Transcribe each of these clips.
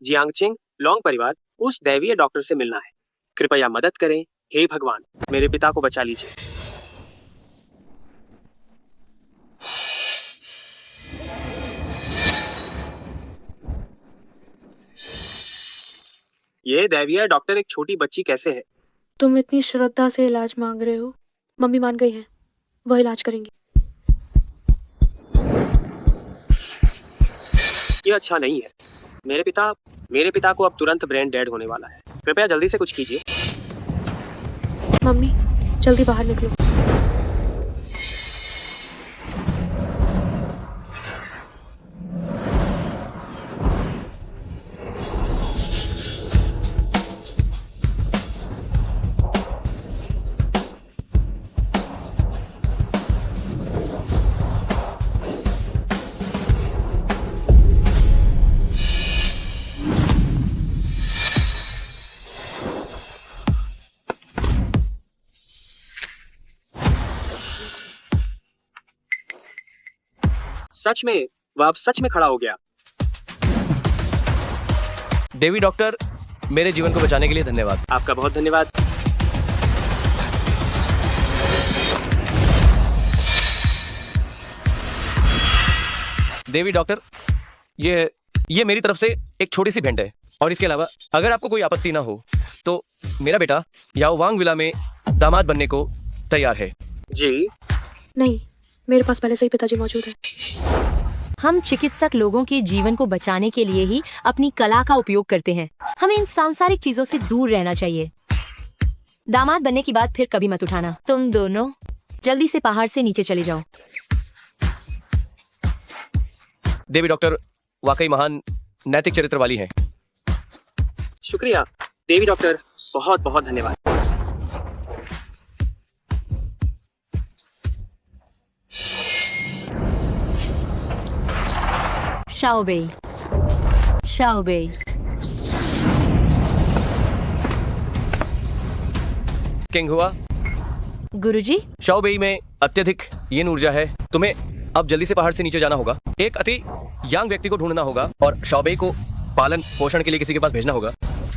जियांगचेंग लोंग परिवार उस दैवीय डॉक्टर से मिलना है। कृपया मदद करें। हे भगवान, मेरे पिता को बचा लीजिए। ये दैवीय डॉक्टर एक छोटी बच्ची कैसे है? तुम इतनी श्रद्धा से इलाज मांग रहे हो। मम्मी मान गई है, वह इलाज करेंगी। ये अच्छा नहीं है। मेरे पिता को अब तुरंत ब्रेन डेड होने वाला है। कृपया जल्दी से कुछ कीजिए। मम्मी जल्दी बाहर निकलो। सच में, वह अब सच में खड़ा हो गया। देवी डॉक्टर, मेरे जीवन को बचाने के लिए धन्यवाद। आपका बहुत धन्यवाद। देवी डॉक्टर, ये मेरी तरफ से एक छोटी सी भेंट है। और इसके अलावा अगर आपको कोई आपत्ति ना हो तो मेरा बेटा याओ वांग विला में दामाद बनने को तैयार है। जी नहीं, मेरे पास पहले से ही पिताजी मौजूद है। हम चिकित्सक लोगों के जीवन को बचाने के लिए ही अपनी कला का उपयोग करते हैं। हमें इन सांसारिक चीजों से दूर रहना चाहिए। दामाद बनने की बात फिर कभी मत उठाना। तुम दोनों जल्दी से पहाड़ से नीचे चले जाओ। देवी डॉक्टर वाकई महान नैतिक चरित्र वाली है। शुक्रिया देवी डॉक्टर, बहुत बहुत धन्यवाद। शाओबेई, शाओबेई। किंग हुआ। गुरुजी, शाओबेई में अत्यधिक यीन ऊर्जा है। तुम्हें अब जल्दी से पहाड़ से नीचे जाना होगा। एक अति यांग व्यक्ति को ढूंढना होगा और शाओबेई को पालन पोषण के लिए किसी के पास भेजना होगा।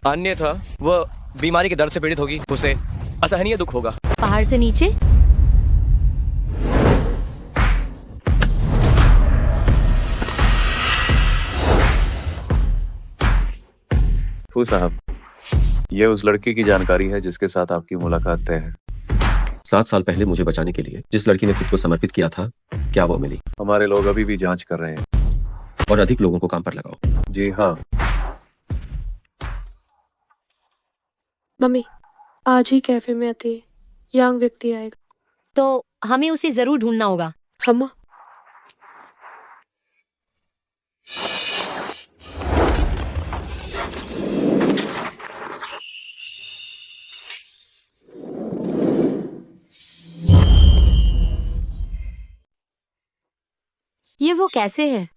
अन्यथा वह बीमारी के दर्द से पीड़ित होगी, उसे असहनीय दुख होगा। पहाड़ से नीचे। फू साहब, ये उस लड़की की जानकारी है जिसके साथ आपकी मुलाकात तय है। 7 साल पहले मुझे बचाने के लिए जिस लड़की ने खुद को समर्पित किया था, क्या वो मिली? हमारे लोग अभी भी जांच कर रहे हैं। और अधिक लोगों को काम पर लगाओ। जी हाँ। मम्मी, आज ही कैफे में अति यंग व्यक्ति आएगा। तो हमें उसे जरूर ढूंढना होगा। हम ये वो कैसे है?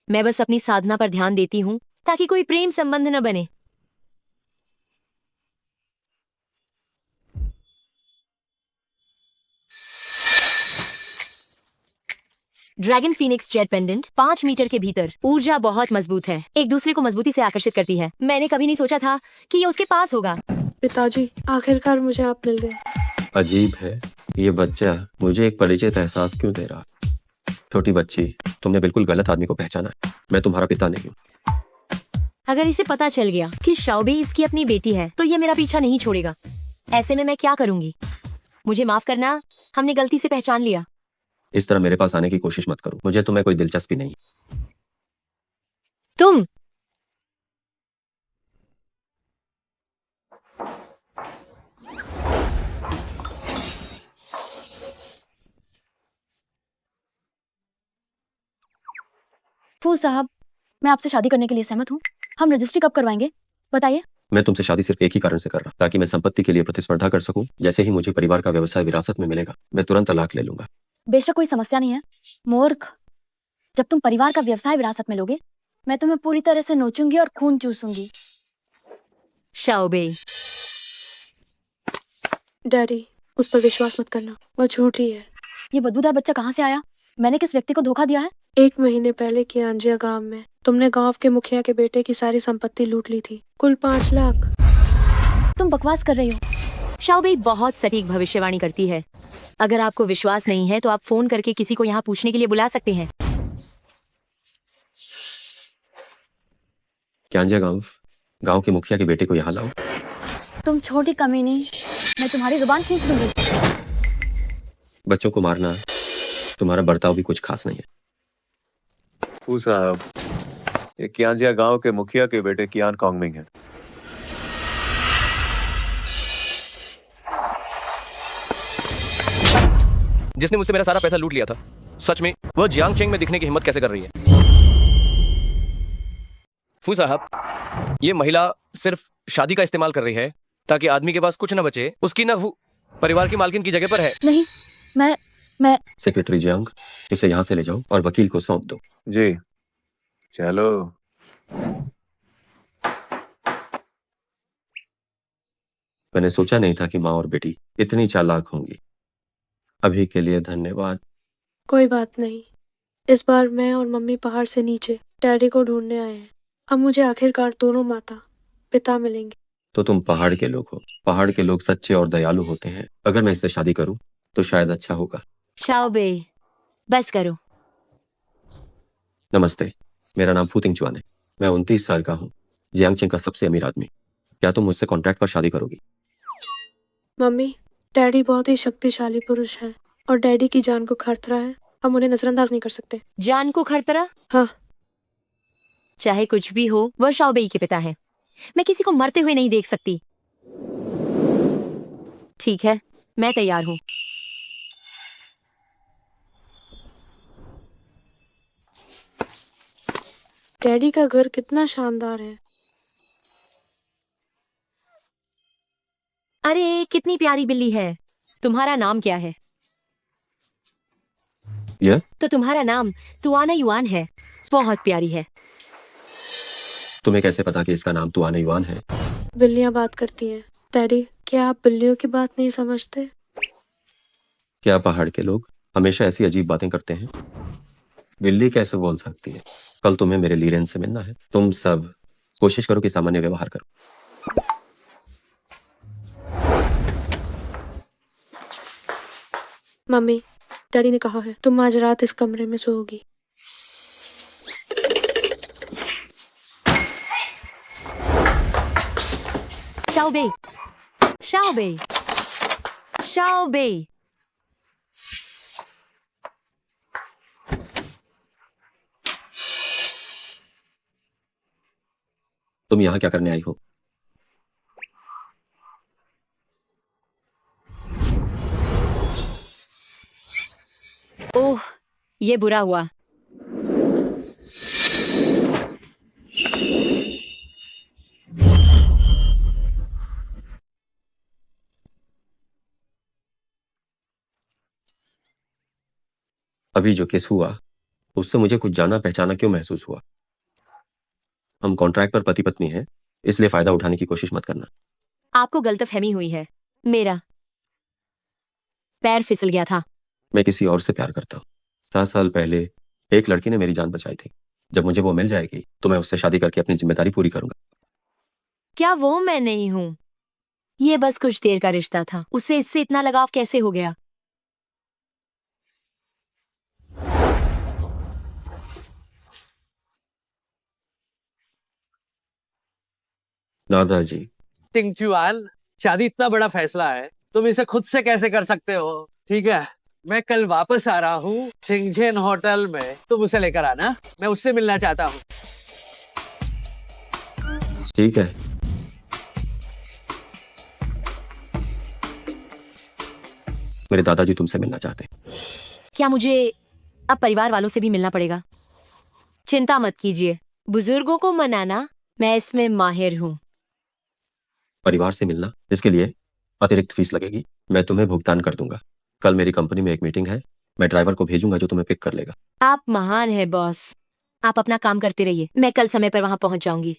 मैं बस अपनी साधना पर ध्यान देती हूँ ताकि कोई प्रेम संबंध न बने। Dragon phoenix jet pendant 5 meter के भीतर। ऊर्जा बहुत मजबूत है, एक दूसरे को मजबूती से आकर्षित करती है। मैंने कभी नहीं सोचा था कि ये उसके पास होगा। पिताजी, आखिरकार मुझे आप मिल गए। अजीब है, ये बच्चा मुझे एक परिचित एहसास क्यों दे रहा? छोटी बच्ची, तुमने बिल्कुल गलत आदमी को पहचाना है। मैं तुम्हारा पिता नहीं हूँ। अगर इसे पता चल गया कि शाओबेई इसकी अपनी बेटी है तो ये मेरा पीछा नहीं छोड़ेगा। ऐसे में मैं क्या करूंगी? मुझे माफ करना, हमने गलती से पहचान लिया। इस तरह मेरे पास आने की कोशिश मत करो, मुझे तुम्हें कोई दिलचस्पी नहीं। तुम फूल साहब, मैं आपसे शादी करने के लिए सहमत हूँ। हम रजिस्ट्री कब करवाएंगे बताइए। मैं तुमसे शादी सिर्फ एक ही कारण से कर रहा, ताकि मैं संपत्ति के लिए प्रतिस्पर्धा कर सकूं। जैसे ही मुझे परिवार का व्यवसाय विरासत में मिलेगा, मैं तुरंत तलाक ले लूंगा। बेशक कोई समस्या नहीं है मूर्ख। जब तुम परिवार का व्यवसाय विरासत में लोगे, मैं तुम्हें पूरी तरह से नोचूंगी और खून चूसूंगी। शाओबेई, डैडी, उस पर विश्वास मत करना, वो झूठी है। ये बदबूदार बच्चा कहाँ से आया? मैंने किस व्यक्ति को धोखा दिया है? 1 महीने पहले कियांजिया गांव में तुमने गांव के मुखिया के बेटे की सारी संपत्ति लूट ली थी, कुल 5 लाख। तुम बकवास कर रही हो। शाओबेई बहुत सटीक भविष्यवाणी करती है। अगर आपको विश्वास नहीं है तो आप फोन करके किसी को यहाँ पूछने के लिए बुला सकते हैं। क्यांजिया गांव के मुखिया के बेटे को यहाँ लाओ। तुम छोटी कमीनी, मैं तुम्हारी जुबान खींच लूंगी। बच्चों को मारना, तुम्हारा बर्ताव भी कुछ खास नहीं है। फू साहब, ये कियांजिया गांव के मुखिया के बेटे कियान कॉन्गमिंग हैं। जिसने मुझसे मेरा सारा पैसा लूट लिया था, सच में वह जियांग चेंग में दिखने की हिम्मत कैसे कर रही है? फू साहब, ये महिला सिर्फ शादी का इस्तेमाल कर रही है ताकि आदमी के पास कुछ न बचे। उसकी न वो परिवार की मालकिन की जगह पर है। नहीं, मैं सेक्रेटरी जियांग, इसे यहाँ से ले जाओ और वकील को सौंप दो। जी चलो। मैंने सोचा नहीं था कि माँ और बेटी इतनी चालाक होंगी। अभी के लिए धन्यवाद। कोई बात नहीं, इस बार मैं और मम्मी पहाड़ से नीचे डैडी को ढूंढने आए हैं। अब मुझे आखिरकार दोनों माता पिता मिलेंगे। तो तुम पहाड़ के लोग हो। पहाड़ के लोग सच्चे और दयालु होते हैं। अगर मैं इससे शादी करूं तो शायद अच्छा होगा। शाओबेई, बस करो। नमस्ते, मेरा नाम फूतिंग चुआन है। मैं 29 साल का हूँ, जियांगचेंग का सबसे अमीर आदमी। क्या तुम मुझसे कॉन्ट्रैक्ट पर शादी करोगी? मम्मी, डैडी बहुत ही शक्तिशाली पुरुष हैं और डैडी की जान को खतरा है। हम उन्हें नजरअंदाज नहीं कर सकते। जान को खतरा? हाँ। चाहे कुछ भी हो, वह शाओबेई के पिता है। मैं किसी को मरते हुए नहीं देख सकती। ठीक है, मैं तैयार हूँ। डैडी का घर कितना शानदार है। अरे कितनी प्यारी बिल्ली है। तुम्हारा नाम क्या है? यह तो तुम्हारा नाम तुआना युआन है। बहुत प्यारी है। तुम्हें कैसे पता कि इसका नाम तुआना युआन है? बिल्लियां बात करती हैं। डैडी, क्या आप बिल्लियों की बात नहीं समझते? क्या पहाड़ के लोग हमेशा ऐसी अजीब बातें करते हैं? बिल्ली कैसे बोल सकती है? कल तुम्हें मेरे लीरेन से मिलना है। तुम सब कोशिश करो कि सामान्य व्यवहार करो। मम्मी, डैडी ने कहा है तुम आज रात इस कमरे में सोओगी। शाओबेई, शाओबेई, शाओबेई। तुम यहाँ क्या करने आई हो? ओह, ये बुरा हुआ। अभी जो केस हुआ उससे मुझे कुछ जाना पहचाना क्यों महसूस हुआ। हम कॉन्ट्रैक्ट पर पति पत्नी हैं, इसलिए फायदा उठाने की कोशिश मत करना। आपको गलतफहमी हुई है। मेरा पैर फिसल गया था। मैं किसी और से प्यार करता हूँ। 7 साल पहले एक लड़की ने मेरी जान बचाई थी। जब मुझे वो मिल जाएगी तो मैं उससे शादी करके अपनी जिम्मेदारी पूरी करूंगा। क्या वो मैं नहीं हूँ? ये बस कुछ देर का रिश्ता था। उसे इससे इतना लगाव कैसे हो गया? दादाजी, टिंग चुआन, शादी इतना बड़ा फैसला है, तुम इसे खुद से कैसे कर सकते हो? ठीक है, मैं कल वापस आ रहा हूँ सिंगझेन होटल में। तुम उसे लेकर आना, मैं उससे मिलना चाहता हूँ। ठीक है। मेरे दादाजी तुमसे मिलना चाहते हैं। क्या मुझे अब परिवार वालों से भी मिलना पड़ेगा? चिंता मत कीजिए, बुजुर्गों को मनाना मैं इसमें माहिर हूँ। परिवार से मिलना, इसके लिए अतिरिक्त फीस लगेगी। मैं तुम्हें भुगतान कर दूंगा। कल मेरी कंपनी में एक मीटिंग है, मैं ड्राइवर को भेजूंगा जो तुम्हें पिक कर लेगा। आप महान है बॉस। आप अपना काम करते रहिए, मैं कल समय पर वहां पहुंच जाऊंगी।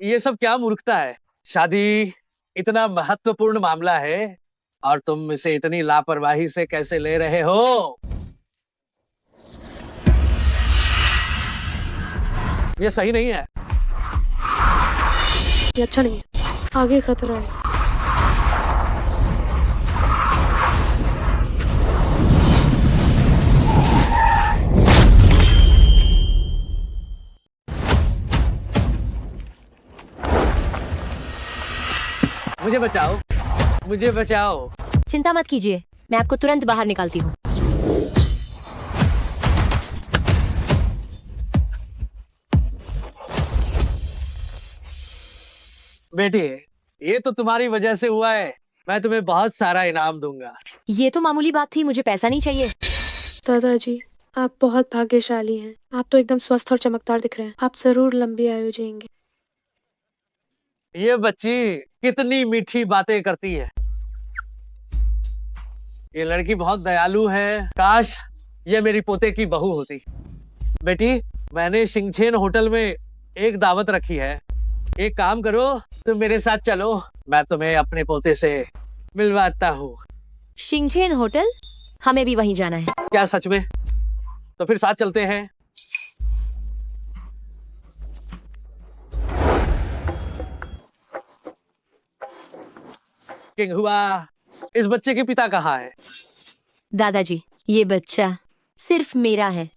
ये सब क्या मूर्खता है? शादी इतना महत्वपूर्ण मामला है और तुम इसे इतनी लापरवाही से कैसे ले रहे हो? ये सही नहीं है। ये अच्छा नहीं है, आगे खतरा है। मुझे बचाओ, मुझे बचाओ। चिंता मत कीजिए, मैं आपको तुरंत बाहर निकालती हूँ। बेटी, ये तो तुम्हारी वजह से हुआ है। मैं तुम्हें बहुत सारा इनाम दूंगा। ये तो मामूली बात थी, मुझे पैसा नहीं चाहिए। दादाजी, आप बहुत भाग्यशाली हैं। आप तो एकदम स्वस्थ और चमकदार दिख रहे हैं। आप जरूर लंबी आयु जिएंगे। ये बच्ची कितनी मीठी बातें करती है। ये लड़की बहुत दयालु है। काश ये मेरी पोते की बहू होती। बेटी, मैंने शिंगछेन होटल में एक दावत रखी है। एक काम करो, तुम मेरे साथ चलो, मैं तुम्हें अपने पोते से मिलवाता हूँ। शिंगझेन होटल? हमें भी वहीं जाना है। क्या सच में? तो फिर साथ चलते हैं। किंग हुआ, इस बच्चे के पिता कहाँ है? दादाजी, ये बच्चा सिर्फ मेरा है।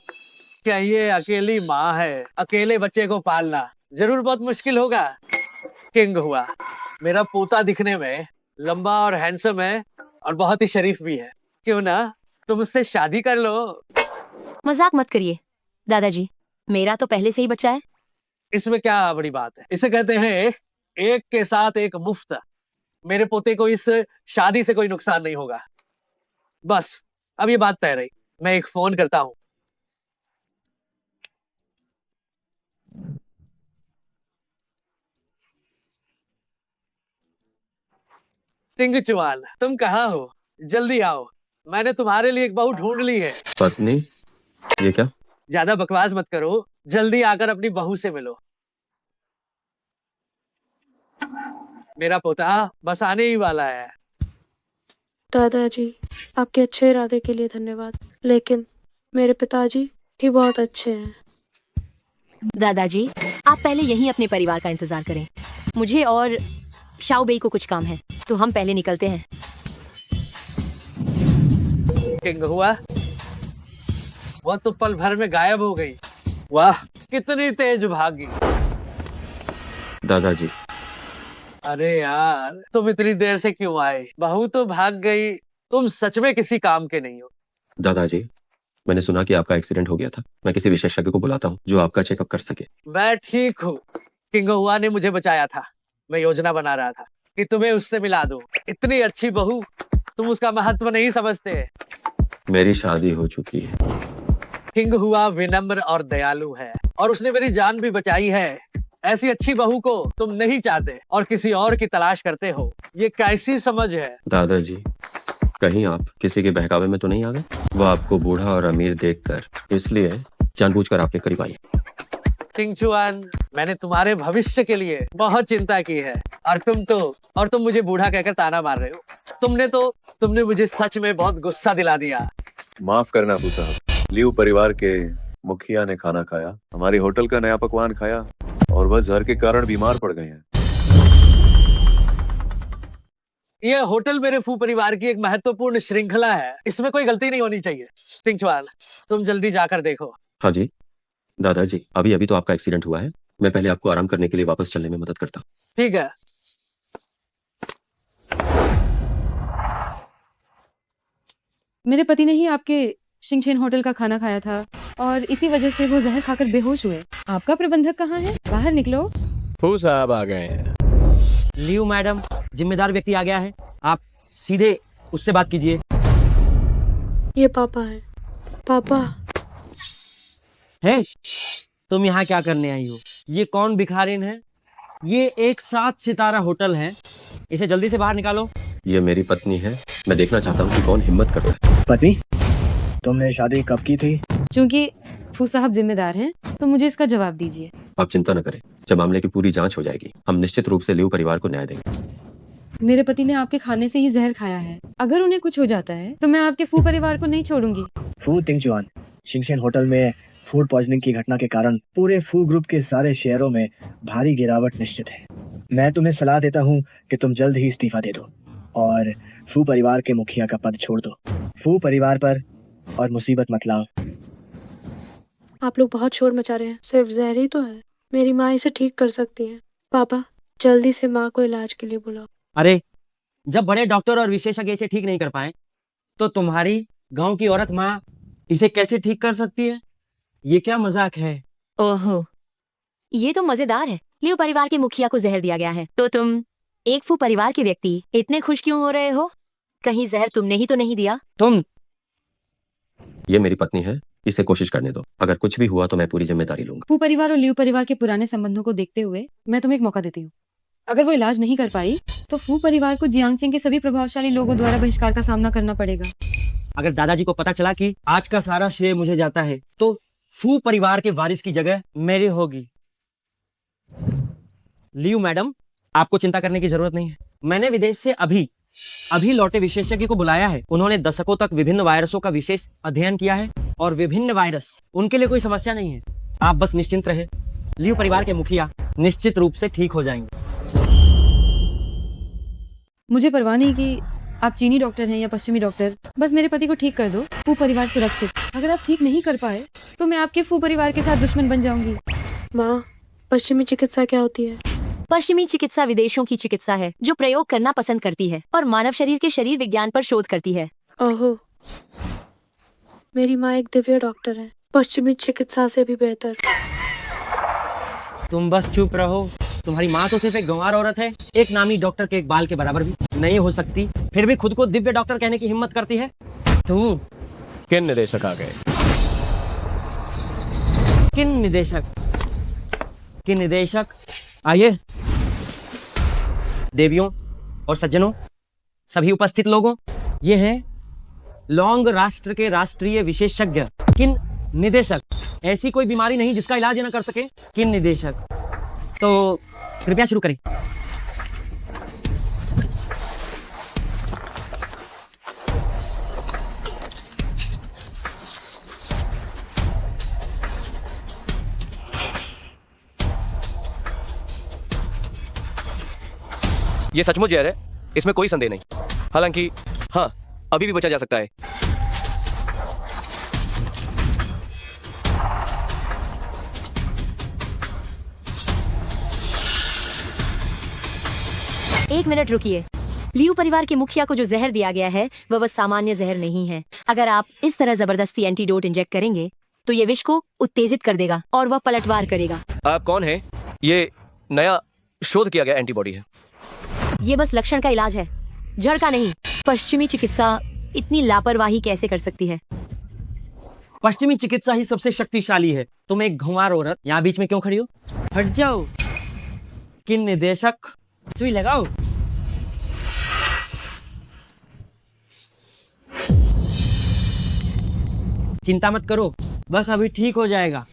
क्या ये अकेली माँ है? अकेले बच्चे को पालना जरूर बहुत मुश्किल होगा। किंग हुआ, मेरा पोता दिखने में लंबा और हैंडसम है और बहुत ही शरीफ भी है। क्यों ना तुम उससे शादी कर लो? मजाक मत करिए दादाजी, मेरा तो पहले से ही बच्चा है। इसमें क्या बड़ी बात है? इसे कहते हैं एक के साथ एक मुफ्त। मेरे पोते को इस शादी से कोई नुकसान नहीं होगा। बस अब ये बात तय रही। मैं एक फोन करता हूँ। टिंग चुआन, तुम कहाँ हो? जल्दी आओ, मैंने तुम्हारे लिए एक बहू ढूंढ ली है। पत्नी? ये क्या? ज्यादा बकवास मत करो, जल्दी आकर अपनी बहू से मिलो। मेरा पोता बस आने ही वाला है। दादाजी, आपके अच्छे इरादे के लिए धन्यवाद, लेकिन मेरे पिताजी भी बहुत अच्छे हैं। दादाजी, आप पहले यहीं अपने परिवार का इंतजार करें। मुझे और शाओ बेई को कुछ काम है, तो हम पहले निकलते हैं। किंग हुआ, वह तो पल भर में गायब हो गई। वाह, कितनी तेज भागी। दादाजी, अरे यार, तुम इतनी देर से क्यों आए? बहू तो भाग गई। तुम सच में किसी काम के नहीं हो। दादाजी, मैंने सुना कि आपका एक्सीडेंट हो गया था। मैं किसी विशेषज्ञ को बुलाता हूँ जो आपका चेकअप कर सके। मैं ठीक हूँ। किंग हुआ ने मुझे बचाया था। मैं योजना बना रहा था कि तुम्हें उससे मिला दूं। इतनी अच्छी बहू, तुम उसका महत्व नहीं समझते। मेरी शादी हो चुकी है। किंग हुआ विनम्र और दयालु है और उसने मेरी जान भी बचाई है। ऐसी अच्छी बहू को तुम नहीं चाहते और किसी और की तलाश करते हो। ये कैसी समझ है? दादाजी, कहीं आप किसी के बहकावे में तो नहीं आ गए? वो आपको बूढ़ा और अमीर देखकर इसलिए जानबूझकर आपके करीब आई। किंग चुआन, मैंने तुम्हारे भविष्य के लिए बहुत चिंता की है और तुम मुझे बूढ़ा कहकर ताना मार रहे हो। तुमने मुझे सच में बहुत गुस्सा दिला दिया। माफ करना अबू साहब, लियू परिवार के मुखिया ने खाना खाया, हमारी होटल का नया पकवान खाया और वह जहर के कारण बीमार पड़ गए हैं। ये होटल मेरे फू परिवार की एक महत्वपूर्ण श्रृंखला है। इसमें कोई गलती नहीं होनी चाहिए। किंग चुआन, तुम जल्दी जाकर देखो। हाँ जी दादाजी, अभी अभी तो आपका एक्सीडेंट हुआ है। मैं पहले आपको आराम करने के लिए वापस चलने में मदद करता हूँ। ठीक है। मेरे पति ने ही आपके शिंगछेन होटल का खाना खाया था और इसी वजह से वो जहर खाकर बेहोश हुए। आपका प्रबंधक कहाँ है? बाहर निकलो। फू साहब आ गए हैं। लियू मैडम, जिम्मेदार व्यक्ति आ गया है, आप सीधे उससे बात कीजिए। ये पापा हैं। पापा, है तुम यहाँ क्या करने आई हो? ये कौन भिखारिन है? ये एक 7 सितारा होटल है, इसे जल्दी से बाहर निकालो। ये मेरी पत्नी है, मैं देखना चाहता हूँ कि कौन हिम्मत करता है। पत्नी, तुमने शादी कब की थी? चूंकि फू साहब जिम्मेदार हैं, तो मुझे इसका जवाब दीजिए। आप चिंता न करें, जब मामले की पूरी जांच हो जाएगी हम निश्चित रूप से लियू परिवार को न्याय देंगे। मेरे पति ने आपके खाने से ही जहर खाया है। अगर उन्हें कुछ हो जाता है तो मैं आपके फू परिवार को नहीं छोड़ूंगी। फू तिंगचुआन, शिंगशेन होटल में फूड पॉइजनिंग की घटना के कारण पूरे फू ग्रुप के सारे शेयरों में भारी गिरावट निश्चित है। मैं तुम्हें सलाह देता हूँ कि तुम जल्द ही इस्तीफा दे दो और फू परिवार के मुखिया का पद छोड़ दो। फू परिवार पर और मुसीबत मत लाओ। आप लोग बहुत शोर मचा रहे हैं। सिर्फ जहर ही तो है। मेरी माँ इसे ठीक कर सकती है। पापा, जल्दी से माँ को इलाज के लिए बुलाओ। अरे जब बड़े डॉक्टर और विशेषज्ञ इसे ठीक नहीं कर पाए तो तुम्हारी गांव की औरत माँ इसे कैसे ठीक कर सकती है? ये क्या मजाक है? ओहो, ये तो मजेदार है। लियो परिवार के मुखिया को जहर दिया गया है, तो तुम एक फू परिवार के व्यक्ति इतने खुश क्यों हो रहे हो? कहीं जहर तुमने ही तो नहीं दिया? तुम ये मेरी पत्नी है, इसे कोशिश करने दो। अगर कुछ भी हुआ तो मैं पूरी जिम्मेदारी लूंगा। फू परिवार और लियू परिवार के पुराने संबंधों को देखते हुए मैं तुम्हें एक मौका देती हूँ। अगर वो इलाज नहीं कर पाई तो फू परिवार को जियांगचिंग के सभी प्रभावशाली लोगों द्वारा बहिष्कार का सामना करना पड़ेगा। अगर दादाजी को पता चला कि आज का सारा श्रेय मुझे जाता है तो फू परिवार के वारिस की जगह मेरी होगी। लियू मैडम, आपको चिंता करने की जरूरत नहीं है। मैंने विदेश से अभी लौटे विशेषज्ञ को बुलाया है। उन्होंने दशकों तक विभिन्न वायरसों का विशेष अध्ययन किया है और विभिन्न वायरस उनके लिए कोई समस्या नहीं है। आप बस निश्चिंत रहे, लियू परिवार के मुखिया निश्चित रूप से ठीक हो जाएंगे। मुझे परवाह नहीं कि आप चीनी डॉक्टर हैं या पश्चिमी डॉक्टर, बस मेरे पति को ठीक कर दो। फू परिवार सुरक्षित। अगर आप ठीक नहीं कर पाए तो मैं आपके फू परिवार के साथ दुश्मन बन जाऊंगी। माँ, पश्चिमी चिकित्सा क्या होती है? पश्चिमी चिकित्सा विदेशों की चिकित्सा है जो प्रयोग करना पसंद करती है और मानव शरीर के शरीर विज्ञान पर शोध करती है। ओहो, मेरी माँ एक दिव्य डॉक्टर है, पश्चिमी चिकित्सा से भी बेहतर। तुम बस चुप रहो। तुम्हारी माँ तो सिर्फ एक गंवार औरत है, एक नामी डॉक्टर के एक बाल के बराबर भी नहीं हो सकती, फिर भी खुद को दिव्य डॉक्टर कहने की हिम्मत करती है। तू किन निदेशक आ गए? किन निदेशक आइए। देवियों और सज्जनों, सभी उपस्थित लोगों, ये हैं लौंग राष्ट्र के राष्ट्रीय विशेषज्ञ किन निदेशक। ऐसी कोई बीमारी नहीं जिसका इलाज न कर सके किन निदेशक। तो कृपया शुरू करें। ये सचमुच जहर है, इसमें कोई संदेह नहीं। हालांकि हाँ, अभी भी बचा जा सकता है। एक मिनट रुकिए। लियू परिवार के मुखिया को जो जहर दिया गया है वह सामान्य जहर नहीं है। अगर आप इस तरह जबरदस्ती एंटीडोट इंजेक्ट करेंगे तो ये विष को उत्तेजित कर देगा और वह पलटवार करेगा। आप कौन हैं? ये नया शोध किया गया एंटीबॉडी है। ये बस लक्षण का इलाज है, जड़ का नहीं। पश्चिमी चिकित्सा इतनी लापरवाही कैसे कर सकती है? पश्चिमी चिकित्सा ही सबसे शक्तिशाली है। तुम एक घुमार औरत यहाँ बीच में क्यों खड़ी हो? हट जाओ। किन निदेशक, सुई लगाओ। चिंता मत करो, बस अभी ठीक हो जाएगा।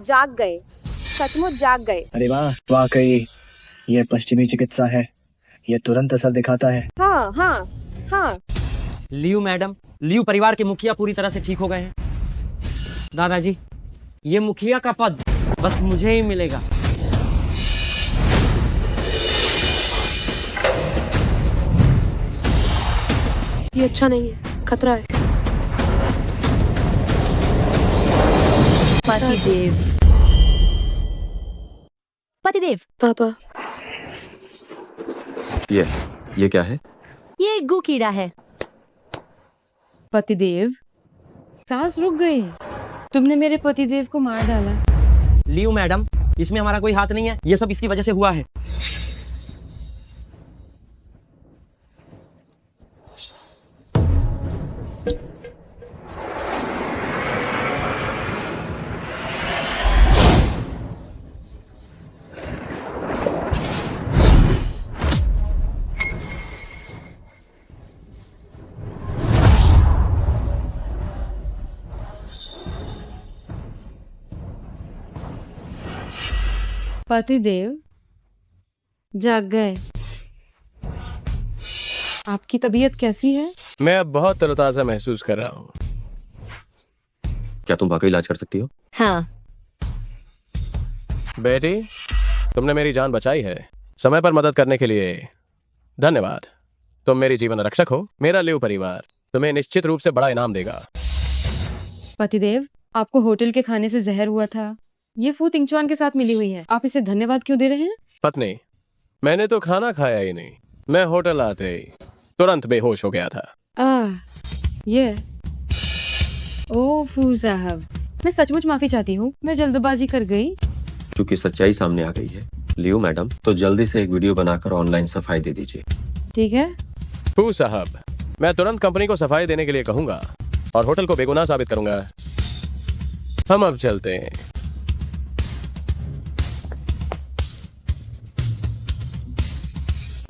जाग गए, सचमुच जाग गए। अरे वाह, वाकई ये पश्चिमी चिकित्सा है। ये तुरंत असर दिखाता है। हाँ हाँ हाँ। लियू मैडम, लियू परिवार के मुखिया पूरी तरह से ठीक हो गए हैं। दादाजी, ये मुखिया का पद बस मुझे ही मिलेगा। ये अच्छा नहीं है, खतरा है। पतिदेव। पापा, ये क्या है? ये एक गू कीड़ा है। पतिदेव, सांस रुक गई। तुमने मेरे पतिदेव को मार डाला। लियू मैडम, इसमें हमारा कोई हाथ नहीं है। ये सब इसकी वजह से हुआ है। पतिदेव जाग गए। आपकी तबीयत कैसी है? मैं अब बहुत तरोताजा महसूस कर रहा हूँ। क्या तुम वाकई इलाज कर सकती हो? हाँ, बेटी, तुमने मेरी जान बचाई है। समय पर मदद करने के लिए धन्यवाद। तुम मेरी जीवन रक्षक हो। मेरा लिव परिवार तुम्हें निश्चित रूप से बड़ा इनाम देगा। पतिदेव, आपको होटल के खाने से जहर हुआ था। ये फू तिंगचुआन के साथ मिली हुई है। आप इसे धन्यवाद क्यों दे रहे हैं? पत्नी, मैंने तो खाना खाया ही नहीं। मैं होटल आते ही तुरंत बेहोश हो गया था। ये ओ फू साहब, मैं सचमुच माफी चाहती हूँ। मैं जल्दबाजी कर गई। चूंकि सच्चाई सामने आ गई है लियो मैडम, तो जल्दी से एक वीडियो बनाकर ऑनलाइन सफाई दे दीजिए। ठीक है। फू साहब, मैं तुरंत कंपनी को सफाई देने के लिए कहूंगा और होटल को बेगुनाह साबित करूंगा। हम अब चलते हैं।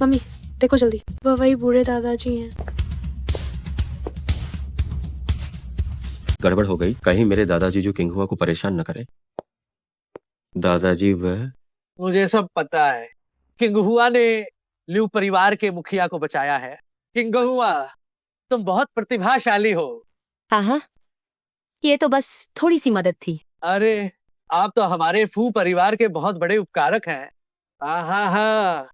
मम्मी देखो जल्दी, वह वही बूढ़े दादाजी हैं। गड़बड़ हो गई। कहीं मेरे दादाजी जो किंग हुआ को परेशान न करें। दादाजी वह मुझे सब पता है। किंग हुआ ने लिू परिवार के मुखिया को बचाया है। किंग हुआ, तुम बहुत प्रतिभाशाली हो। हाँ, ये तो बस थोड़ी सी मदद थी। अरे, आप तो हमारे फू परिवार के बहुत बड़े उपकारक हैं। हाँ।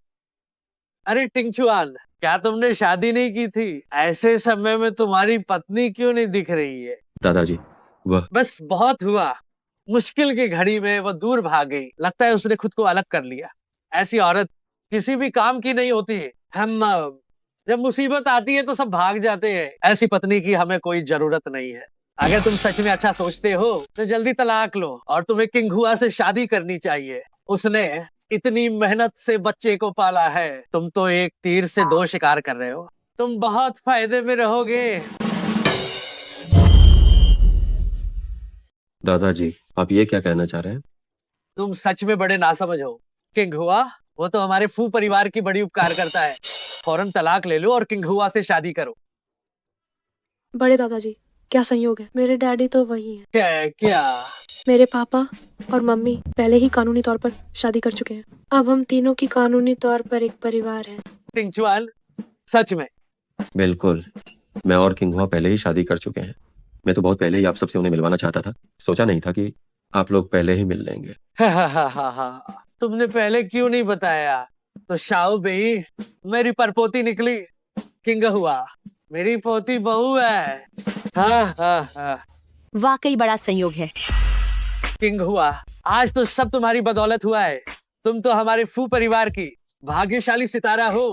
अरे टिंगचुआन, क्या तुमने शादी नहीं की थी? ऐसे समय में तुम्हारी पत्नी क्यों नहीं दिख रही है? दादाजी वह बस बहुत हुआ। मुश्किल की घड़ी में वो दूर भाग गई। लगता है उसने खुद को अलग कर लिया। ऐसी औरत किसी भी काम की नहीं होती है। हम जब मुसीबत आती है तो सब भाग जाते हैं। ऐसी पत्नी की हमें कोई जरूरत नहीं है। अगर तुम सच में अच्छा सोचते हो तो जल्दी तलाक लो और तुम्हें किंग हुआ से शादी करनी चाहिए। उसने इतनी मेहनत से बच्चे को पाला है। तुम तो एक तीर से दो शिकार कर रहे हो। तुम बहुत फायदे में रहोगे। दादाजी, आप ये क्या कहना चाह रहे हैं? तुम सच में बड़े नासमझ हो। किंग हुआ वो तो हमारे फू परिवार की बड़ी उपकार करता है। फौरन तलाक ले लो और किंग हुआ से शादी करो। बड़े दादाजी, क्या संयोग है। मेरे डैडी तो वही हैं। क्या? मेरे पापा और मम्मी पहले ही कानूनी तौर पर शादी कर चुके हैं। अब हम तीनों की कानूनी तौर पर एक परिवार है। टिंगचुआन, सच में? बिल्कुल। मैं और किंग हुआ पहले ही शादी कर चुके हैं। मैं तो बहुत पहले ही आप सबसे उन्हें मिलवाना चाहता था। सोचा नहीं था कि आप लोग पहले ही मिल लेंगे। हा। तुमने पहले क्यों नहीं बताया? तो शाओ बेई मेरी परपोती निकली। किंग हुआ मेरी पोती बहू है। हाँ। वाकई बड़ा संयोग है। किंग हुआ, आज तो सब तुम्हारी बदौलत हुआ है। तुम तो हमारे फू परिवार की भाग्यशाली सितारा हो।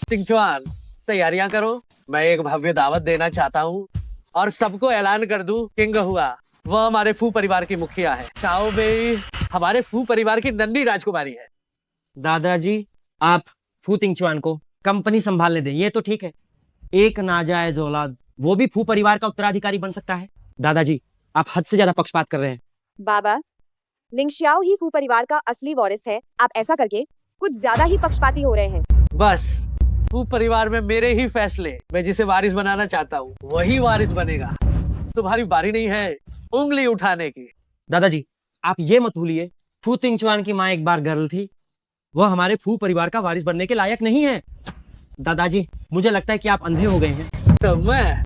टिंगचुआन, तैयारियां करो। मैं एक भव्य दावत देना चाहता हूँ और सबको ऐलान कर दूं, किंग हुआ वह हमारे फू परिवार की मुखिया है। शाओ बेई हमारे फू परिवार की नन्ही राजकुमारी है। दादाजी, आप फू तिंगचुआन को कंपनी संभालने दें। ये तो ठीक है, एक नाजायज औलाद वो भी फू परिवार का उत्तराधिकारी बन सकता है। दादाजी, आप हद से ज्यादा पक्षपात कर रहे हैं। बाबा, लिंगशियाओ ही फू परिवार का असली वारिस है। आप ऐसा करके कुछ ज्यादा ही पक्षपाती हो रहे हैं। बस फू परिवार में मेरे ही फैसले। मैं जिसे वारिस बनाना चाहता हूँ वही वारिस बनेगा। तुम्हारी बारी नहीं है उंगली उठाने की। दादाजी, आप ये मत भूलिए, फू तिंगचुआन की माँ एक बार गर्ल थी। वह हमारे फू परिवार का वारिस बनने के लायक नहीं है। दादाजी, मुझे लगता है कि आप अंधे हो गए हैं। तो मैं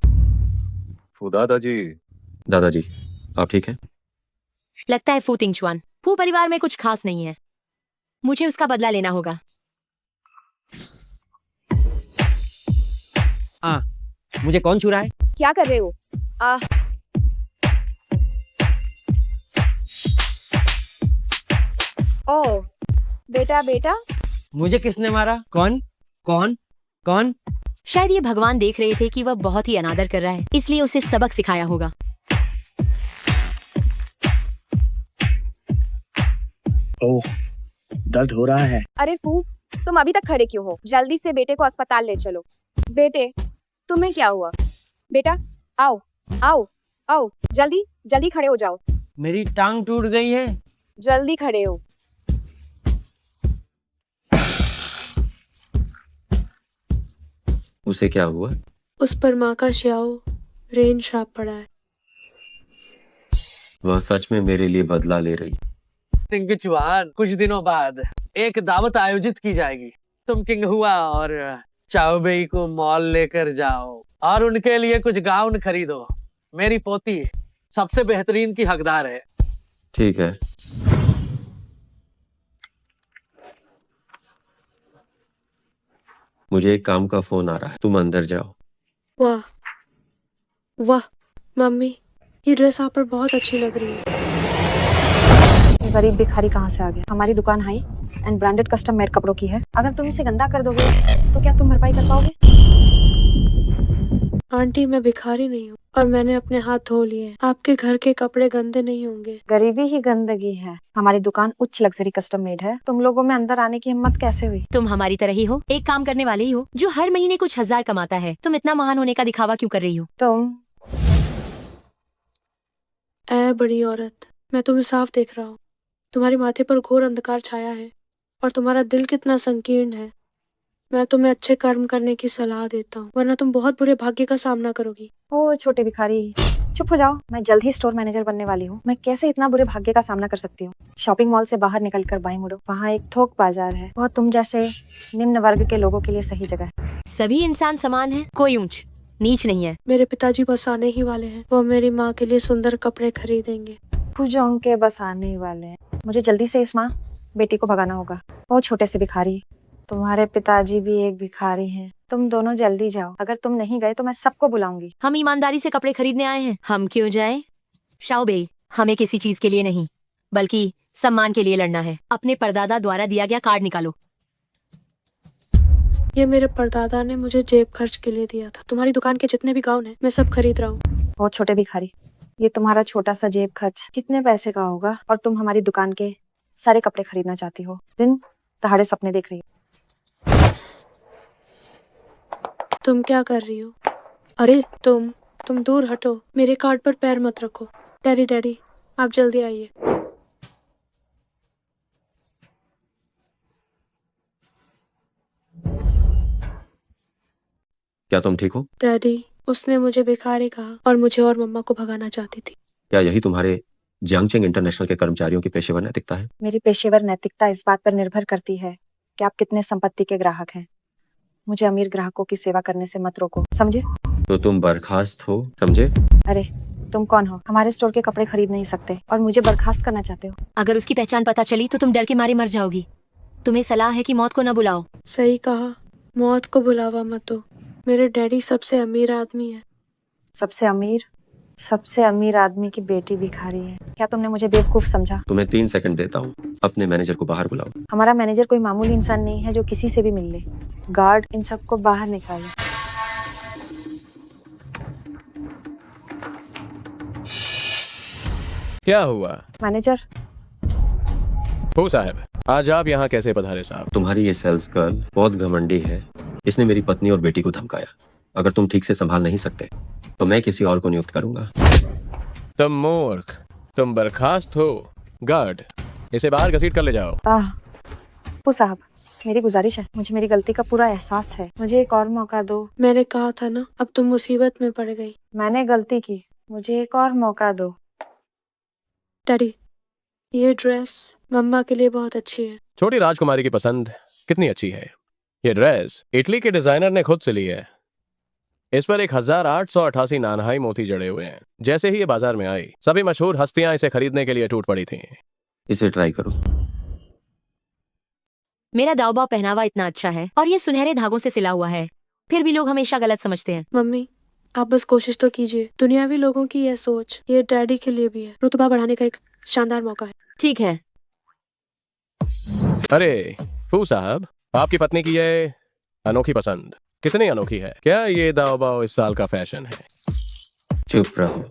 फू दादाजी। दादाजी, आप ठीक हैं? लगता है फू तिंगचुआन फू परिवार में कुछ खास नहीं है। मुझे उसका बदला लेना होगा। मुझे कौन छू रहा है? क्या कर रहे हो? ओह बेटा, मुझे किसने मारा? कौन? शायद ये भगवान देख रहे थे कि वह बहुत ही अनादर कर रहा है, इसलिए उसे सबक सिखाया होगा। ओह, दर्द हो रहा है। अरे फू, तुम अभी तक खड़े क्यों हो? जल्दी से बेटे को अस्पताल ले चलो। बेटे, तुम्हें क्या हुआ? बेटा, आओ, जल्दी खड़े हो जाओ। मेरी टांग टूट गई है। जल्दी खड़े हो। उसे क्या हुआ? उस पर माँ का श्याओ रेन श्राप पड़ा है। वह सच में मेरे लिए बदला ले रही। तिंगचुआन, कुछ दिनों बाद एक दावत आयोजित की जाएगी। तुम किंग हुआ और चाओबेई को मॉल लेकर जाओ और उनके लिए कुछ गाउन खरीदो। मेरी पोती सबसे बेहतरीन की हकदार है। ठीक है। मुझे एक काम का फोन आ रहा है, तुम अंदर जाओ। वाह वाह मम्मी, ये ड्रेस आप पर बहुत अच्छी लग रही है। ये गरीब भिखारी कहाँ से आ गया? हमारी दुकान high and branded custom made कपड़ों की है। अगर तुम इसे गंदा कर दोगे तो क्या तुम भरपाई कर पाओगे? आंटी, मैं भिखारी नहीं हूँ और मैंने अपने हाथ धो लिए हैं। आपके घर के कपड़े गंदे नहीं होंगे। गरीबी ही गंदगी है। हमारी दुकान उच्च लग्जरी कस्टम मेड है। तुम लोगों में अंदर आने की हिम्मत कैसे हुई? तुम हमारी तरह ही हो, एक काम करने वाले ही हो जो हर महीने कुछ हजार कमाता है। तुम इतना महान होने का दिखावा क्यों कर रही हो? तुम ऐ बड़ी औरत, मैं तुम्हें साफ देख रहा हूँ। तुम्हारे माथे पर घोर अंधकार छाया है और तुम्हारा दिल कितना संकीर्ण है। मैं तुम्हें अच्छे कर्म करने की सलाह देता हूँ, वरना तुम बहुत बुरे भाग्य का सामना करोगी। ओ छोटे भिखारी, चुप हो जाओ। मैं जल्द ही स्टोर मैनेजर बनने वाली हूँ। मैं कैसे इतना बुरे भाग्य का सामना कर सकती हूँ? शॉपिंग मॉल से बाहर निकलकर बाएं मुड़ो, वहाँ एक थोक बाजार है। वह तुम जैसे निम्न वर्ग के लोगों के लिए सही जगह है। सभी इंसान समान है, कोई ऊंच नीच नहीं है। मेरे पिताजी बस आने ही वाले हैं। वो मेरी माँ के लिए सुंदर कपड़े खरीदेंगे। पूजों के बस आने वाले हैं। मुझे जल्दी से इस माँ बेटी को भगाना होगा। ओ छोटे से भिखारी, तुम्हारे पिताजी भी एक भिखारी हैं। तुम दोनों जल्दी जाओ। अगर तुम नहीं गए तो मैं सबको बुलाऊंगी। हम ईमानदारी से कपड़े खरीदने आए हैं, हम क्यों जाएं? शाओबेई, हमें किसी चीज के लिए नहीं बल्कि सम्मान के लिए लड़ना है। अपने परदादा द्वारा दिया गया कार्ड निकालो। ये मेरे परदादा ने मुझे जेब खर्च के लिए दिया था। तुम्हारी दुकान के जितने भी गाउन हैं, मैं सब खरीद रहा हूँ। ओ छोटे भिखारी, ये तुम्हारा छोटा सा जेब खर्च कितने पैसे का होगा? और तुम हमारी दुकान के सारे कपड़े खरीदना चाहती हो, दिन दहाड़े सपने देख रही हो। तुम क्या कर रही हो? अरे तुम दूर हटो। मेरे कार्ड पर पैर मत रखो। डैडी, आप जल्दी आइए। क्या तुम ठीक हो? डैडी, उसने मुझे भिखारी कहा और मुझे और मम्मा को भगाना चाहती थी। क्या यही तुम्हारे जियांगचेंग इंटरनेशनल के कर्मचारियों की पेशेवर नैतिकता है? मेरी पेशेवर नैतिकता इस बात पर निर्भर करती है कि आप कितने संपत्ति के ग्राहक हैं। मुझे अमीर ग्राहकों की सेवा करने से मत रोको, समझे? तो तुम बर्खास्त हो, समझे? अरे तुम कौन हो? हमारे स्टोर के कपड़े खरीद नहीं सकते और मुझे बर्खास्त करना चाहते हो? अगर उसकी पहचान पता चली तो तुम डर के मारे मर जाओगी। तुम्हें सलाह है कि मौत को न बुलाओ। सही कहा, मौत को बुलावा मत दो। मेरे डैडी सबसे अमीर आदमी है। सबसे अमीर आदमी की बेटी भिखारी है। क्या तुमने मुझे बेवकूफ समझा? तुम्हें 3 सेकंड देता हूँ, अपने मैनेजर को बाहर बुलाओ। हमारा मैनेजर कोई मामूली इंसान नहीं है जो किसी से भी मिल ले। गार्ड, इन सबको बाहर निकालो। क्या हुआ? मैनेजर, हो साहब, आज आप यहाँ कैसे पधारे साहब? तुम्हारी ये सेल्स गर्ल बहुत घमंडी है। इसने मेरी पत्नी और बेटी को धमकाया। अगर तुम ठीक से संभाल नहीं सकते तो मैं किसी और को नियुक्त करूंगा। तुम मूर्ख, तुम बर्खास्त हो। गार्ड, इसे बाहर घसीट कर ले जाओ। पू साहब, मेरी गुजारिश है, मुझे मेरी गलती का पूरा एहसास है। मुझे एक और मौका दो। मैंने कहा था ना, अब तुम मुसीबत में पड़ गई। मैंने गलती की, मुझे एक और मौका दो। डैडी, ये ड्रेस मम्मा के लिए बहुत अच्छी है। छोटी राजकुमारी की पसंद कितनी अच्छी है। ये ड्रेस इटली के डिजाइनर ने खुद से ली है। इस पर 1888 नानहाई मोती जड़े हुए हैं। जैसे ही ये बाजार में आई, सभी मशहूर हस्तियां इसे खरीदने के लिए टूट पड़ी थीं। इसे ट्राई करो। मेरा दावबाव पहनावा इतना अच्छा है और ये सुनहरे धागों से सिला हुआ है, फिर भी लोग हमेशा गलत समझते हैं। मम्मी, आप बस कोशिश तो कीजिए। दुनियावी लोगों की यह सोच, ये डैडी के लिए भी है। रुतबा बढ़ाने का एक शानदार मौका है। ठीक है। अरे फू साहब, आपकी पत्नी की ये अनोखी पसंद कितनी अनोखी है। क्या ये दावबाव इस साल का फैशन है? चुप रहो।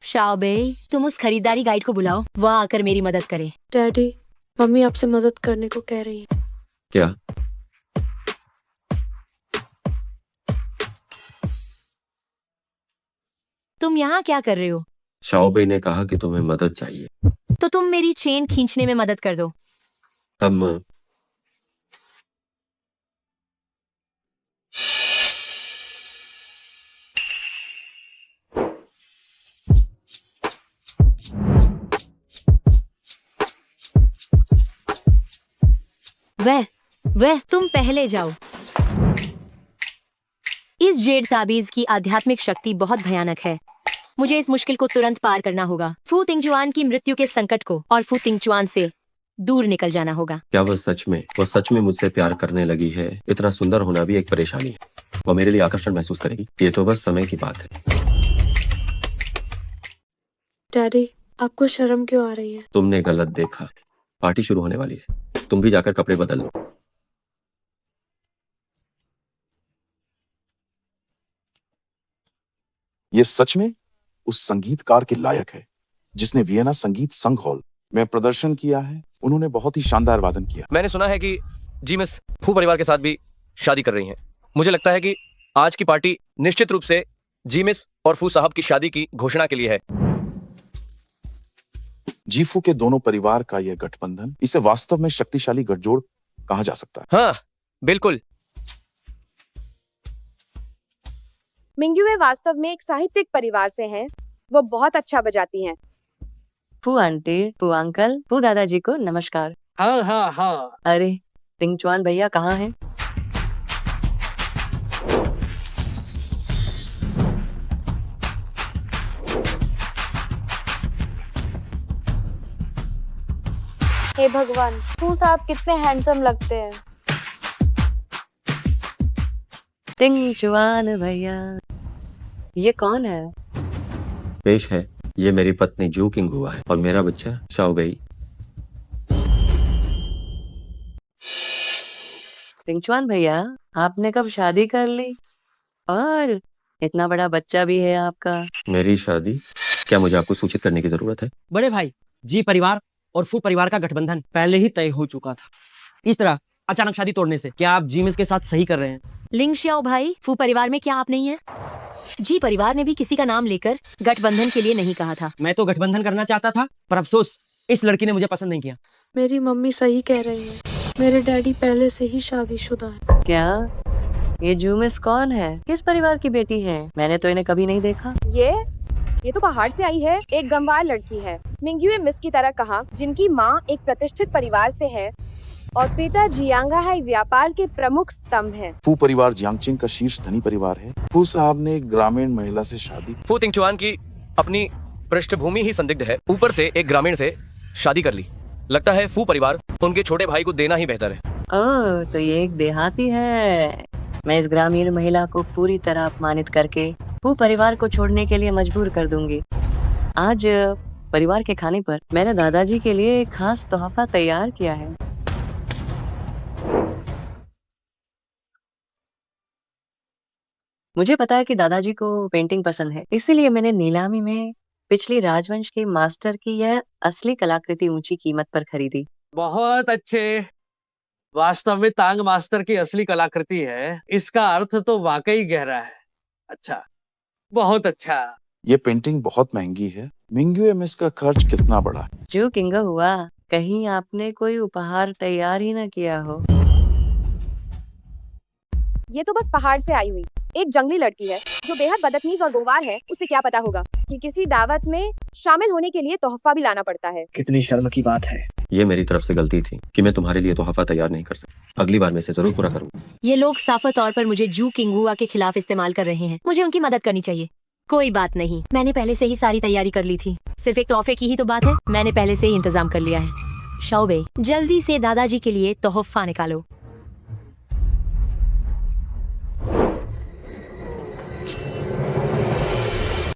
शाओबेई, तुम उस खरीदारी गाइड को बुलाओ, वह आकर मेरी मदद करे। डैडी, मम्मी आपसे मदद करने को कह रही है। क्या? तुम यहाँ क्या कर रहे हो? शाओबेई ने कहा कि तुम्हें मदद चाहिए, तो तुम मेरी चेन खींचने में मदद कर दो। हम वह तुम पहले जाओ। इस जेड ताबीज की आध्यात्मिक शक्ति बहुत भयानक है। मुझे इस मुश्किल को तुरंत पार करना होगा। फू तिंगचुआन की मृत्यु के संकट को और फू तिंगचुआन से दूर निकल जाना होगा। क्या वह सच में मुझसे प्यार करने लगी है? इतना सुंदर होना भी एक परेशानी है। वह मेरे लिए आकर्षण महसूस करेगी, ये तो बस समय की बात है। डैडी, आपको शर्म क्यों आ रही है? तुमने गलत देखा। पार्टी शुरू होने वाली है, तुम भी जाकर कपड़े बदल लो। ये सच में उस संगीतकार के लायक है जिसने वियना संगीत संघ हॉल में प्रदर्शन किया है। उन्होंने बहुत ही शानदार वादन किया। मैंने सुना है कि जी मिस फू परिवार के साथ भी शादी कर रही हैं। मुझे लगता है कि आज की पार्टी निश्चित रूप से जी मिस और फू साहब की शादी की घोषणा के लिए है। जीफू के दोनों परिवार का यह गठबंधन, इसे वास्तव में शक्तिशाली गठजोड़ कहा जा सकता है। हाँ, बिल्कुल। मिंग्युए वास्तव में एक साहित्यिक परिवार से हैं। वो बहुत अच्छा बजाती हैं। फू आंटी, फू अंकल, फू दादाजी को नमस्कार। हाँ हाँ हाँ। अरे तिंगचुआन भैया कहाँ हैं? हे भगवान, फू साहब कितने हैंडसम लगते हैं। तिंगचुआन भैया, ये कौन है? पेश है, ये मेरी पत्नी जू किंग हुआ है और मेरा बच्चा शाओबेई। तिंगचुआन भैया, आपने कब शादी कर ली? और इतना बड़ा बच्चा भी है आपका। मेरी शादी? क्या मुझे आपको सूचित करने की जरूरत है? बड़े भाई, जी परिवार और फू परिवार का गठबंधन पहले ही तय हो चुका था। इस तरह अचानक शादी तोड़ने से क्या आप जीमिस के साथ सही कर रहे हैं? लिंग श्याओ भाई, फू परिवार में क्या आप नहीं है? जी परिवार ने भी किसी का नाम लेकर गठबंधन के लिए नहीं कहा था। मैं तो गठबंधन करना चाहता था, पर अफसोस इस लड़की ने मुझे पसंद नहीं किया। मेरी मम्मी सही कह रही है, मेरे डैडी पहले से ही शादीशुदा है। क्या ये जूमिस कौन है? किस परिवार की बेटी है? मैंने तो इन्हें कभी नहीं देखा। ये तो पहाड़ से आई है, एक गंवार लड़की है। मिंग्युए मिस की तरह कहा, जिनकी माँ एक प्रतिष्ठित परिवार से है और पिता जियांगा है व्यापार के प्रमुख स्तंभ हैं। फू परिवार जियांगचिंग का शीर्ष धनी परिवार है। फू साहब ने एक ग्रामीण महिला से शादी। फू तिंगचुआन की अपनी पृष्ठभूमि ही संदिग्ध है, ऊपर से एक ग्रामीण से शादी कर ली। लगता है फू परिवार उनके छोटे भाई को देना ही बेहतर है। ओह, तो ये एक देहाती है। मैं इस ग्रामीण महिला को पूरी तरह अपमानित करके फू परिवार को छोड़ने के लिए मजबूर कर दूंगी। आज परिवार के खाने पर मैंने दादाजी के लिए एक खास तोहफा तैयार किया है। मुझे पता है कि दादाजी को पेंटिंग पसंद है, इसीलिए मैंने नीलामी में पिछली राजवंश के मास्टर की यह असली कलाकृति ऊंची कीमत पर खरीदी। बहुत अच्छे। वास्तव में तांग मास्टर की असली कलाकृति है। इसका अर्थ तो वाकई गहरा है। अच्छा, बहुत अच्छा। ये पेंटिंग बहुत महंगी है। मिंग्युए मिस का खर्च कितना बड़ा है? जो किंग हुआ, कहीं आपने कोई उपहार तैयार ही न किया हो? ये तो बस पहाड़ से आई हुई एक जंगली लड़की है जो बेहद बदतमीज और गोवार है। उसे क्या पता होगा कि किसी दावत में शामिल होने के लिए तोहफा भी लाना पड़ता है। कितनी शर्म की बात है। ये मेरी तरफ से गलती थी कि मैं तुम्हारे लिए तोहफा तैयार नहीं कर सका। अगली बार मैं इसे जरूर पूरा करूंगा। ये लोग साफ तौर पर मुझे जू किंगहुआ के खिलाफ इस्तेमाल कर रहे हैं। मुझे उनकी मदद करनी चाहिए। कोई बात नहीं, मैंने पहले से ही सारी तैयारी कर ली थी। सिर्फ एक तोहफे की ही तो बात है। मैंने पहले से ही इंतजाम कर लिया है। शाओबे, जल्दी से दादाजी के लिए तोहफा निकालो।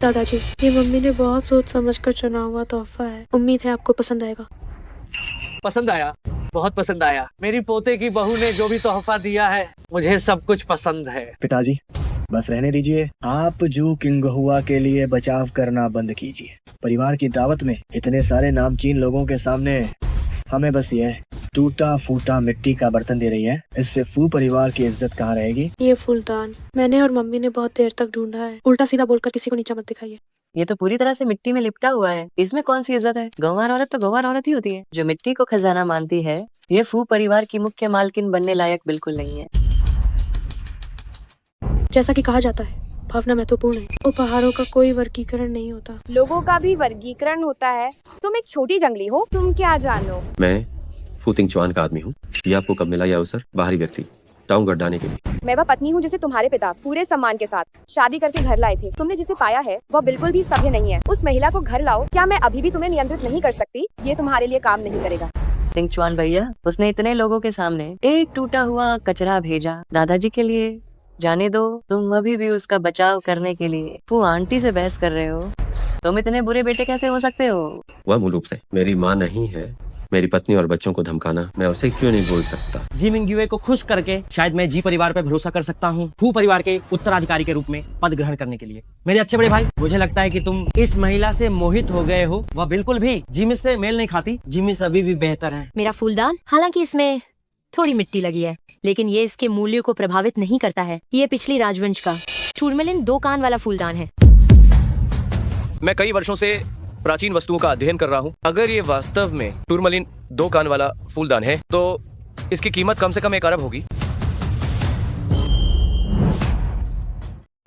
दादाजी, ये मम्मी ने बहुत सोच समझ कर चुना हुआ तोहफा है। उम्मीद है आपको पसंद आएगा। पसंद आया, बहुत पसंद आया। मेरी पोते की बहू ने जो भी तोहफा दिया है, मुझे सब कुछ पसंद है। पिताजी, बस रहने दीजिए। आप जू किंगहुआ के लिए बचाव करना बंद कीजिए। परिवार की दावत में इतने सारे नामचीन लोगों के सामने हमें बस यह टूटा फूटा मिट्टी का बर्तन दे रही है। इससे फू परिवार की इज्जत कहाँ रहेगी? ये फूलदान मैंने और मम्मी ने बहुत देर तक ढूंढा है। उल्टा सीधा बोलकर किसी को नीचा मत दिखाइए। ये तो पूरी तरह से मिट्टी में लिपटा हुआ है। इसमें कौन सी इज्जत है? गंवार औरत तो गंवार औरत ही होती है। जो मिट्टी को खजाना मानती है, ये फू परिवार की मुख्य मालकिन बनने लायक बिल्कुल नहीं है। जैसा कि कहा जाता है, भावना महत्वपूर्ण है। उपहारों का कोई वर्गीकरण नहीं होता। लोगों का भी वर्गीकरण होता है। तुम एक छोटी जंगली हो, तुम क्या जानो? मैं फू तिंगचुआन का आदमी हूँ। ये आपको कब मिला यह अवसर? बाहरी व्यक्ति टाउन गड्ढाने के लिए। मैं वह पत्नी हूँ जिसे तुम्हारे पिता पूरे सम्मान के साथ शादी करके घर लाए थे। तुमने जिसे पाया है वह बिल्कुल भी सभ्य नहीं है। उस महिला को घर लाओ। क्या मैं अभी भी तुम्हें नियंत्रित नहीं कर सकती? ये तुम्हारे लिए काम नहीं करेगा। तिंगचुआन भैया, उसने इतने लोगों के सामने एक टूटा हुआ कचरा भेजा दादाजी के लिए। जाने दो, तुम अभी भी उसका बचाव करने के लिए फू आंटी से बहस कर रहे हो। तुम इतने बुरे बेटे कैसे हो सकते हो? वह मूल रूप से मेरी माँ नहीं है। मेरी पत्नी और बच्चों को धमकाना मैं उसे क्यों नहीं बोल सकता? जी मिंग्युए को खुश करके शायद मैं जी परिवार पर भरोसा कर सकता हूँ फू परिवार के उत्तराधिकारी के रूप में पद ग्रहण करने के लिए। मेरे अच्छे बड़े भाई, मुझे लगता है कि तुम इस महिला से मोहित हो गए हो। वह बिल्कुल भी जिमिस से मेल नहीं खाती। जिमिस अभी भी बेहतर है। मेरा फूलदान, हालांकि इसमें थोड़ी मिट्टी लगी है, लेकिन ये इसके मूल्य को प्रभावित नहीं करता है। ये पिछली राजवंश का टूरमेलिन 2 कान वाला फूलदान है। मैं कई वर्षों से प्राचीन वस्तुओं का अध्ययन कर रहा हूँ। अगर ये वास्तव में टूरमलिन 2 कान वाला फूलदान है तो इसकी कीमत कम से कम 1 अरब होगी।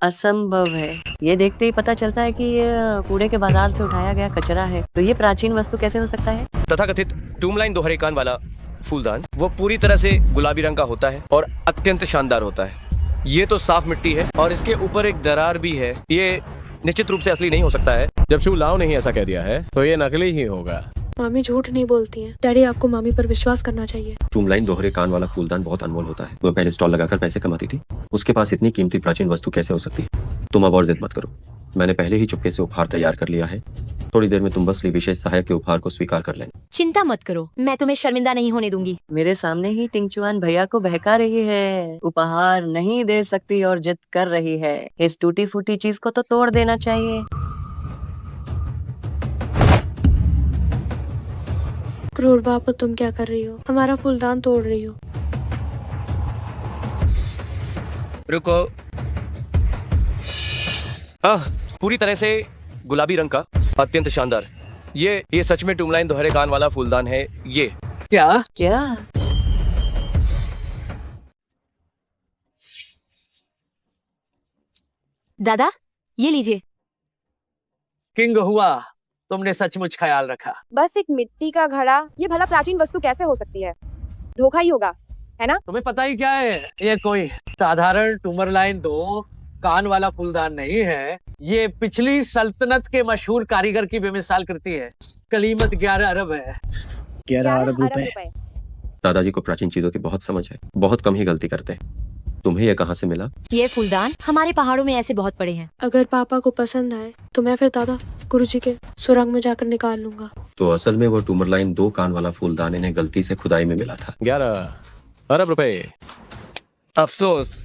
असंभव है। ये देखते ही पता चलता है कि ये कूड़े के बाजार से उठाया गया कचरा है। तो ये प्राचीन वस्तु कैसे हो सकता है? तथाकथित टूरमलाइन 2 हरे कान वाला फूलदान वो पूरी तरह से गुलाबी रंग का होता है और अत्यंत शानदार होता है। ये तो साफ मिट्टी है और इसके ऊपर एक दरार भी है। ये निश्चित रूप से असली नहीं हो सकता है। जब शू लाओ नहीं ऐसा कह दिया है तो ये नकली ही होगा। मामी झूठ नहीं बोलती हैं। डैडी, आपको मामी पर विश्वास करना चाहिए। टूमलाइन 2 हरे कान वाला फूलदान बहुत अनमोल होता है। वह पहले स्टॉल लगाकर पैसे कमाती थी। उसके पास इतनी कीमती प्राचीन वस्तु कैसे हो सकती है? तुम अब और जिद मत करो। मैंने पहले ही चुपके से उपहार तैयार कर लिया है। थोड़ी देर में तुम बस विशेष सहायक के उपहार को स्वीकार कर लेना। चिंता मत करो, मैं तुम्हें शर्मिंदा नहीं होने दूंगी। मेरे सामने ही टिंगचुआन भैया को बहका रही है। उपहार नहीं दे सकती और जिद कर रही है। इस टूटी फूटी चीज को तो तोड़ देना चाहिए। क्रूर बाप, तुम क्या कर रही हो? हमारा फूलदान तोड़ रही हो। रुको। पूरी तरह से गुलाबी रंग का अत्यंत शानदार। ये सच में टूमलाइन 2 हरे कान वाला फूलदान है। ये क्या? दादा, ये लीजिए। किंग हुआ, तुमने सचमुच ख्याल रखा। बस एक मिट्टी का घड़ा, ये भला प्राचीन वस्तु कैसे हो सकती है? धोखा ही होगा, है ना? तुम्हें पता ही क्या है, ये कोई साधारण टूमरलाइन 2 कान वाला फूलदान नहीं है। ये पिछली सल्तनत के मशहूर कारीगर की बेमिसाल कृति है। कीमत 11 अरब है। 11 अरब रुपए। दादाजी को प्राचीन चीजों की बहुत समझ है। बहुत कम ही गलती करते हैं। तुम्हें यह कहाँ से मिला? ये फूलदान हमारे पहाड़ों में ऐसे बहुत पड़े हैं। अगर पापा को पसंद आए तो मैं फिर दादा गुरुजी के सुरंग में जाकर निकाल लूंगा। तो असल में वो टूमरलाइन 2 कान वाला फूलदान इन्हें गलती से खुदाई में मिला था। 11 अरब रुपए। अफसोस,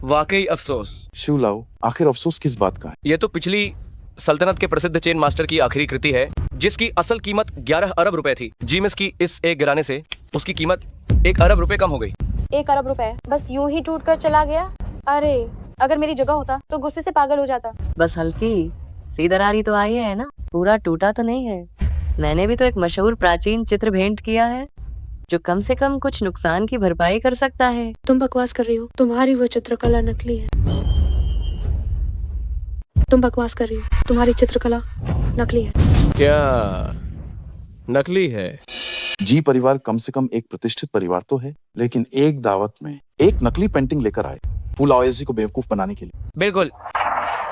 वाकई अफसोस। शू लाओ, आखिर अफसोस किस बात का है? ये तो पिछली सल्तनत के प्रसिद्ध चेन मास्टर की आखिरी कृति है, जिसकी असल कीमत 11 अरब रुपए थी। जीमिस की इस एक गिराने से उसकी कीमत 1 अरब रुपए कम हो गई। 1 अरब रुपए बस यूं ही टूट कर चला गया? अरे, अगर मेरी जगह होता तो गुस्से से पागल हो जाता। बस हल्की सी दरारी तो आई है ना, पूरा टूटा तो नहीं है। मैंने भी तो एक मशहूर प्राचीन चित्र भेंट किया है जो कम से कम कुछ नुकसान की भरपाई कर सकता है। तुम बकवास कर रही हो। तुम्हारी वो चित्रकला नकली है। तुम बकवास कर रही हो। तुम्हारी चित्रकला नकली है। क्या नकली है? जी परिवार कम से कम एक प्रतिष्ठित परिवार तो है, लेकिन एक दावत में एक नकली पेंटिंग लेकर आए फूल आवेजी को बेवकूफ बनाने के लिए। बिल्कुल।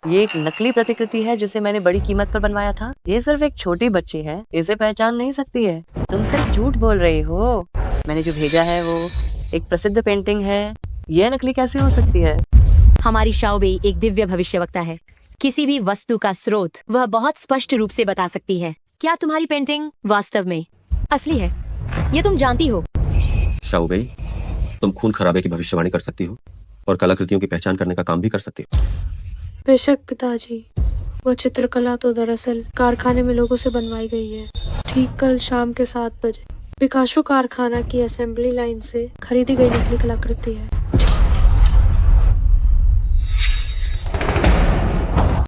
ये एक नकली प्रतिकृति है जिसे मैंने बड़ी कीमत पर बनवाया था। ये सिर्फ एक छोटी बच्ची है, इसे पहचान नहीं सकती है। तुम सिर्फ झूठ बोल रही हो। मैंने जो भेजा है वो एक प्रसिद्ध पेंटिंग है। यह नकली कैसे हो सकती है? हमारी शाओबेई एक दिव्य भविष्यवक्ता है। किसी भी वस्तु का स्रोत वह बहुत स्पष्ट रूप से बता सकती है। क्या तुम्हारी पेंटिंग वास्तव में असली है? ये तुम जानती हो। शाओबेई, तुम खून खराबे की भविष्यवाणी कर सकती हो और कलाकृतियों की पहचान करने का काम भी कर सकती हो। बेशक पिताजी, वो चित्रकला तो दरअसल कारखाने में लोगों से बनवाई गई है। ठीक कल शाम के 7 बजे पिकासो कारखाना की असेंबली लाइन से खरीदी गई नकली कलाकृति है।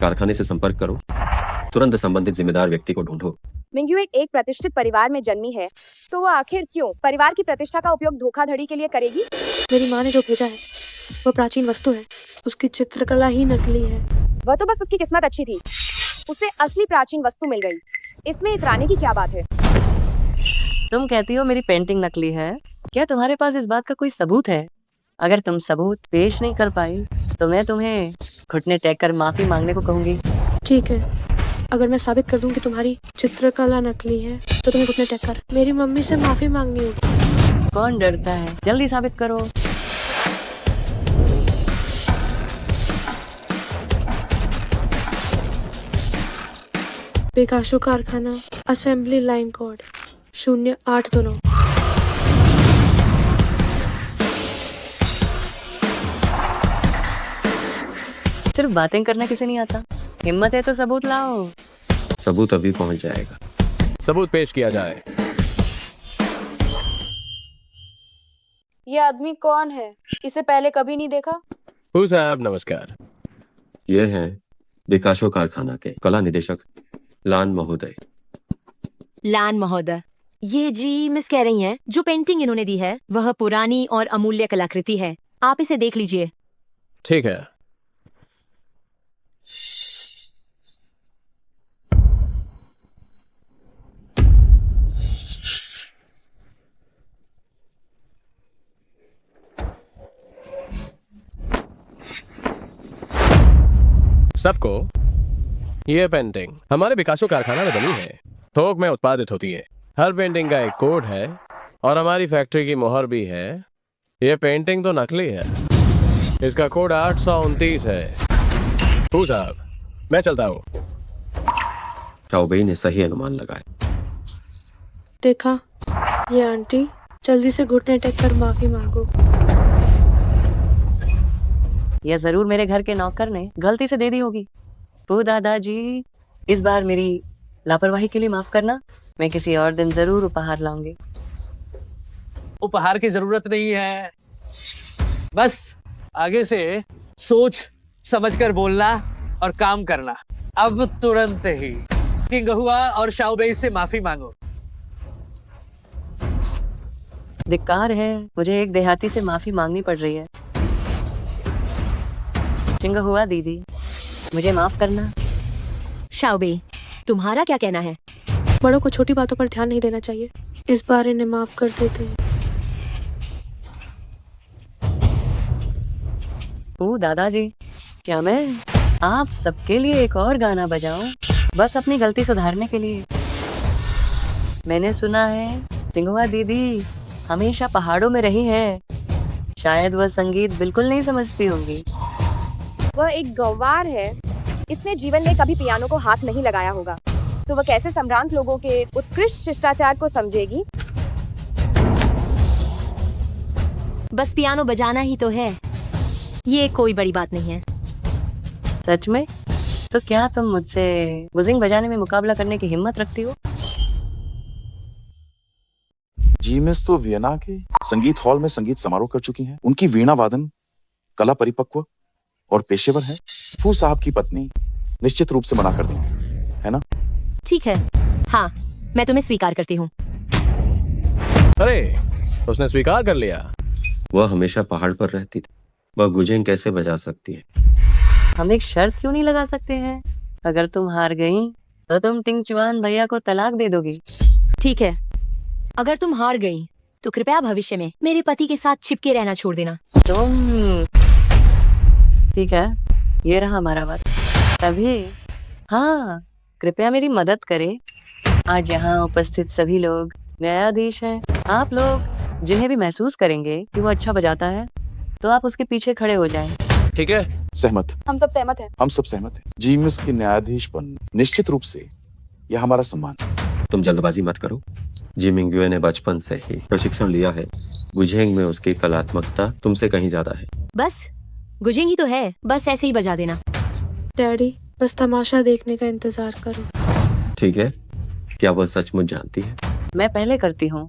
कारखाने से संपर्क करो। तुरंत संबंधित जिम्मेदार व्यक्ति को ढूंढो। मिंग्युए एक प्रतिष्ठित परिवार में जन्मी है, तो वो आखिर क्यों परिवार की प्रतिष्ठा का उपयोग धोखाधड़ी के लिए करेगी? मेरी माँ ने जो भेजा है वो प्राचीन वस्तु है। उसकी चित्रकला ही नकली है। वह तो बस उसकी किस्मत अच्छी थी, उसे असली प्राचीन वस्तु मिल गई। इसमें इतराने की क्या बात है? तुम कहती हो मेरी पेंटिंग नकली है, क्या तुम्हारे पास इस बात का कोई सबूत है? अगर तुम सबूत पेश नहीं कर पाई तो मैं तुम्हें घुटने टेक कर माफी मांगने को कहूंगी। ठीक है, अगर मैं साबित कर दूं कि तुम्हारी चित्रकला नकली है तो तुम्हें घुटने टेक कर मेरी मम्मी से माफी मांगनी होगी। कौन डरता है, जल्दी साबित करो। पिकासो कारखाना, असेंबली लाइन कोड 0829। सिर्फ बातें करना किसे नहीं आता, हिम्मत है तो सबूत लाओ। सबूत अभी पहुंच जाएगा। सबूत पेश किया जाए। ये आदमी कौन है? इसे पहले कभी नहीं देखा। हु साहब नमस्कार। ये हैं विकासो कारखाना के कला निदेशक लान महोदय। लान महोदय, ये जी मिस कह रही हैं, जो पेंटिंग इन्होंने दी है वह पुरानी और अमूल्य कलाकृति है, आप इसे देख लीजिए। ठीक है। सबको ये पेंटिंग हमारे विकासो कारखाना में बनी है, थोक में उत्पादित होती है। हर पेंटिंग का एक कोड है और हमारी फैक्ट्री की मोहर भी है। ये पेंटिंग तो नकली है, इसका कोड 829 है। हूँ साहब, मैं चलता हूँ। शाओबेई ने सही अनुमान लगाया। देखा, ये आंटी, जल्दी से घुटने टेक कर माफी मांगो। यह जरूर मेरे घर के नौकर ने गलती से दे दी होगी। वो दादाजी, इस बार मेरी लापरवाही के लिए माफ करना, मैं किसी और दिन जरूर उपहार लाऊंगी। उपहार की जरूरत नहीं है, बस आगे से सोच समझकर बोलना और काम करना। अब तुरंत ही किंग हुआ और शाओबेई से माफी मांगो। धिक्कार है, मुझे एक देहाती से माफी मांगनी पड़ रही है। चिंग हुआ दीदी, मुझे माफ करना। शाओबेई, तुम्हारा क्या कहना है? बड़ों को छोटी बातों पर ध्यान नहीं देना चाहिए, इस बार इन्हें माफ कर देते हैं। ओ दादाजी, क्या मैं आप सबके लिए एक और गाना बजाऊं, बस अपनी गलती सुधारने के लिए? मैंने सुना है चिंगुआ दीदी हमेशा पहाड़ों में रही है, शायद वह संगीत बिल्कुल नहीं समझती होंगी। वह एक गंवार है, इसने जीवन में कभी पियानो को हाथ नहीं लगाया होगा, तो वह कैसे सम्रांत लोगों के उत्कृष्ट शिष्टाचार को समझेगी? बस पियानो बजाना ही तो है, ये कोई बड़ी बात नहीं है। सच में? तो क्या तुम मुझसे बुजिंग बजाने में मुकाबला करने की हिम्मत रखती हो? जी मिस तो वियना के संगीत हॉल में संगीत समारोह कर चुकी हैं। उनकी वीणा वादन कला परिपक्व और पेशेवर है। फू साहब की पत्नी निश्चित रूप से मना कर देंगी, है ना? ठीक है, हाँ, मैं तुम्हें स्वीकार करती हूँ। अरे, उसने स्वीकार कर लिया। वह हमेशा पहाड़ पर रहती थी, वह गुजेंग कैसे बजा सकती है? हम एक शर्त क्यों नहीं लगा सकते हैं? अगर तुम हार गई तो तुम टिंगचुआन भैया को तलाक दे दोगी। ठीक है, अगर तुम हार गई तो कृपया भविष्य में मेरे पति के साथ चिपके रहना छोड़ देना। तुम ठीक है, ये रहा हमारा बात। तभी हाँ, कृपया मेरी मदद करें। आज यहाँ उपस्थित सभी लोग न्यायाधीश हैं। आप लोग जिन्हें भी महसूस करेंगे कि वो अच्छा बजाता है तो आप उसके पीछे खड़े हो जाएं। ठीक है, सहमत। हम सब सहमत हैं। हम सब सहमत हैं। जी मिस के न्यायाधीश बन निश्चित रूप से यह हमारा सम्मान। तुम जल्दबाजी मत करो। जी मिंग्युए ने बचपन से ही प्रशिक्षण लिया है। गुजेंग में उसकी कलात्मकता तुमसे कहीं ज्यादा है। बस गुजेंग ही तो है, बस ऐसे ही बजा देना। डैडी, बस तमाशा देखने का इंतजार करो। ठीक है, क्या वह सचमुच जानती है? मैं पहले करती हूँ।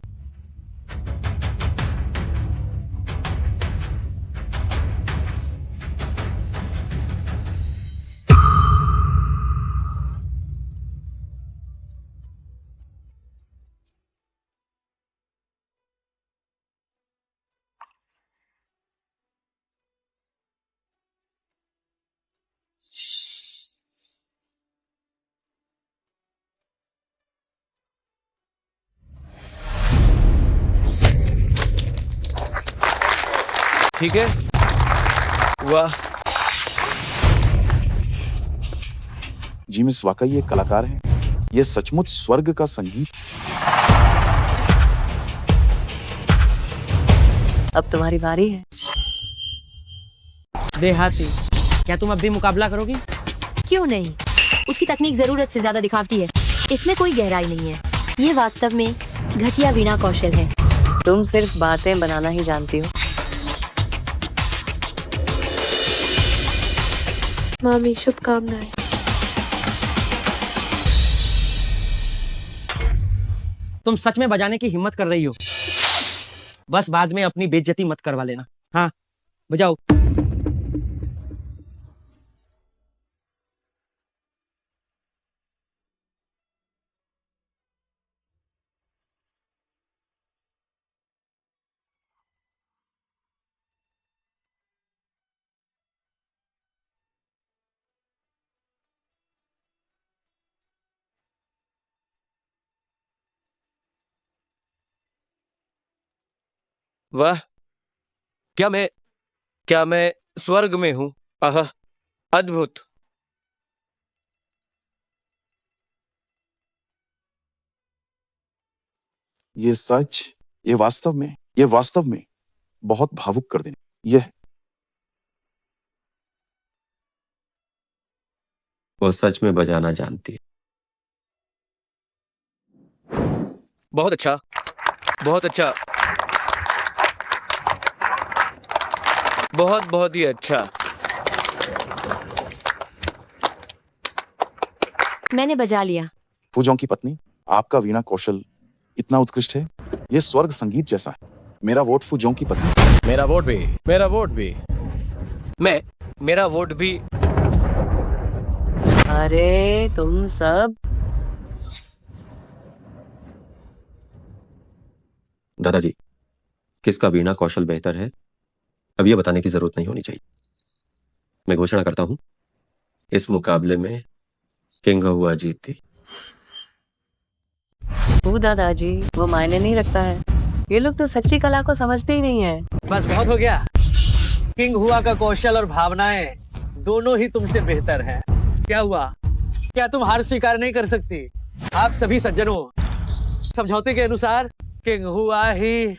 ठीक है। वाह, जीमिस वाकई एक कलाकार है। ये सचमुच स्वर्ग का संगीत। अब तुम्हारी बारी है। देहाती, क्या तुम अब भी मुकाबला करोगी? क्यों नहीं, उसकी तकनीक जरूरत से ज्यादा दिखावटी है। इसमें कोई गहराई नहीं है। ये वास्तव में घटिया वीणा कौशल है। तुम सिर्फ बातें बनाना ही जानती हो। मामी, शुभकामनाएं। तुम सच में बजाने की हिम्मत कर रही हो। बस बाद में अपनी बेइज्जती मत करवा लेना। हाँ, बजाओ। वाह, क्या मैं स्वर्ग में हूँ? आह, अद्भुत। ये सच, ये वास्तव में बहुत भावुक कर देने। यह वो सच में बजाना जानती है। बहुत अच्छा, बहुत अच्छा, बहुत बहुत ही अच्छा। मैंने बजा लिया। फूजों की पत्नी, आपका वीणा कौशल इतना उत्कृष्ट है। यह स्वर्ग संगीत जैसा है। मेरा वोट फूजों की पत्नी। मेरा वोट भी, मेरा वोट भी। मेरा वोट भी। अरे तुम सब। दादाजी, किसका वीणा कौशल बेहतर है अब ये बताने की जरूरत नहीं होनी चाहिए। मैं घोषणा करता हूं, इस मुकाबले में किंग हुआ जीतती। वो दादाजी, वो मायने नहीं रखता है। ये लोग तो सच्ची कला को समझते ही नहीं है। बस बहुत हो गया। किंग हुआ का कौशल और भावनाएं दोनों ही तुमसे बेहतर हैं। क्या हुआ? क्या तुम हार स्वीकार नहीं कर सकती? आप सभी सज्जनों, समझौते के अनुसार किंग हुआ ही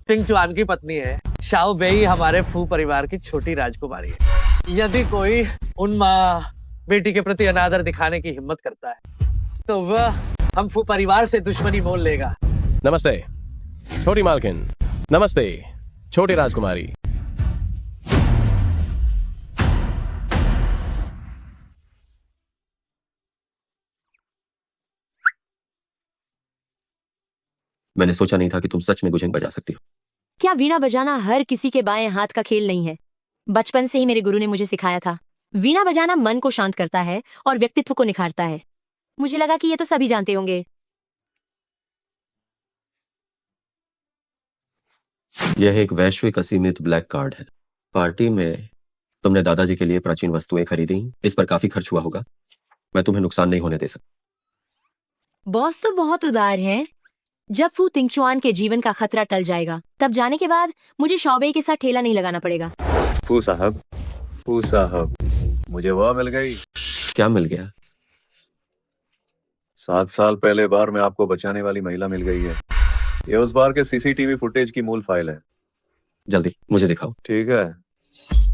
किंग चुआन की पत्नी है। शाओ बेई हमारे फू परिवार की छोटी राजकुमारी है। यदि कोई उन माँ बेटी के प्रति अनादर दिखाने की हिम्मत करता है तो वह हम फू परिवार से दुश्मनी मोल लेगा। नमस्ते छोटी मालकिन। नमस्ते छोटी राजकुमारी। मैंने सोचा नहीं था कि तुम सच में गुजंग बजा सकती हो। क्या वीणा बजाना हर किसी के बाएं हाथ का खेल नहीं है? बचपन से ही मेरे गुरु ने मुझे सिखाया था। वीणा बजाना मन को शांत करता है और व्यक्तित्व को निखारता है। मुझे लगा कि ये तो सभी जानते होंगे। यह एक वैश्विक असीमित ब्लैक कार्ड है। पार्टी में तुमने दादाजी के लिए प्राचीन वस्तुएं खरीदी, इस पर काफी खर्च हुआ होगा। मैं तुम्हें नुकसान नहीं होने दे सकता। बॉस तो बहुत उदार हैं। जब फू तिंगचुआन के जीवन का खतरा टल जाएगा, तब जाने के बाद मुझे शौबे के साथ ठेला नहीं लगाना पड़ेगा। फू साहब, मुझे वह मिल गई। क्या मिल गया? 7 साल पहले बार में आपको बचाने वाली महिला मिल गई है। ये उस बार के सीसीटीवी फुटेज की मूल फाइल है। जल्दी मुझे दिखाओ। ठीक है।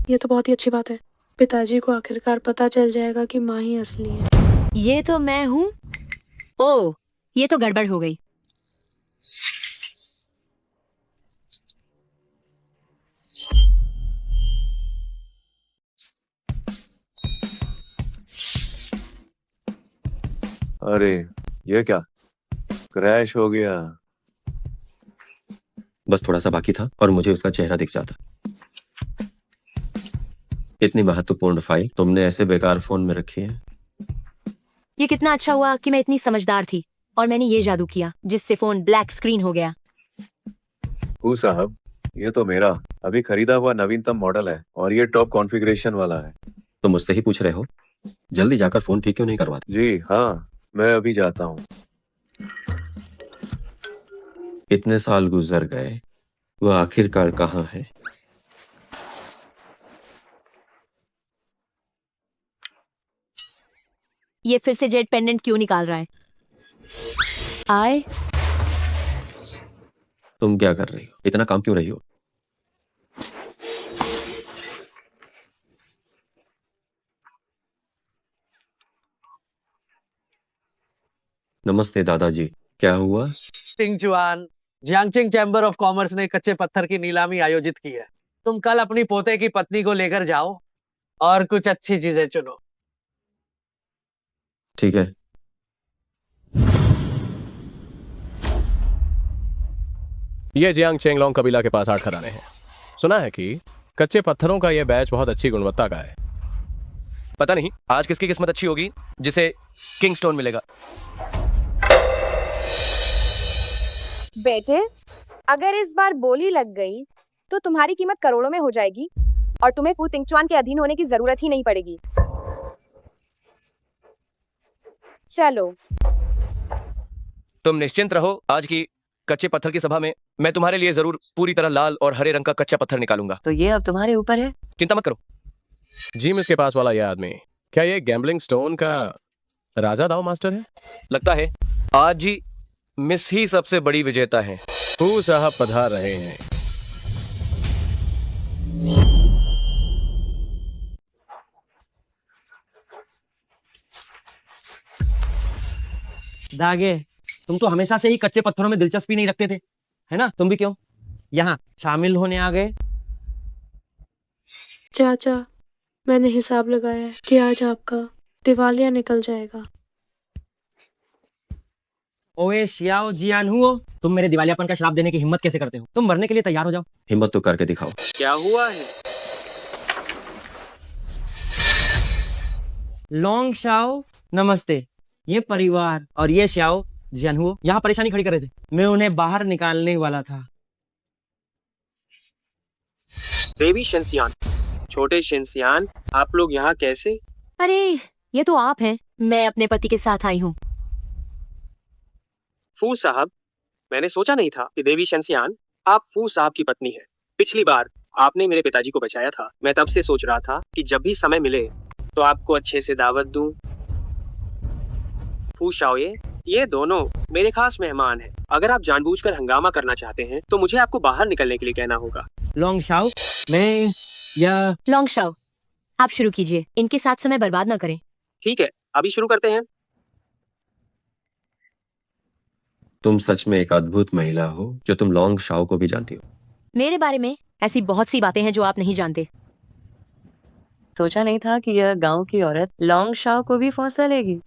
ये तो बहुत ही अच्छी बात है। पिताजी को आखिरकार पता चल जाएगा कि माँ ही असली है। ये तो मैं हूँ। ओह, ये तो गड़बड़ हो गई। अरे ये क्या, क्रैश हो गया। बस थोड़ा सा बाकी था और मुझे उसका चेहरा दिख जाता। इतनी महत्वपूर्ण फाइल तुमने ऐसे बेकार फोन में रखी है। ये कितना अच्छा हुआ कि मैं इतनी समझदार थी और मैंने ये जादू किया जिससे फोन ब्लैक स्क्रीन हो गया। फू साहब, ये तो मेरा अभी खरीदा हुआ नवीनतम मॉडल है और ये टॉप कॉन्फ़िगरेशन वाला है। तुम मुझसे ही पूछ रहे हो? जल्दी जाकर फोन ठीक क्यों नहीं करवाते? जी हाँ, मैं अभी जाता हूँ। इतने साल गुजर गए, वह आखिरकार कहाँ है? ये फिर से जेड पेंडेंट क्यों निकाल रहा है? आए, तुम क्या कर रही हो? इतना काम क्यों रही हो? नमस्ते दादाजी, क्या हुआ? टिंगचुआन, जियांगचिंग चैम्बर ऑफ कॉमर्स ने कच्चे पत्थर की नीलामी आयोजित की है। तुम कल अपनी पोते की पत्नी को लेकर जाओ और कुछ अच्छी चीजें चुनो। ठीक है। ये जियांग चेंगलोंग कबीला के पास 8 खदानें हैं। सुना है कि कच्चे पत्थरों का यह बैच बहुत अच्छी गुणवत्ता का है। पता नहीं आज किसकी किस्मत अच्छी होगी जिसे किंग स्टोन मिलेगा। बेटे, अगर इस बार बोली लग गई तो तुम्हारी कीमत करोड़ों में हो जाएगी और तुम्हें फू तिंगचुआन के अधीन होने की जरूरत ही नहीं पड़ेगी। चलो। तुम निश्चिंत रहो, आज की कच्चे पत्थर की सभा में मैं तुम्हारे लिए जरूर पूरी तरह लाल और हरे रंग का कच्चा पत्थर निकालूंगा। तो ये अब तुम्हारे ऊपर है। चिंता मत करो। जीमिस के पास वाला यह आदमी, क्या ये गैम्बलिंग स्टोन का राजा दाव मास्टर है? लगता है आज ही मिस ही सबसे बड़ी विजेता है। फू साहब पधार रहे हैं। दागे, तुम तो हमेशा से ही कच्चे पत्थरों में दिलचस्पी नहीं रखते थे, है ना? तुम भी क्यों यहाँ शामिल होने आ गए? चाचा, मैंने हिसाब लगाया है कि आज आपका दिवालिया निकल जाएगा। ओए शियाओ जियान हुओ, तुम मेरे दिवालियापन का श्राप देने की हिम्मत कैसे करते हो? तुम मरने के लिए तैयार हो जाओ। हिम्मत तो करके दिखाओ। क्या हुआ है? लॉन्ग शाओ, नमस्ते। ये परिवार और ये श्याओ जियान हुओ यहाँ परेशानी खड़ी कर रहे थे। मैं उन्हें बाहर निकालने वाला था। देवी शिनसियान, छोटे शिनसियान, आप लोग यहाँ कैसे? अरे ये तो आप हैं। मैं अपने पति के साथ आई हूँ। फू साहब, मैंने सोचा नहीं था कि देवी शिनसियान आप फू साहब की पत्नी है। पिछली बार आपने मेरे पिताजी को बचाया था। मैं तब से सोच रहा था कि जब भी समय मिले तो आपको अच्छे से दावत दूं। फू शाओये, ये दोनों मेरे खास मेहमान हैं। अगर आप जानबूझकर हंगामा करना चाहते हैं तो मुझे आपको बाहर निकलने के लिए कहना होगा। लॉन्ग शाओ, मैं या लॉन्ग शाओ, आप शुरू कीजिए। इनके साथ समय बर्बाद ना करें। ठीक है, अभी शुरू करते हैं। तुम सच में एक अद्भुत महिला हो जो तुम लॉन्ग शाओ को भी जानती हो। मेरे बारे में ऐसी बहुत सी बातें हैं जो आप नहीं जानते। सोचा नहीं था कि यह गांव की औरत लॉन्ग शाओ को भी फौसला लेगी।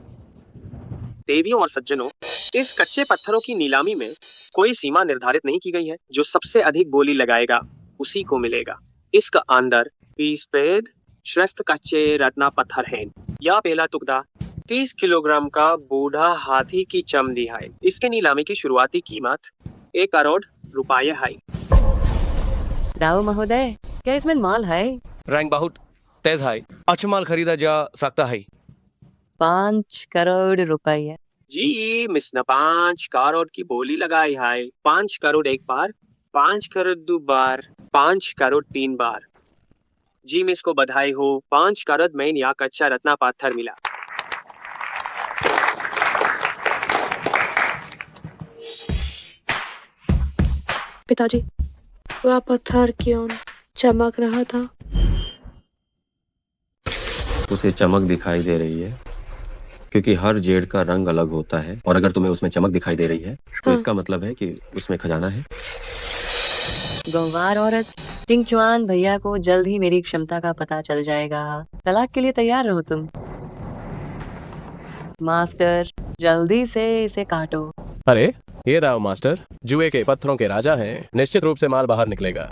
देवियों और सज्जनों, इस कच्चे पत्थरों की नीलामी में कोई सीमा निर्धारित नहीं की गई है। जो सबसे अधिक बोली लगाएगा उसी को मिलेगा। इसका अंदर 20 पेड़ श्रेष्ठ कच्चे रत्ना पत्थर हैं। यह पहला टुकड़ा 30 किलोग्राम का बूढ़ा हाथी की चमड़ी है। इसके नीलामी की शुरुआती कीमत 1 करोड़ रुपये है। राव महोदय, क्या इसमें माल है? रैंक बहुत तेज है। अच्छा माल खरीदा जा सकता है। 5 करोड़ रुपये। जी मिस ने 5 करोड़ की बोली लगाई है। 5 करोड़ एक बार, 5 करोड़ 2 बार, 5 करोड़ 3 बार। जी मिस को बधाई हो। 5 करोड़ में यहाँ कच्चा रत्ना पत्थर मिला। पिताजी, वह पत्थर क्यों चमक रहा था? उसे चमक दिखाई दे रही है क्योंकि हर जेड का रंग अलग होता है, और अगर तुम्हें उसमें चमक दिखाई दे रही है तो इसका मतलब है कि उसमें खजाना है। गंवार औरत, टिंगचुआन भैया को जल्द ही मेरी क्षमता का पता चल जाएगा। तलाक के लिए तैयार रहो तुम। मास्टर, जल्दी से इसे काटो। अरे ये राव मास्टर जुए के पत्थरों के राजा हैं। निश्चित रूप से माल बाहर निकलेगा।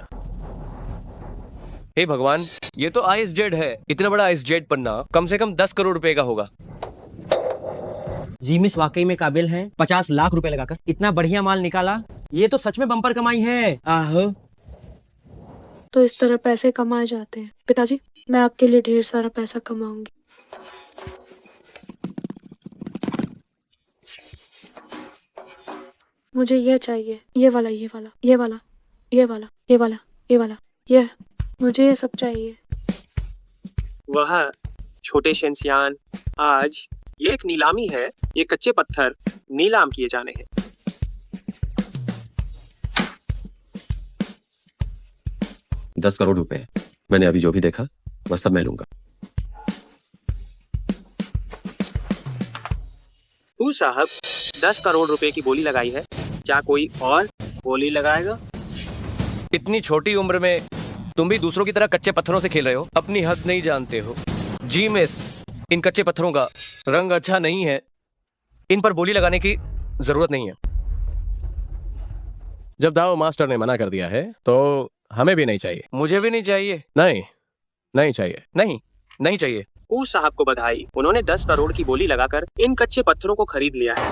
हे भगवान, ये तो आइस जेड है। इतना बड़ा आइस जेड बनना कम से कम 10 करोड़ रुपए का होगा। जीमिस वाकई में काबिल हैं। 50 लाख रुपए लगाकर इतना बढ़िया माल निकाला। ये तो सच में बम्पर कमाई है। आहो। तो इस तरह पैसे कमाए जाते हैं। पिताजी, मैं आपके लिए ढेर सारा पैसा कमाऊंगी। मुझे ये चाहिए, ये वाला, ये वाला, ये वाला, ये वाला, ये वाला, ये वाला, ये मुझे ये सब चाहिए। वह छोटे शिनसियान, आज ये एक नीलामी है, ये कच्चे पत्थर नीलाम किए जाने हैं। ₹10 करोड़। मैंने अभी जो भी देखा वह सब मैं लूंगा। तू साहब 10 करोड़ रुपए की बोली लगाई है, क्या कोई और बोली लगाएगा? इतनी छोटी उम्र में तुम भी दूसरों की तरह कच्चे पत्थरों से खेल रहे हो, अपनी हद नहीं जानते हो। जी मिस, इन कच्चे पत्थरों का रंग अच्छा नहीं है, इन पर बोली लगाने की जरूरत नहीं है। जब दाओ मास्टर ने मना कर दिया है तो हमें भी नहीं चाहिए। मुझे भी नहीं चाहिए। नहीं, नहीं चाहिए। नहीं चाहिए। उस साहब को बधाई, उन्होंने 10 करोड़ की बोली लगाकर इन कच्चे पत्थरों को खरीद लिया है।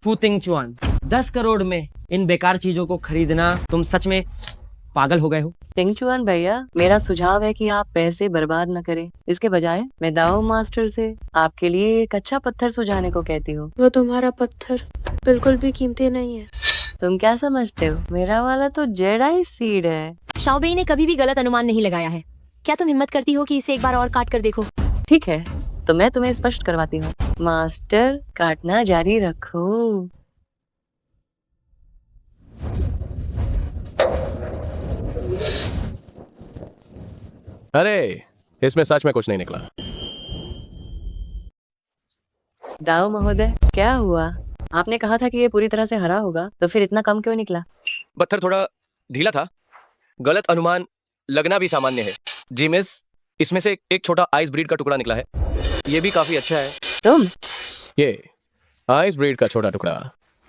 फूतिंग चुआन, 10 करोड़ में इन बेकार चीजों को खरीदना, तुम सच में पागल हो गए हो। तिंगचुआन भैया, मेरा सुझाव है कि आप पैसे बर्बाद न करें। इसके बजाय मैं दाओ मास्टर से आपके लिए एक अच्छा पत्थर सुझाने को कहती हूँ। वो तुम्हारा पत्थर बिल्कुल भी कीमती नहीं है। तुम क्या समझते हो, मेरा वाला तो जेडाई सीड है। शाओबेई ने कभी भी गलत अनुमान नहीं लगाया है। क्या तुम हिम्मत करती हो कि इसे एक बार और काट कर देखो? ठीक है, तो मैं तुम्हें स्पष्ट करवाती हूँ। मास्टर, काटना जारी रखो। अरे, इसमें सच में कुछ नहीं निकला। दाओ महोदय, क्या हुआ? आपने कहा था कि ये पूरी तरह से हरा होगा, तो फिर इतना कम क्यों निकला? पत्थर थोड़ा ढीला था, गलत अनुमान लगना भी सामान्य है। जी मिस, इसमें से एक छोटा आइस ब्रीड का टुकड़ा निकला है, ये भी काफी अच्छा है। तुम ये आइस ब्रीड का छोटा टुकड़ा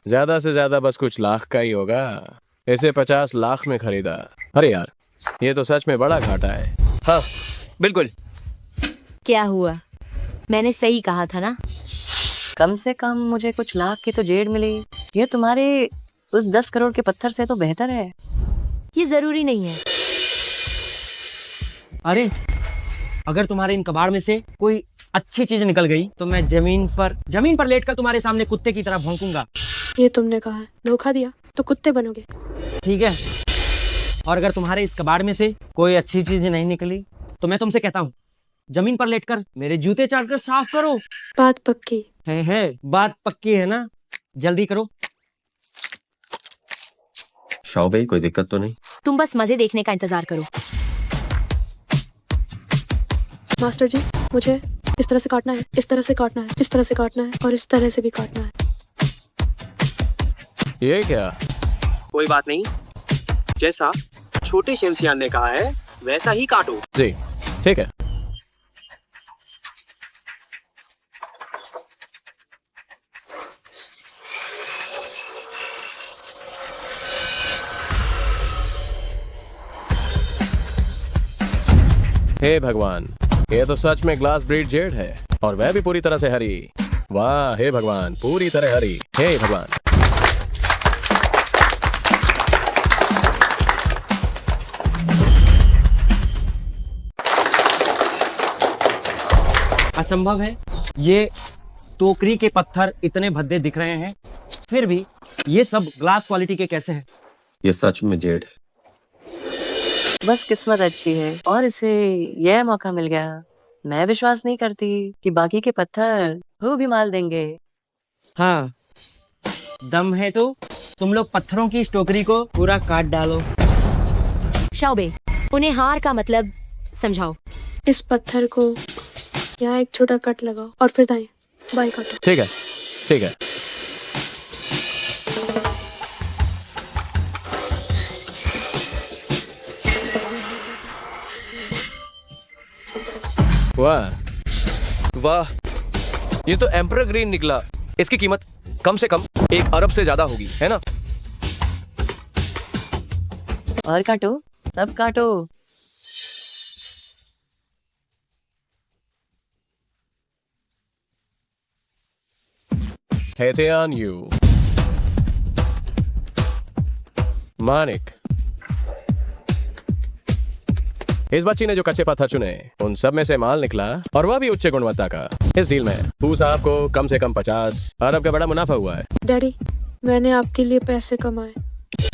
ज्यादा से ज्यादा बस कुछ लाख का ही होगा। इसे 50 लाख में खरीदा। अरे यार, ये तो सच में बड़ा घाटा है। हाँ बिल्कुल। क्या हुआ? मैंने सही कहा था ना? कम से कम मुझे कुछ लाख की तो जेड मिली। ये तुम्हारे उस 10 करोड़ के पत्थर से तो बेहतर है। ये जरूरी नहीं है। अरे, अगर तुम्हारे इन कबाड़ में से कोई अच्छी चीज निकल गई तो मैं जमीन पर लेटकर तुम्हारे सामने कुत्ते की तरह भौंकूंगा। ये तुमने कहा है, धोखा दिया तो कुत्ते बनोगे। ठीक है, और अगर तुम्हारे इस कबाड़ में से कोई अच्छी चीज नहीं निकली तो मैं तुमसे कहता हूँ, जमीन पर लेटकर मेरे जूते चाटकर साफ करो। बात पक्की है, बात पक्की है ना? जल्दी करो। शाओबेई, कोई दिक्कत तो नहीं? तुम बस मजे देखने का इंतजार करो। मास्टर जी, मुझे इस तरह से काटना है, इस तरह से काटना है, इस तरह से काटना है और इस तरह से भी काटना है। ये क्या? कोई बात नहीं, जैसा छोटे शेंसियान ने कहा है वैसा ही काटो। जी ठीक है। हे भगवान, ये तो सच में ग्लास ब्रीड जेड है और वह भी पूरी तरह से हरी। वाह, हे भगवान, पूरी तरह हरी। हे भगवान। असंभव है, ये टोकरी के पत्थर इतने भद्दे दिख रहे हैं, फिर भी ये सब ग्लास क्वालिटी के कैसे हैं? ये सच में जेड है। बस किस्मत अच्छी है और इसे यह मौका मिल गया। मैं विश्वास नहीं करती कि बाकी के पत्थर वो भी माल देंगे। हाँ, दम है तो तुम लोग पत्थरों की इस टोकरी को पूरा काट डालो। शाओबेई, उन्हें हार का मतलब समझाओ। इस पत्थर को यहाँ एक छोटा कट लगाओ और फिर दाएं बाएं काटो। ठीक है, ठीक है। वाह वाह, ये तो एम्परर ग्रीन निकला। इसकी कीमत कम से कम 1 अरब से ज्यादा होगी, है ना? और काटो, सब काटो। हेतेयान यू, मानिक। इस बच्ची ने जो कच्चे पत्थर चुने उन सब में से माल निकला और वह भी उच्च गुणवत्ता का। इस डील में फू साहब को कम से कम 50 अरब का बड़ा मुनाफा हुआ है। डैडी, मैंने आपके लिए पैसे कमाए।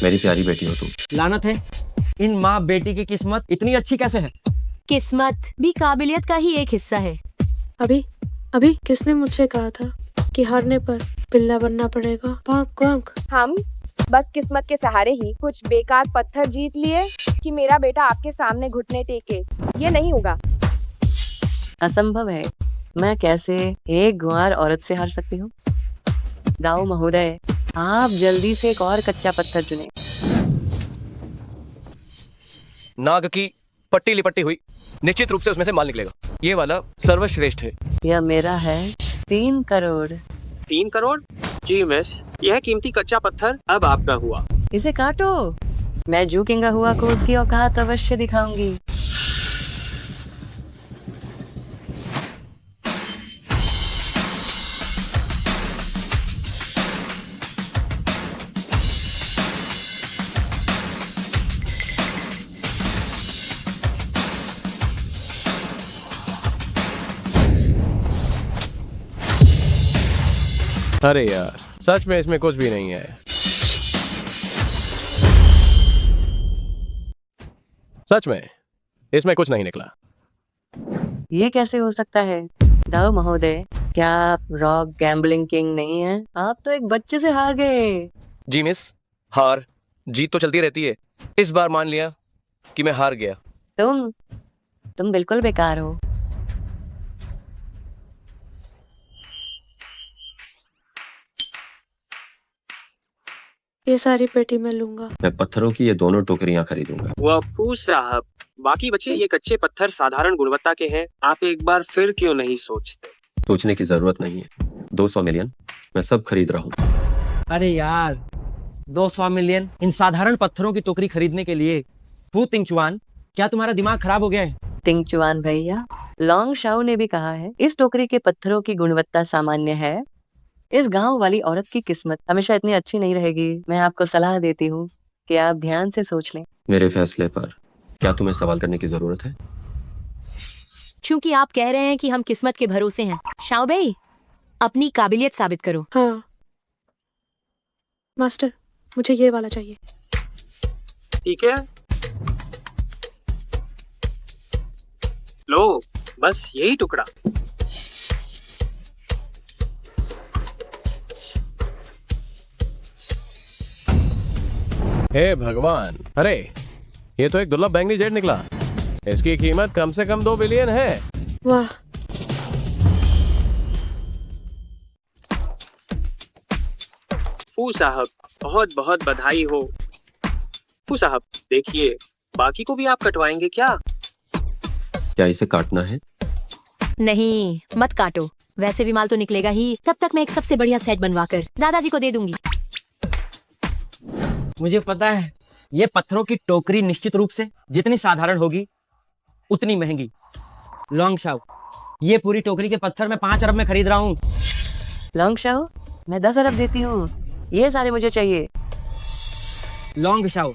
मेरी प्यारी बेटी हो तुम। लानत है, इन माँ बेटी की किस्मत इतनी अच्छी कैसे है? किस्मत भी काबिलियत का ही एक हिस्सा है। अभी अभी किसने मुझसे कहा था कि हारने पर पिल्ला बनना पड़ेगा? पाँक पाँक। हम बस किस्मत के सहारे ही कुछ बेकार पत्थर जीत लिए कि मेरा बेटा आपके सामने घुटने टेके। ये नहीं होगा। असंभव है। मैं कैसे एक गुआर औरत से हार सकती हूँ? दाऊ महोदय, आप जल्दी से एक और कच्चा पत्थर चुने। नाग की पट्टी लिपट्टी हुई, निश्चित रूप से उसमें से माल निकलेगा। ये वाला सर्वश्रेष्ठ है। यह मेरा है 3 करोड़। 3 करोड़? जी मिस, यह कीमती कच्चा पत्थर अब आपका हुआ। इसे काटो। मैं झुकेंगा हुआ को उसकी औकात अवश्य दिखाऊंगी। अरे यार, सच में इसमें कुछ भी नहीं है। सच में इसमें कुछ नहीं निकला। ये कैसे हो सकता है? दाऊ महोदय, क्या आप रॉक गैम्बलिंग किंग नहीं हैं? आप तो एक बच्चे से हार गए। जी मिस, हार जीत तो चलती रहती है। इस बार मान लिया कि मैं हार गया। तुम बिल्कुल बेकार हो। ये सारी पेटी मैं लूंगा। मैं पत्थरों की ये दोनों टोकरियां खरीदूंगा। वफू साहब, बाकी बचे ये कच्चे पत्थर साधारण गुणवत्ता के हैं। आप एक बार फिर क्यों नहीं सोचते? सोचने की जरूरत नहीं है। 200 मिलियन मैं सब खरीद रहा हूँ। अरे यार, 200 मिलियन इन साधारण पत्थरों की टोकरी खरीदने के लिए? फू तिंगचुआन, क्या तुम्हारा दिमाग खराब हो गया है? तिंगचुआन भैया, लॉन्ग शाओ ने भी कहा है इस टोकरी के पत्थरों की गुणवत्ता सामान्य है। इस गांव वाली औरत की किस्मत हमेशा इतनी अच्छी नहीं रहेगी। मैं आपको सलाह देती हूँ कि आप ध्यान से सोच लें। मेरे फैसले पर क्या तुम्हें सवाल करने की जरूरत है? चूंकि आप कह रहे हैं कि हम किस्मत के भरोसे हैं, शाओ बेई, अपनी काबिलियत साबित करो। हाँ मास्टर, मुझे ये वाला चाहिए। ठीक है, लो बस यही टुकड़ा। हे भगवान, अरे ये तो एक दुर्लभ बैंगनी जेड निकला। इसकी कीमत कम से कम 2 बिलियन है। वाह, फू साहब, बहुत बहुत बधाई हो। फू साहब देखिए, बाकी को भी आप कटवाएंगे क्या? क्या इसे काटना है? नहीं, मत काटो। वैसे भी माल तो निकलेगा ही। तब तक मैं एक सबसे बढ़िया सेट बनवाकर दादाजी को दे दूंगी। मुझे पता है, ये पत्थरों की टोकरी निश्चित रूप से जितनी साधारण होगी उतनी महंगी। लॉन्ग शाओ, ये पूरी टोकरी के पत्थर मैं 5 अरब में खरीद रहा हूँ। लॉन्ग शाओ, मैं 10 अरब देती हूँ। ये सारे मुझे चाहिए। लॉन्ग शाओ,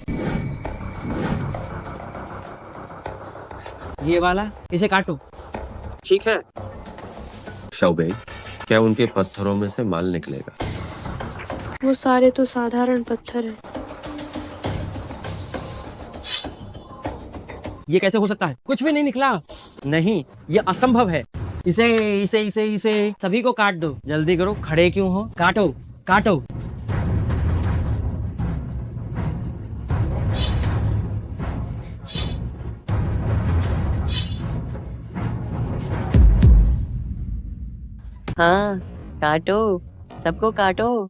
ये वाला, इसे काटो। ठीक है। शाओबेई, क्या उनके पत्थरों में से माल निकलेगा? वो सारे तो साधारण पत्थर हैं। ये कैसे हो सकता है? कुछ भी नहीं निकला। नहीं, ये असंभव है। इसे इसे इसे इसे सभी को काट दो। जल्दी करो, खड़े क्यों हो? काटो काटो। हाँ, काटो, सबको काटो।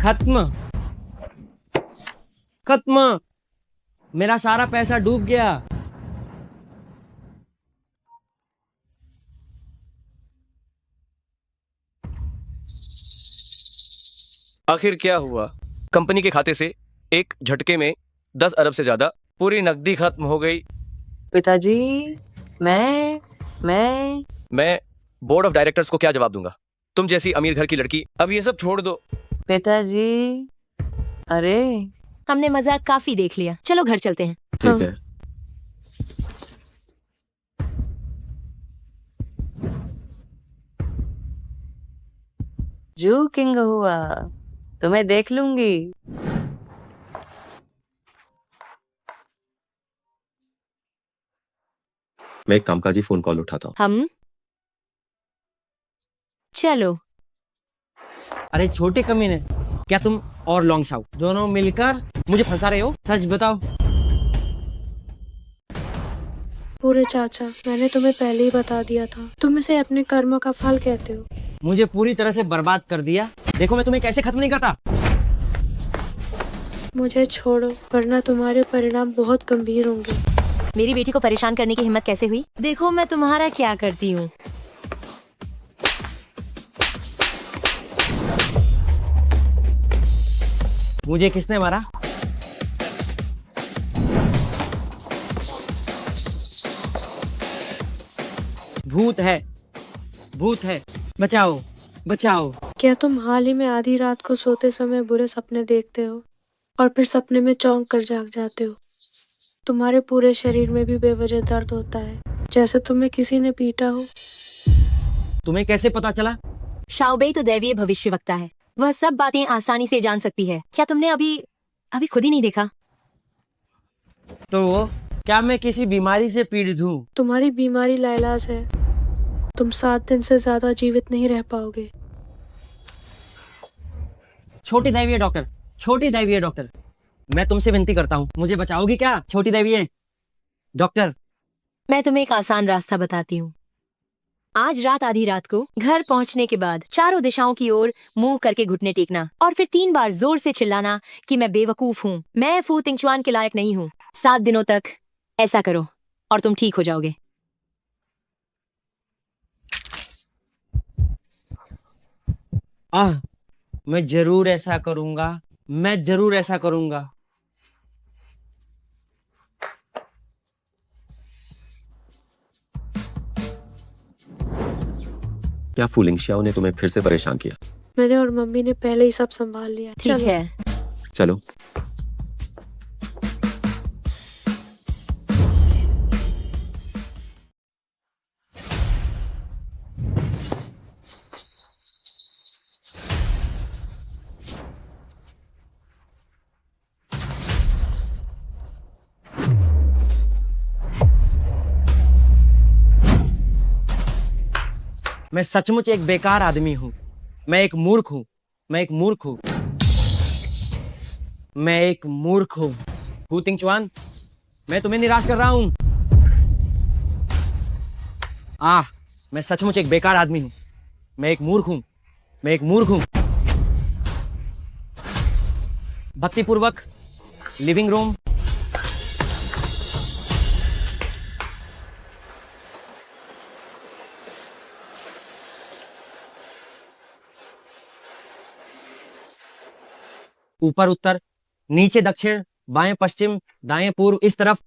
खत्म खत्म, मेरा सारा पैसा डूब गया। आखिर क्या हुआ? कंपनी के खाते से एक झटके में 10 अरब से ज्यादा पूरी नकदी खत्म हो गई। पिताजी, मैं बोर्ड ऑफ डायरेक्टर्स को क्या जवाब दूंगा? तुम जैसी अमीर घर की लड़की। अब ये सब छोड़ दो। पिताजी, अरे हमने मजाक काफी देख लिया, चलो घर चलते हैं। ठीक है। जू किंग हुआ, तुम्हें देख लूंगी। मैं एक कामकाजी फोन कॉल उठाता हूँ। हम चलो। अरे छोटे कमीने, क्या तुम और लॉन्ग शाउ दोनों मिलकर मुझे फंसा रहे हो? सच बताओ। पूरे चाचा, मैंने तुम्हें पहले ही बता दिया था, तुम इसे अपने कर्म का फल कहते हो। मुझे पूरी तरह से बर्बाद कर दिया। देखो मैं तुम्हें कैसे खत्म नहीं करता। मुझे छोड़ो, वरना तुम्हारे परिणाम बहुत गंभीर होंगे। मेरी बेटी को परेशान करने की हिम्मत कैसे हुई? देखो मैं तुम्हारा क्या करती हूँ। मुझे किसने मारा? भूत है, भूत है, बचाओ बचाओ। क्या तुम हाल ही में आधी रात को सोते समय बुरे सपने देखते हो और फिर सपने में चौंक कर जाग जाते हो? तुम्हारे पूरे शरीर में भी बेवजह दर्द होता है, जैसे तुम्हें किसी ने पीटा हो। तुम्हें कैसे पता चला? शाओबेई तो दैवीय भविष्यवक्ता है, वह सब बातें आसानी से जान सकती है। क्या तुमने अभी खुद ही नहीं देखा? तो क्या मैं किसी बीमारी से पीड़ित हूँ? तुम्हारी बीमारी लाइलाज है, तुम 7 दिन से ज्यादा जीवित नहीं रह पाओगे। छोटी दैवीय डॉक्टर, छोटी दैवीय डॉक्टर, मैं तुमसे विनती करता हूँ, मुझे बचाओगी क्या? छोटी दैवीय डॉक्टर। मैं तुम्हें एक आसान रास्ता बताती हूँ। आज रात आधी रात को घर पहुँचने के बाद चारों दिशाओं की ओर मुंह करके घुटने टेकना और फिर 3 बार जोर से चिल्लाना कि मैं बेवकूफ हूँ, मैं फू तिंगचुआन के लायक नहीं हूँ। 7 दिनों तक ऐसा करो और तुम ठीक हो जाओगे। मैं जरूर ऐसा करूंगा, मैं जरूर ऐसा करूंगा। क्या फूलिंग श्याओ ने तुम्हें फिर से परेशान किया? मैंने और मम्मी ने पहले ही सब संभाल लिया। ठीक चलो। है। चलो। मैं सचमुच एक बेकार आदमी हूँ, मैं एक मूर्ख हूँ, मैं एक मूर्ख हूँ, मैं एक मूर्ख हूँ। हू तिंगचुआन, मैं तुम्हें निराश कर रहा हूँ। मैं सचमुच एक बेकार आदमी हूँ, मैं एक मूर्ख हूँ, मैं एक मूर्ख हूँ। भक्तिपूर्वक लिविंग रूम, ऊपर उत्तर, नीचे दक्षिण, बाएं पश्चिम, दाएं पूर्व, इस तरफ।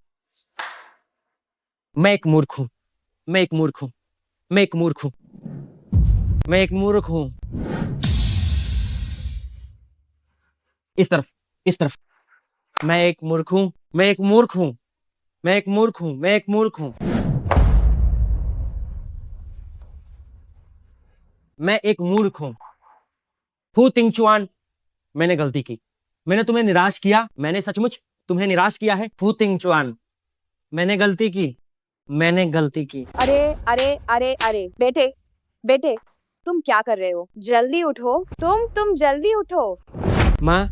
मैं एक मूर्ख हूं, मैं एक मूर्ख हूं, मैं एक मूर्ख हूं, मैं एक मूर्ख हूं। इस तरफ, इस तरफ। मैं एक मूर्ख हूं, मैं एक मूर्ख हूं, मैं एक मूर्ख हूं, मैं एक मूर्ख हूं, मैं एक मूर्ख हूं। हू तिंगचुआन, मैंने गलती की, मैंने तुम्हें निराश किया, मैंने सचमुच तुम्हें निराश किया है। फू तिंगचुआन, मैंने गलती की, मैंने गलती की। अरे अरे अरे अरे बेटे, बेटे तुम क्या कर रहे हो? जल्दी उठो, तुम जल्दी उठो। माँ,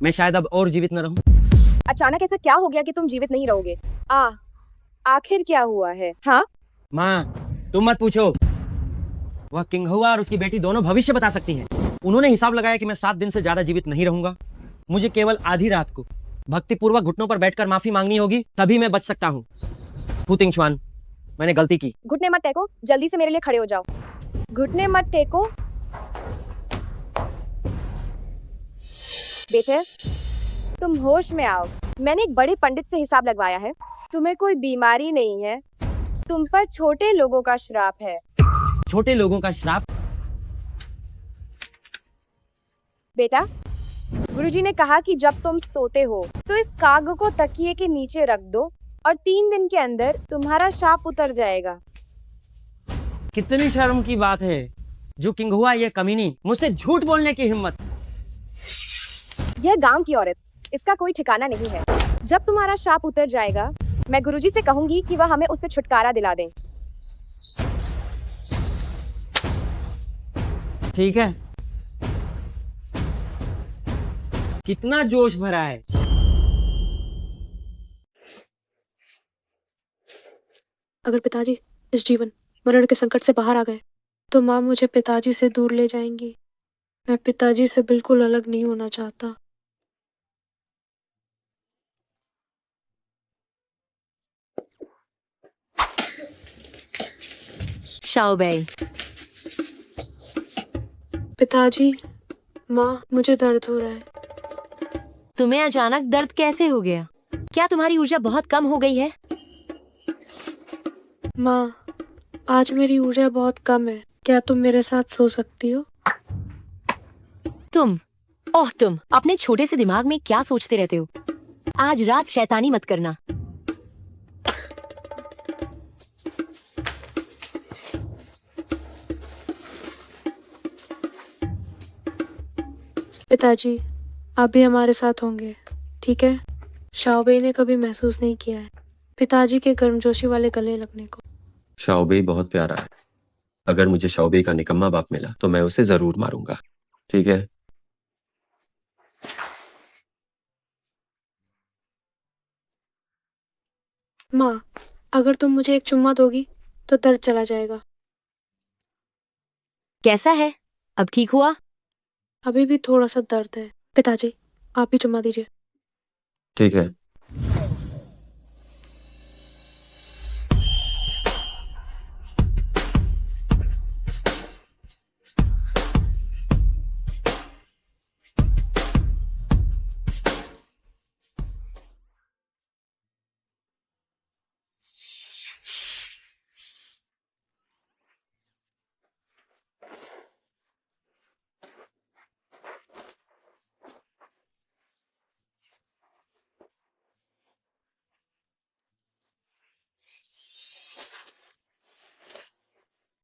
मैं शायद अब और जीवित न रहूं। अचानक ऐसा क्या हो गया कि तुम जीवित नहीं रहोगे? आखिर क्या हुआ है? हाँ माँ, तुम मत पूछो। वह किंग हुआ और उसकी बेटी दोनों भविष्य बता सकती हैं। उन्होंने हिसाब लगाया कि मैं 7 दिन से ज्यादा जीवित नहीं रहूंगा। मुझे केवल आधी रात को भक्तिपूर्वक घुटनों पर बैठकर माफी मांगनी होगी, तभी मैं बच सकता हूँ। हू तिंगचुआन, मैंने गलती की। घुटने मत टेको, जल्दी से मेरे लिए खड़े हो जाओ। घुटने मत टेको बेटे, तुम होश में आओ। मैंने एक बड़े पंडित से हिसाब लगवाया है, तुम्हें कोई बीमारी नहीं है, तुम पर छोटे लोगों का श्राप है। छोटे लोगों का श्राप? बेटा गुरुजी ने कहा कि जब तुम सोते हो तो इस काग को तकिए के नीचे रख दो और 3 दिन के अंदर तुम्हारा शाप उतर जाएगा। कितनी शर्म की बात है, जो किंग हुआ ये कमीनी मुझसे झूठ बोलने की हिम्मत। यह गांव की औरत, इसका कोई ठिकाना नहीं है। जब तुम्हारा शाप उतर जाएगा मैं गुरुजी से कहूंगी कि वह हमें उससे छुटकारा दिला दें। ठीक है, कितना जोश भरा है। अगर पिताजी इस जीवन मरण के संकट से बाहर आ गए तो माँ मुझे पिताजी से दूर ले जाएंगी। मैं पिताजी से बिल्कुल अलग नहीं होना चाहता। शाओबेई, पिताजी, माँ, मुझे दर्द हो रहा है। तुम्हें अचानक दर्द कैसे हो गया? क्या तुम्हारी ऊर्जा बहुत कम हो गई है? माँ, आज मेरी ऊर्जा बहुत कम है। क्या तुम मेरे साथ सो सकती हो? तुम अपने छोटे से दिमाग में क्या सोचते रहते हो? आज रात शैतानी मत करना। पिताजी, आप भी हमारे साथ होंगे, ठीक है? शाओबेई ने कभी महसूस नहीं किया है पिताजी के गर्मजोशी वाले गले लगने को। शाओबेई बहुत प्यारा है। अगर मुझे शाओबेई का निकम्मा बाप मिला तो मैं उसे जरूर मारूंगा, ठीक है? माँ, अगर तुम मुझे एक चुम्मा दोगी तो दर्द चला जाएगा। कैसा है? अब ठीक हुआ? अभी भी थोड़ा सा दर्द है। पिताजी, आप भी चुम्मा दीजिए। ठीक है।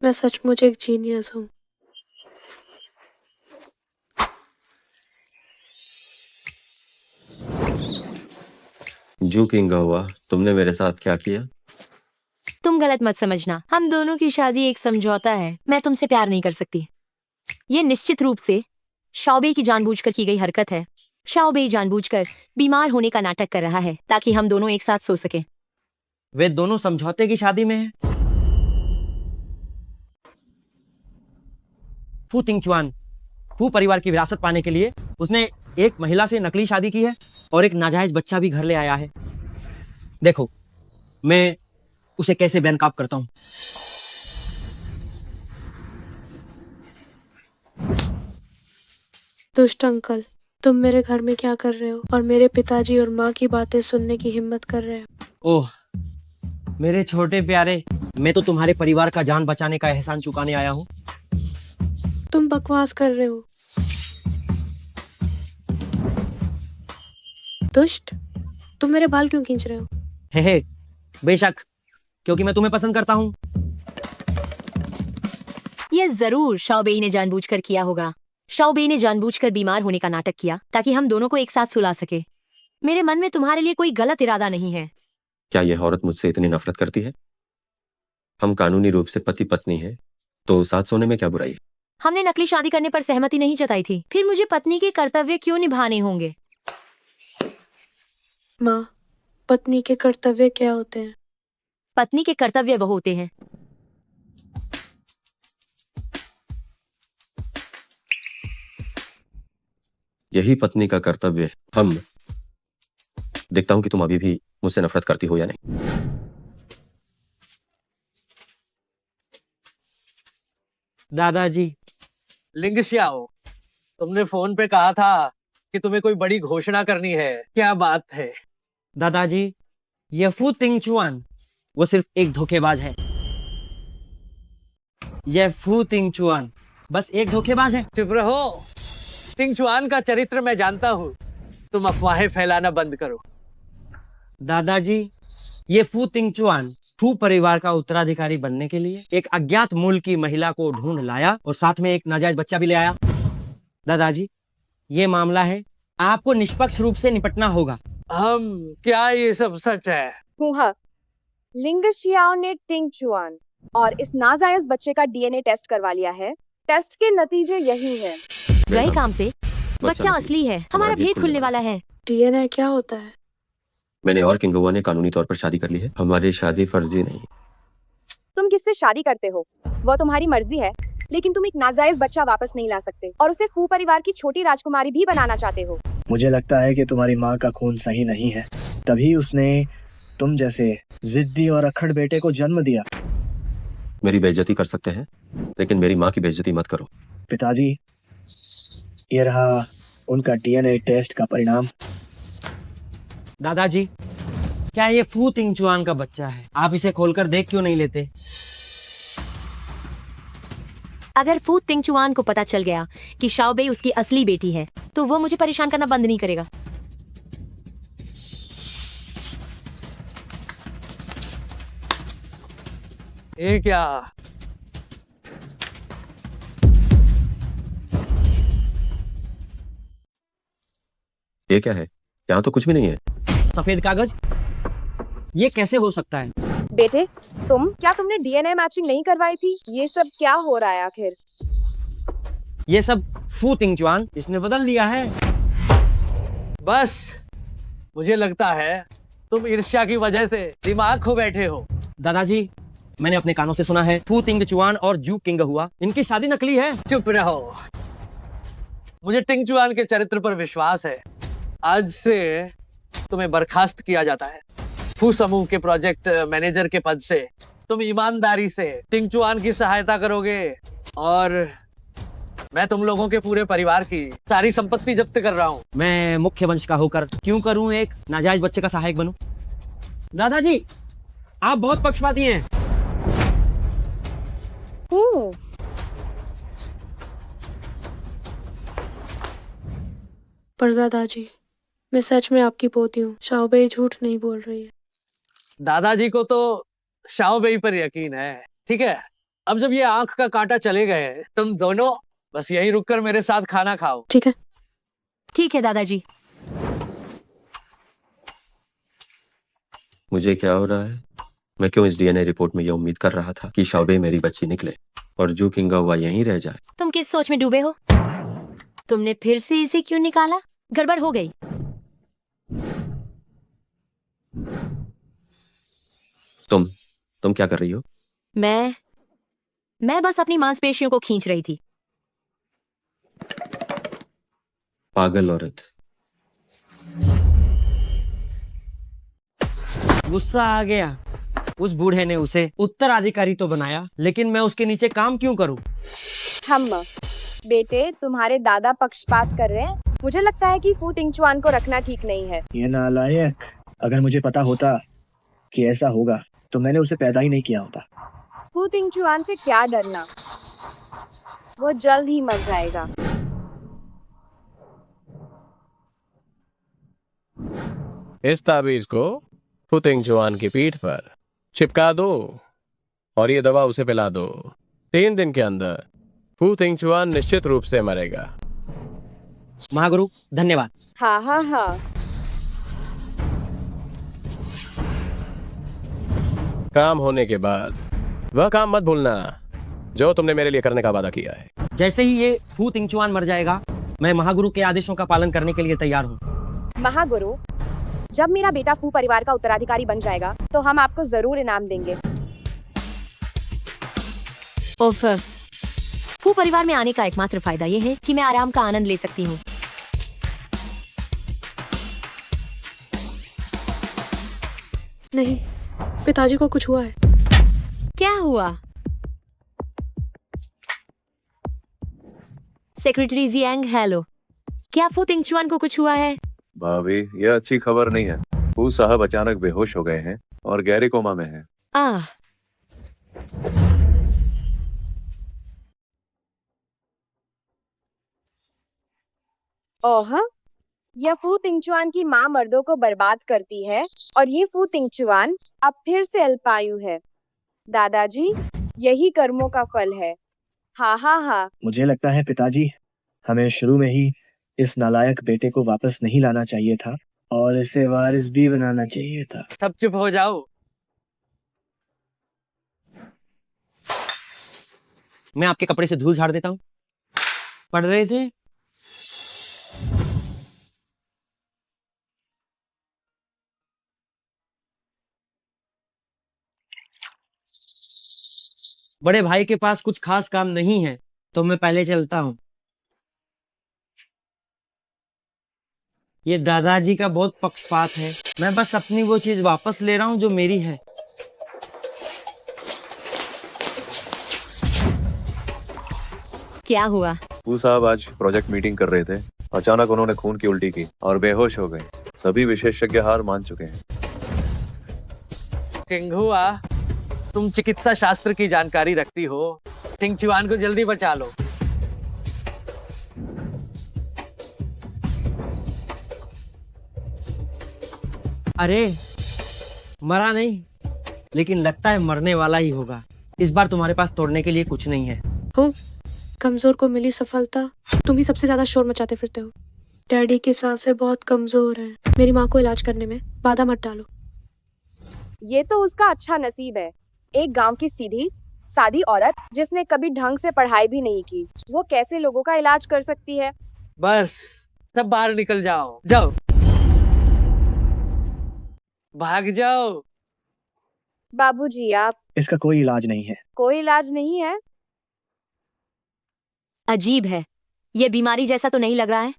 मैं सचमुच एक जीनियस हूँ। जू किंग हुआ, तुमने मेरे साथ क्या किया? तुम गलत मत समझना, हम दोनों की शादी एक समझौता है। मैं तुमसे प्यार नहीं कर सकती। ये निश्चित रूप से शाओबेई की जानबूझकर की गई हरकत है। शाओबेई जानबूझकर बीमार होने का नाटक कर रहा है ताकि हम दोनों एक साथ सो सके। वे दोनों समझौते की शादी में हैं। फू तिंगचुआन, फू परिवार की विरासत पाने के लिए उसने एक महिला से नकली शादी की है और एक नाजायज बच्चा भी घर ले आया है। देखो, मैं उसे कैसे बेनकाब करता हूं। दुष्ट अंकल, तुम मेरे घर में क्या कर रहे हो और मेरे पिताजी और माँ की बातें सुनने की हिम्मत कर रहे हो? ओह मेरे छोटे प्यारे, मैं तो तुम्हारे परिवार का जान बचाने का एहसान चुकाने आया हूँ। तुम बकवास कर रहे हो। दुष्ट, तुम मेरे बाल क्यों खींच रहे हो? हे, बेशक, क्योंकि मैं तुम्हें पसंद करता हूँ। यह जरूर शाओबेई ने जानबूझकर किया होगा। शाओबेई ने जानबूझकर बीमार होने का नाटक किया ताकि हम दोनों को एक साथ सुला सके। मेरे मन में तुम्हारे लिए कोई गलत इरादा नहीं है। क्या यह औरत मुझसे इतनी नफरत करती है? हम कानूनी रूप से पति पत्नी हैं, तो साथ सोने में क्या बुराई है? हमने नकली शादी करने पर सहमति नहीं जताई थी, फिर मुझे पत्नी के कर्तव्य क्यों निभाने होंगे? माँ, पत्नी के कर्तव्य क्या होते हैं? पत्नी के कर्तव्य वो होते हैं यही पत्नी का कर्तव्य है। हम देखता हूं कि तुम अभी भी मुझसे नफरत करती हो या नहीं। दादाजी, लिंगश्याओ, तुमने फोन पे कहा था कि तुम्हें कोई बड़ी घोषणा करनी है। क्या बात है? दादाजी, ये फू तिंगचुआन वो सिर्फ एक धोखेबाज है। यह फू तिंगचुआन बस एक धोखेबाज है। चुप रहो। टिंग चुआन का चरित्र मैं जानता हूँ। तुम अफवाहें फैलाना बंद करो। दादाजी, ये फू तिंगचुआन फू परिवार का उत्तराधिकारी बनने के लिए एक अज्ञात मूल की महिला को ढूंढ लाया और साथ में एक नाजायज बच्चा भी ले आया। दादाजी, ये मामला है, आपको निष्पक्ष रूप से निपटना होगा। हम क्या ये सब सच है? हुआ लिंग शियाओ ने टिंग चुआन और इस नाजायज बच्चे का डीएनए टेस्ट करवा लिया है। टेस्ट के नतीजे यही है। गए काम से बच्चा असली है। हमारा भेद खुलने वाला है। डीएनए क्या होता है? मैंने और किंगोवा ने कानूनी तौर पर शादी कर ली है। हमारी शादी फर्जी नहीं। तुम किससे शादी करते हो वो तुम्हारी मर्जी है, लेकिन तुम एक नाजायज बच्चा वापस नहीं ला सकते और उसे फू परिवार की छोटी राजकुमारी भी बनाना चाहते हो। मुझे लगता है कि तुम्हारी माँ का खून सही नहीं है, तभी उसने तुम जैसे जिद्दी और अक्खड़ बेटे को जन्म दिया। मेरी बेइज्जती कर सकते हैं, लेकिन मेरी माँ की बेइज्जती मत करो। पिताजी, ये रहा उनका डीएनए टेस्ट का परिणाम। दादाजी, क्या ये फू तिंगचुआन का बच्चा है? आप इसे खोलकर देख क्यों नहीं लेते? अगर फू तिंगचुआन को पता चल गया कि शाओबेई उसकी असली बेटी है, तो वो मुझे परेशान करना बंद नहीं करेगा। ये क्या? ये क्या है? यहाँ तो कुछ भी नहीं है। सफेद कागज? ये कैसे हो सकता है? बेटे, तुमने डीएनए मैचिंग नहीं करवाई थी? ये सब क्या हो रहा है आखिर? ये सब फू तिंगचुआन इसने बदल दिया है। बस मुझे लगता है तुम ईर्ष्या की वजह से दिमाग खो बैठे हो। दादाजी, मैंने अपने कानों से सुना है फू तिंगचुआन और जू किंग हुआ इनकी शादी नकली है। चुप रहो। मुझे टिंग चुआन के चरित्र पर विश्वास है। आज से तुम्हें बर्खास्त किया जाता है फू समूह के प्रोजेक्ट मैनेजर के पद से। तुम ईमानदारी से टिंग चुआन की सहायता करोगे और मैं तुम लोगों के पूरे परिवार की सारी संपत्ति जब्त कर रहा हूँ। मैं मुख्य वंश का होकर क्यों करूं एक नाजायज बच्चे का सहायक बनूं? दादाजी, आप बहुत पक्षपाती हैं। पर दादाजी, मैं सच में आपकी पोती हूँ। शाओबेई झूठ नहीं बोल रही है। दादाजी को तो शाओबेई पर यकीन है। ठीक है, अब जब ये आंख का कांटा चले गए, तुम दोनों बस यहीं रुककर मेरे साथ खाना खाओ। ठीक है? ठीक है दादाजी। मुझे क्या हो रहा है? मैं क्यों इस डीएनए रिपोर्ट में यह उम्मीद कर रहा था कि शाओबेई मेरी बच्ची निकले और जू किंगा हुआ यहीं रह जाए। तुम किस सोच में डूबे हो? तुमने फिर से इसे क्यों निकाला? गड़बड़ हो गई। तुम क्या कर रही हो? मैं बस अपनी मांसपेशियों को खींच रही थी। पागल औरत। गुस्सा आ गया। उस बूढ़े ने उसे उत्तराधिकारी तो बनाया, लेकिन मैं उसके नीचे काम क्यों करूं? बेटे, तुम्हारे दादा पक्षपात कर रहे हैं। मुझे लगता है कि फू तिंगचुआन को रखना ठीक नहीं है। ये नालायक, अगर मुझे पता होता कि ऐसा होगा तो मैंने उसे पैदा ही नहीं किया होता। फू तिंगचुआन से क्या डरना, वो जल्द ही मर जाएगा। इस ताबीज को फू तिंगचुआन की पीठ पर चिपका दो और ये दवा उसे पिला दो। 3 दिन के अंदर फू तिंगचुआन निश्चित रूप से मरेगा। महागुरु, धन्यवाद। हाँ। काम होने के बाद वह काम मत भूलना जो तुमने मेरे लिए करने का वादा किया है। जैसे ही ये फू तिंगचुआन मर जाएगा, मैं महागुरु के आदेशों का पालन करने के लिए तैयार हूँ। महागुरु, जब मेरा बेटा फू परिवार का उत्तराधिकारी बन जाएगा तो हम आपको जरूर इनाम देंगे। फू परिवार में आने का एकमात्र फायदा यह है कि मैं आराम का आनंद ले सकती हूँ। नहीं, पिताजी को कुछ हुआ है। क्या हुआ? Secretary Jiang, hello. क्या फू तिंगचुआन को कुछ हुआ है? भाभी, यह अच्छी खबर नहीं है। फू साहब अचानक बेहोश हो गए हैं और गहरे कोमा में हैं। ओह, यह फू तिंगचुआन की माँ मर्दों को बर्बाद करती है और ये फू तिंगचुआन अब फिर से अल्पायु है। दादाजी, यही कर्मों का फल है। हा हा हा। मुझे लगता है पिताजी, हमें शुरू में ही इस नालायक बेटे को वापस नहीं लाना चाहिए था और इसे वारिस भी बनाना चाहिए था। सब चुप हो जाओ। मैं आपके कपड़े से धूल झाड़ देता हूँ। पढ़ रहे थे? बड़े भाई के पास कुछ खास काम नहीं है, तो मैं पहले चलता हूँ। ये दादाजी का बहुत पक्षपात है। मैं बस अपनी वो चीज वापस ले रहा हूँ जो मेरी है। क्या हुआ? फू साहब आज प्रोजेक्ट मीटिंग कर रहे थे, अचानक उन्होंने खून की उल्टी की और बेहोश हो गए। सभी विशेषज्ञ हार मान चुके हैं। किंगहुआ, तुम चिकित्सा शास्त्र की जानकारी रखती हो, तिंगचुआन को जल्दी बचा लो। अरे मरा नहीं, लेकिन लगता है मरने वाला ही होगा। इस बार तुम्हारे पास तोड़ने के लिए कुछ नहीं है। हूँ कमजोर को मिली सफलता। तुम ही सबसे ज्यादा शोर मचाते फिरते हो। डैडी की सांसें बहुत कमजोर हैं। मेरी माँ को इलाज करने में बाधा मत डालो। ये तो उसका अच्छा नसीब है। एक गांव की सीधी सादी औरत जिसने कभी ढंग से पढ़ाई भी नहीं की, वो कैसे लोगों का इलाज कर सकती है? बस सब बाहर निकल जाओ, जाओ, भाग जाओ। बाबूजी, आप इसका कोई इलाज नहीं है। कोई इलाज नहीं है? अजीब है, ये बीमारी जैसा तो नहीं लग रहा है।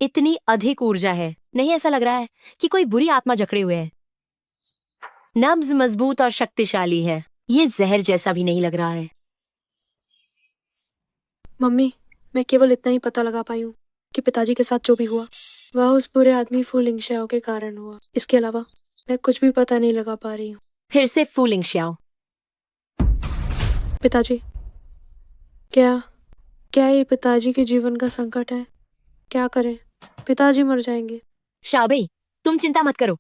इतनी अधिक ऊर्जा है, नहीं ऐसा लग रहा है कि कोई बुरी आत्मा जकड़े हुए है। नब्ज मजबूत और शक्तिशाली है, ये जहर जैसा भी नहीं लग रहा है। मम्मी, मैं केवल इतना ही पता लगा पाई हूँ कि पिताजी के साथ जो भी हुआ वह उस बुरे आदमी फू लिंगशाओ के कारण हुआ। इसके अलावा मैं कुछ भी पता नहीं लगा पा रही हूँ। फिर से फू लिंगशाओ। पिताजी, क्या ये पिताजी के जीवन का संकट है? क्या करें? पिताजी मर जाएंगे। शाबे, तुम चिंता मत करो।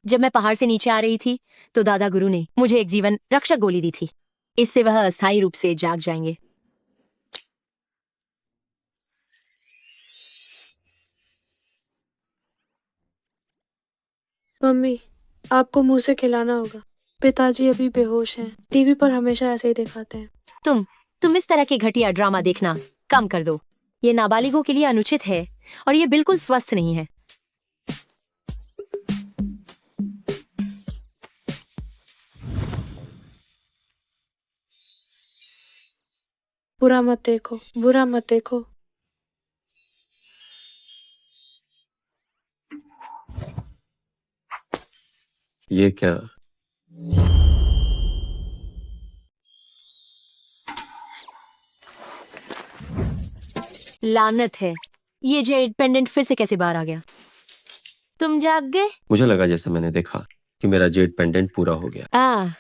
जब मैं पहाड़ से नीचे आ रही थी तो दादा गुरु ने मुझे एक जीवन रक्षक गोली दी थी। इससे वह अस्थायी रूप से जाग जाएंगे। मम्मी, आपको मुंह से खिलाना होगा। पिताजी अभी बेहोश हैं। टीवी पर हमेशा ऐसे ही दिखाते हैं। तुम इस तरह के घटिया ड्रामा देखना कम कर दो। ये नाबालिगों के लिए अनुचित है और ये बिल्कुल स्वस्थ नहीं है। बुरा मत देखो, बुरा मत देखो। ये क्या? लानत है, ये जेड पेंडेंट फिर से कैसे बाहर आ गया? तुम जाग गए? मुझे लगा जैसे मैंने देखा कि मेरा जेड पेंडेंट पूरा हो गया।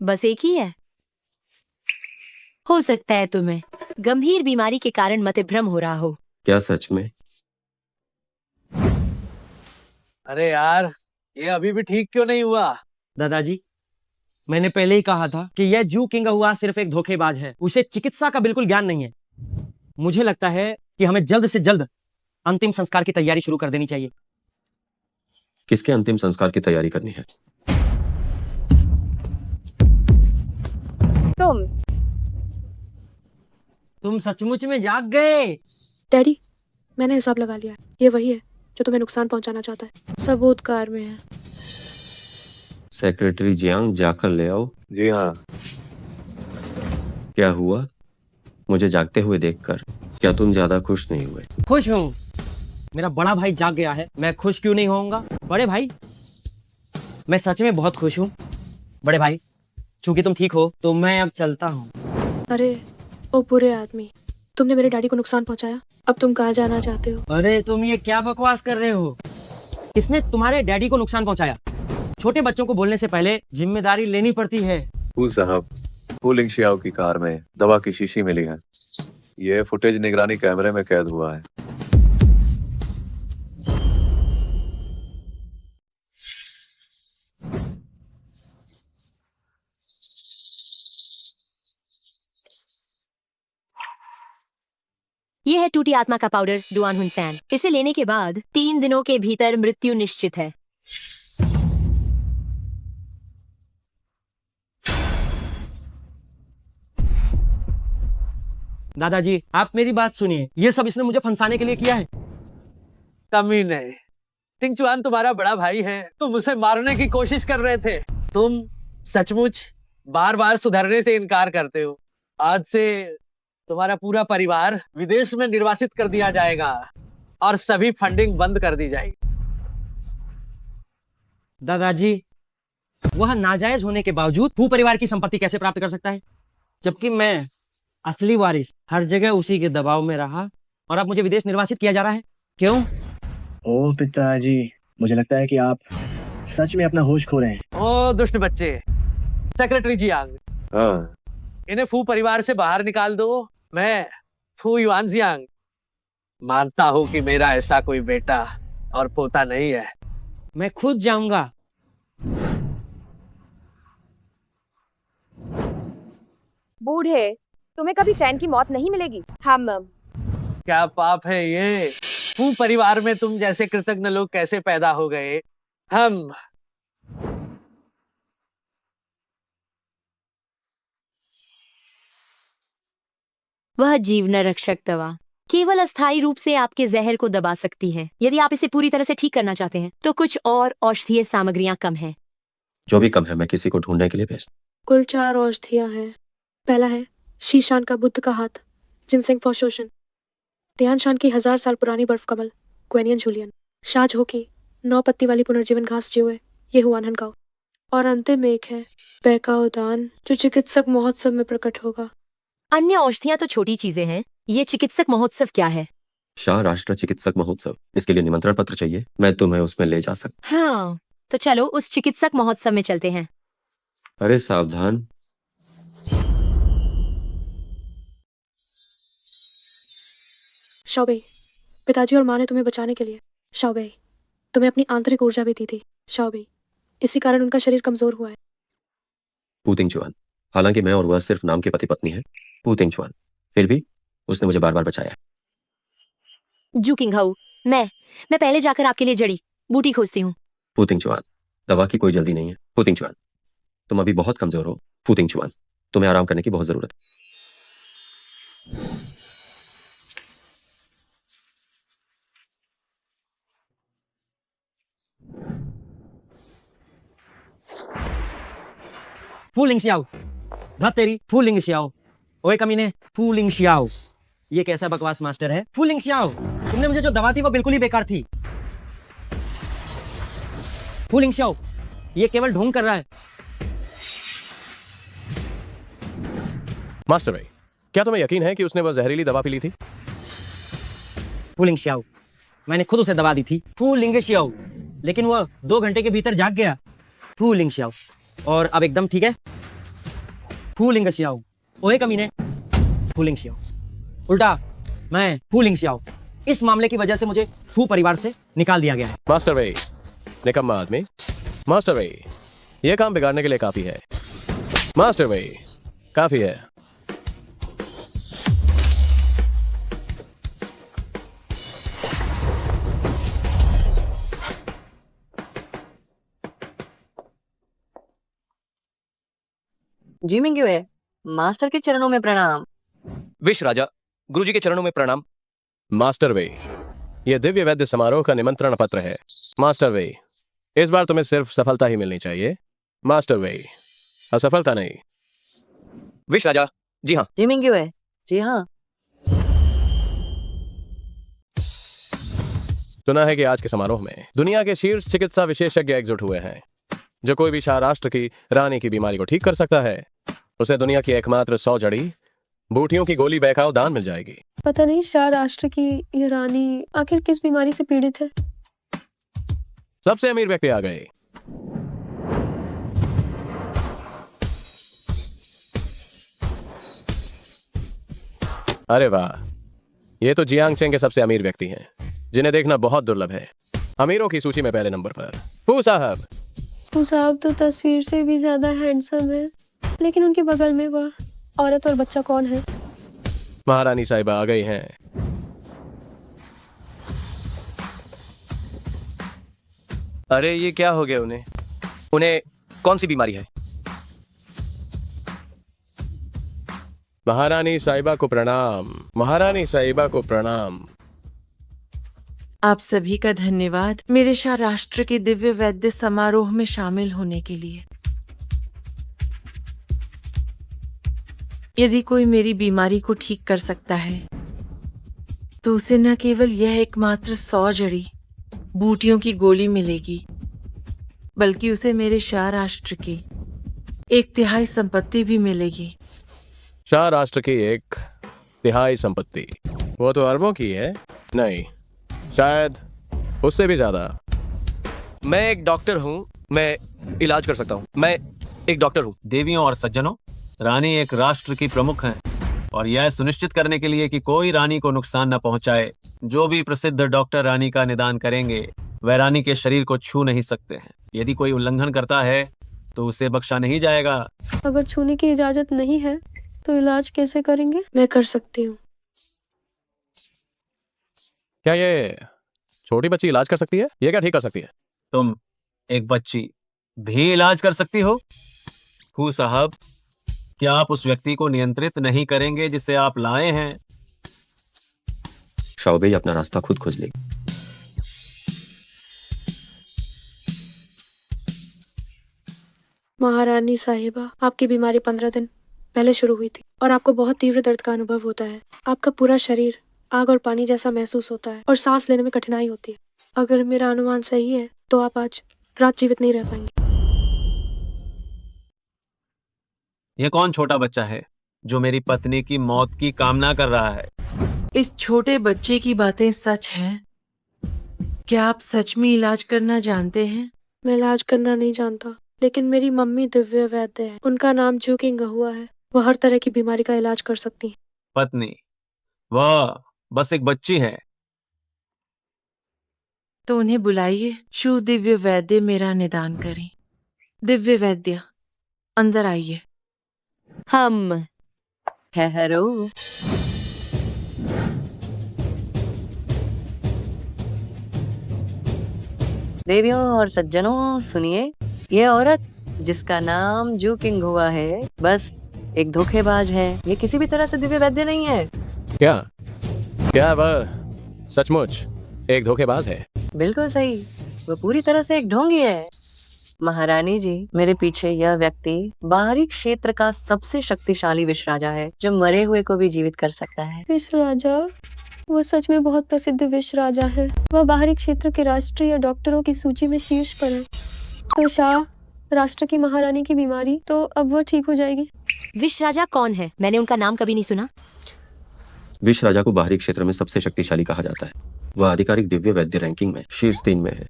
बस एक ही है। हो सकता है तुम्हें गंभीर बीमारी के कारण मतिभ्रम हो रहा हो। क्या सच में? अरे यार, ये अभी भी ठीक क्यों नहीं हुआ? दादाजी, मैंने पहले ही कहा था कि यह जू किंगहुआ सिर्फ एक धोखेबाज है। उसे चिकित्सा का बिल्कुल ज्ञान नहीं है। मुझे लगता है कि हमें जल्द से जल्द अंतिम संस्कार की तैयारी शुरू कर देनी चाहिए। किसके अंतिम संस्कार की तैयारी करनी है? तुम सचमुच में जाग गए? डैडी, मैंने हिसाब लगा लिया है। ये वही है जो तुम्हें नुकसान पहुंचाना चाहता है। सबूत कार में है। सेक्रेटरी जियांग, जाकर ले आओ। जी हाँ। क्या हुआ? मुझे जागते हुए देखकर क्या तुम ज्यादा खुश नहीं हुए? खुश हूँ। मेरा बड़ा भाई जाग गया है, मैं खुश क्यों नहीं होऊंगा? बड़े भाई, मैं सच में बहुत खुश हूँ। बड़े भाई, चूंकि तुम ठीक हो तो मैं अब चलता हूँ। अरे ओ बुरे आदमी, तुमने मेरे डैडी को नुकसान पहुंचाया। अब तुम कहाँ जाना चाहते हो? अरे तुम ये क्या बकवास कर रहे हो? किसने तुम्हारे डैडी को नुकसान पहुंचाया? छोटे बच्चों को बोलने से पहले जिम्मेदारी लेनी पड़ती है। फू साहब, फू लिंगशाओ की कार में दवा की शीशी मिली है। ये फुटेज निगरानी कैमरे में कैद हुआ है। ये है टूटी आत्मा का पाउडर डुआन हुनसैन। इसे लेने के बाद 3 दिनों के भीतर मृत्यु निश्चित है। दादाजी आप मेरी बात सुनिए, ये सब इसने मुझे फंसाने के लिए किया है। कमीने, टिंगचुआन तुम्हारा बड़ा भाई है, तुम उसे मारने की कोशिश कर रहे थे। तुम सचमुच बार बार सुधरने से इनकार करते हो। आज से तुम्हारा पूरा परिवार विदेश में निर्वासित कर दिया जाएगा और सभी फंडिंग बंद कर दी जाएगी। दादाजी वह नाजायज होने के बावजूद भू परिवार की संपत्ति कैसे प्राप्त कर सकता है, जबकि मैं असली वारिस हर जगह उसी के दबाव में रहा और अब मुझे विदेश निर्वासित किया जा रहा है। क्यों? ओ पिताजी, मुझे लगता है कि आप सच में अपना होश खो रहे हैं। ओ दुष्ट बच्चे, सेक्रेटरी जियांग, हाँ, इन्हें फू परिवार से बाहर निकाल दो। मैं फू युआनजियांग मानता हूँ कि मेरा ऐसा कोई बेटा और पोता नहीं है। मैं खुद जाऊंगा। बूढ़े, तुम्हें कभी चैन की मौत नहीं मिलेगी। हम क्या पाप है ये? फू परिवार में तुम जैसे कृतज्ञ लोग कैसे पैदा हो गए? हम वह जीवन रक्षक दवा केवल अस्थायी रूप से आपके जहर को दबा सकती है। यदि आप इसे पूरी तरह से ठीक करना चाहते हैं तो कुछ और औषधीय सामग्रियां कम हैं। जो भी कम है मैं किसी को ढूंढने के लिए भेजता कुल 4 औषधियां हैं। पहला है शीशान का बुद्ध का हाथ, जिनसेंग फॉशोशन, ध्यान शान की 1000 साल पुरानी बर्फ कमल, क्वेनियन जूलियन, शाजहो की 9 पत्ती वाली पुनर्जीवन घास जिवे, ये हुआन हनकाओ, और अंतिम एक है बैकाओ दान, जो चिकित्सक महोत्सव में प्रकट होगा। अन्य औषधियां तो छोटी चीजें हैं, ये चिकित्सक महोत्सव क्या है? शाह राष्ट्र चिकित्सक महोत्सव, इसके लिए निमंत्रण पत्र चाहिए, मैं तुम्हें उसमें ले जा सकता। हाँ, तो चलो उस चिकित्सक महोत्सव में चलते हैं। अरे सावधान। शाओबेई, पिताजी और माँ ने तुम्हें बचाने के लिए शाओबेई तुम्हें अपनी आंतरिक ऊर्जा भी दी थी। शाओबेई, इसी कारण उनका शरीर कमजोर हुआ है। पू तिंगचुआन, हालांकि मैं और वह सिर्फ नाम के पति पत्नी है, पू तिंगचुआन, फिर भी उसने मुझे बार बार बचाया। जू किंगहाउ, मैं पहले जाकर आपके लिए जड़ी बूटी खोजती हूँ। पू तिंगचुआन, दवा की कोई जल्दी नहीं है। पू तिंगचुआन, तुम अभी बहुत कमजोर हो। पू तिंगचुआन, तुम्हें आराम करने की बहुत जरूरत है। फूलिंग शियाओ, धत तेरी फूलिंग शियाओ। ओए कमीने, फूलिंग शियाओ, ये कैसा बकवास मास्टर है? फूलिंग शियाओ, तुमने मुझे जो दवा दी वो बिल्कुल ही बेकार थी। फूलिंग शियाओ, ये केवल ढोंग कर रहा है। मास्टर भाई, क्या तुम्हें यकीन है कि उसने वह जहरीली दवा पी ली थी? फूलिंग शियाओ, मैंने खुद उसे दवा दी थी। फूलिंग शियाओ, लेकिन वह 2 घंटे के भीतर जाग गया। फूलिंग शियाओ, और अब एकदम ठीक है। फूलिंग शियाओ, ओए कमीने, फूलिंग शियाओ, उल्टा मैं फूलिंग शियाओ। इस मामले की वजह से मुझे फू परिवार से निकाल दिया गया है। मास्टर भाई, निकम्मा आदमी। मास्टर भाई, यह काम बिगाड़ने के लिए काफी है। मास्टर भाई, काफी है। जी मिंग्यू है, मास्टर के चरणों में प्रणाम। विश राजा, गुरुजी के चरणों में प्रणाम। मास्टर भाई, यह दिव्य वैद्य समारोह का निमंत्रण पत्र है। मास्टर भाई, इस बार तुम्हें सिर्फ सफलता ही मिलनी चाहिए। मास्टर भाई, असफलता नहीं। विश राजा, जी हाँ। जी मिंग्यू है, जी हाँ। सुना है कि आज के समारोह में दुनिया के शीर्ष चिकित्सा विशेषज्ञ एकजुट हुए हैं। जो कोई भी शाह राष्ट्र की रानी की बीमारी को ठीक कर सकता है, उसे दुनिया की एकमात्र 100 जड़ी बूटियों की गोली बैकाओ दान मिल जाएगी। पता नहीं शाह राष्ट्र की ये रानी आखिर किस बीमारी से पीड़ित है। सबसे अमीर व्यक्ति आ गए। अरे वाह, ये तो जियांग चेंग के सबसे अमीर व्यक्ति हैं, जिन्हें देखना बहुत दुर्लभ है। अमीरों की सूची में पहले नंबर पर फू साहब। फू साहब तो तस्वीर से भी ज्यादा हैंडसम है, लेकिन उनके बगल में वह औरत और बच्चा कौन है? महारानी साहिबा आ गई हैं। अरे ये क्या हो गया उन्हें? उन्हें कौन सी बीमारी है? महारानी साहिबा को प्रणाम, महारानी साहिबा को प्रणाम। आप सभी का धन्यवाद मेरे शाह राष्ट्र के दिव्य वैद्य समारोह में शामिल होने के लिए। यदि कोई मेरी बीमारी को ठीक कर सकता है तो उसे न केवल यह एकमात्र 100 जड़ी बूटियों की गोली मिलेगी, बल्कि उसे मेरे शाह राष्ट्र की 1/3 संपत्ति भी मिलेगी। शाह राष्ट्र की 1/3 संपत्ति, वो तो अरबों की है। नहीं, शायद उससे भी ज्यादा। मैं एक डॉक्टर हूँ, मैं इलाज कर सकता हूँ। मैं एक डॉक्टर हूँ। देवियों और सज्जनों, रानी एक राष्ट्र की प्रमुख हैं और यह सुनिश्चित करने के लिए कि कोई रानी को नुकसान न पहुंचाए, जो भी प्रसिद्ध डॉक्टर रानी का निदान करेंगे वह रानी के शरीर को छू नहीं सकते हैं। यदि कोई उल्लंघन करता है तो उसे बख्शा नहीं जाएगा। अगर छूने की इजाजत नहीं है तो इलाज कैसे करेंगे? मैं कर सकती हूँ। क्या ये छोटी बच्ची इलाज कर सकती है? ये क्या ठीक कर सकती है? तुम एक बच्ची भी इलाज कर सकती हो? हु साहब, क्या आप उस व्यक्ति को नियंत्रित नहीं करेंगे जिसे आप लाए हैं? शाओबेई अपना रास्ता खुद खोज लेगी। महारानी साहिबा, आपकी बीमारी 15 दिन पहले शुरू हुई थी और आपको बहुत तीव्र दर्द का अनुभव होता है। आपका पूरा शरीर आग और पानी जैसा महसूस होता है और सांस लेने में कठिनाई होती है। अगर मेरा अनुमान सही है तो आप आज रात जीवित नहीं रह पाएंगे। यह कौन छोटा बच्चा है जो मेरी पत्नी की मौत की कामना कर रहा है? इस छोटे बच्चे की बातें सच हैं? क्या आप सच में इलाज करना जानते हैं? मैं इलाज करना नहीं जानता, लेकिन मेरी मम्मी दिव्य वैद्य है। उनका नाम जू किंग हुआ है। वह हर तरह की बीमारी का इलाज कर सकती है। पत्नी? वह बस एक बच्ची है। तो उन्हें बुलाइए। शु दिव्य वैद्य मेरा निदान करें। दिव्य वैद्य, अंदर आइए। हम ठहरो। देवियों और सज्जनों, सुनिए, ये औरत जिसका नाम जू किंग हुआ है बस एक धोखेबाज है। ये किसी भी तरह से दिव्य वैद्य नहीं है। क्या वह सचमुच एक धोखेबाज है? बिल्कुल सही, वो पूरी तरह से एक ढोंगी है। महारानी जी, मेरे पीछे यह व्यक्ति बाहरी क्षेत्र का सबसे शक्तिशाली विष राजा है, जो मरे हुए को भी जीवित कर सकता है। विष राजा? वह सच में बहुत प्रसिद्ध विष राजा है। वह बाहरी क्षेत्र के राष्ट्रीय डॉक्टरों की सूची में शीर्ष पर है। तो शाह राष्ट्र की महारानी की बीमारी तो अब वह ठीक हो जाएगी। विष राजा कौन है? मैंने उनका नाम कभी नहीं सुना। विष राजा को बाहरी क्षेत्र में सबसे शक्तिशाली कहा जाता है। वह आधिकारिक दिव्य वैद्य रैंकिंग में शीर्ष 3 में है।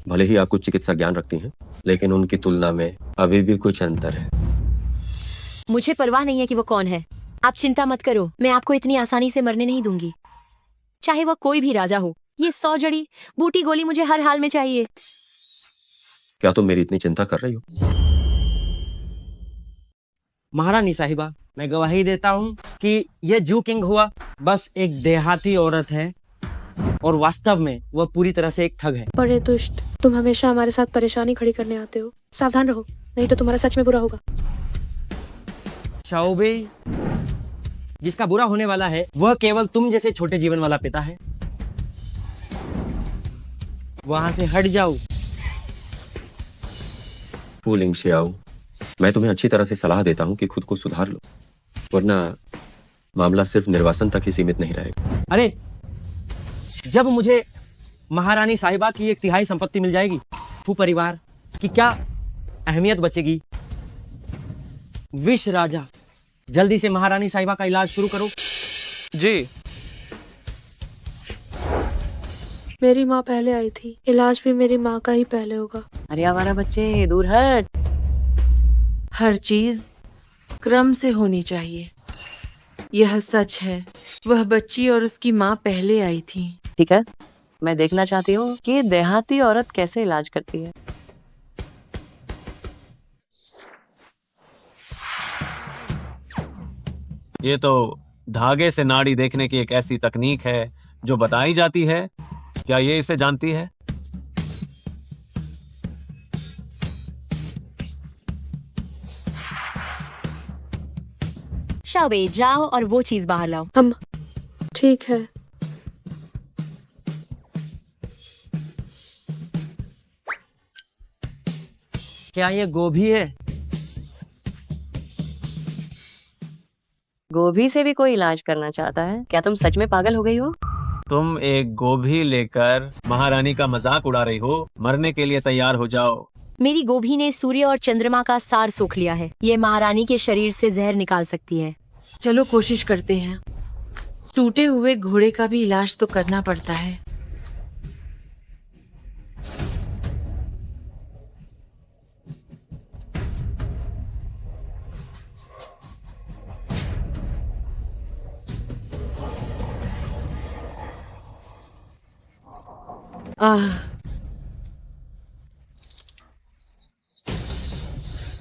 भले ही आप कुछ चिकित्सा ज्ञान रखती हैं, लेकिन उनकी तुलना में अभी भी कुछ अंतर है। मुझे परवाह नहीं है कि वो कौन है। आप चिंता मत करो, मैं आपको इतनी आसानी से मरने नहीं दूंगी, चाहे वह कोई भी राजा हो। ये 100 जड़ी बूटी गोली मुझे हर हाल में चाहिए। क्या तुम मेरी इतनी चिंता कर रही हो? महारानी साहिबा, मैं गवाही देता हूँ कि यह जू किंग हुआ बस एक देहाती औरत है और वास्तव में वह पूरी तरह से एक ठग है। बड़े दुष्ट, तुम हमेशा हमारे साथ परेशानी खड़ी करने आते हो। सावधान रहो, नहीं तो तुम्हारा सच में बुरा होगा। शाओबेई, जिसका बुरा होने वाला है वह केवल तुम जैसे छोटे जीवन वाला पिता है। वहां से हट जाओ। फूलिंग शियाओ, मैं तुम्हें अच्छी तरह से सलाह देता हूँ कि खुद को सुधार लो, वरना मामला सिर्फ निर्वासन तक ही सीमित नहीं रहेगा। अरे, जब मुझे महारानी साहिबा की 1/3 संपत्ति मिल जाएगी, फू परिवार की क्या अहमियत बचेगी? विष राजा, जल्दी से महारानी साहिबा का इलाज शुरू करो। जी। मेरी माँ पहले आई थी, इलाज भी मेरी माँ का ही पहले होगा। अरे आवारा बच्चे, दूर हट। हर चीज क्रम से होनी चाहिए। यह सच है, वह बच्ची और उसकी माँ पहले आई थी। ठीक है, मैं देखना चाहती हूँ कि देहाती औरत कैसे इलाज करती है। ये तो धागे से नाड़ी देखने की एक ऐसी तकनीक है जो बताई जाती है। क्या ये इसे जानती है? शाओबे, जाओ और वो चीज बाहर लाओ। हम ठीक है। क्या ये गोभी है? गोभी से भी कोई इलाज करना चाहता है? क्या तुम सच में पागल हो गई हो? तुम एक गोभी लेकर महारानी का मजाक उड़ा रही हो। मरने के लिए तैयार हो जाओ। मेरी गोभी ने सूर्य और चंद्रमा का सार सोख लिया है। ये महारानी के शरीर से जहर निकाल सकती है। चलो कोशिश करते हैं। टूटे हुए घोड़े का भी इलाज तो करना पड़ता है। आह,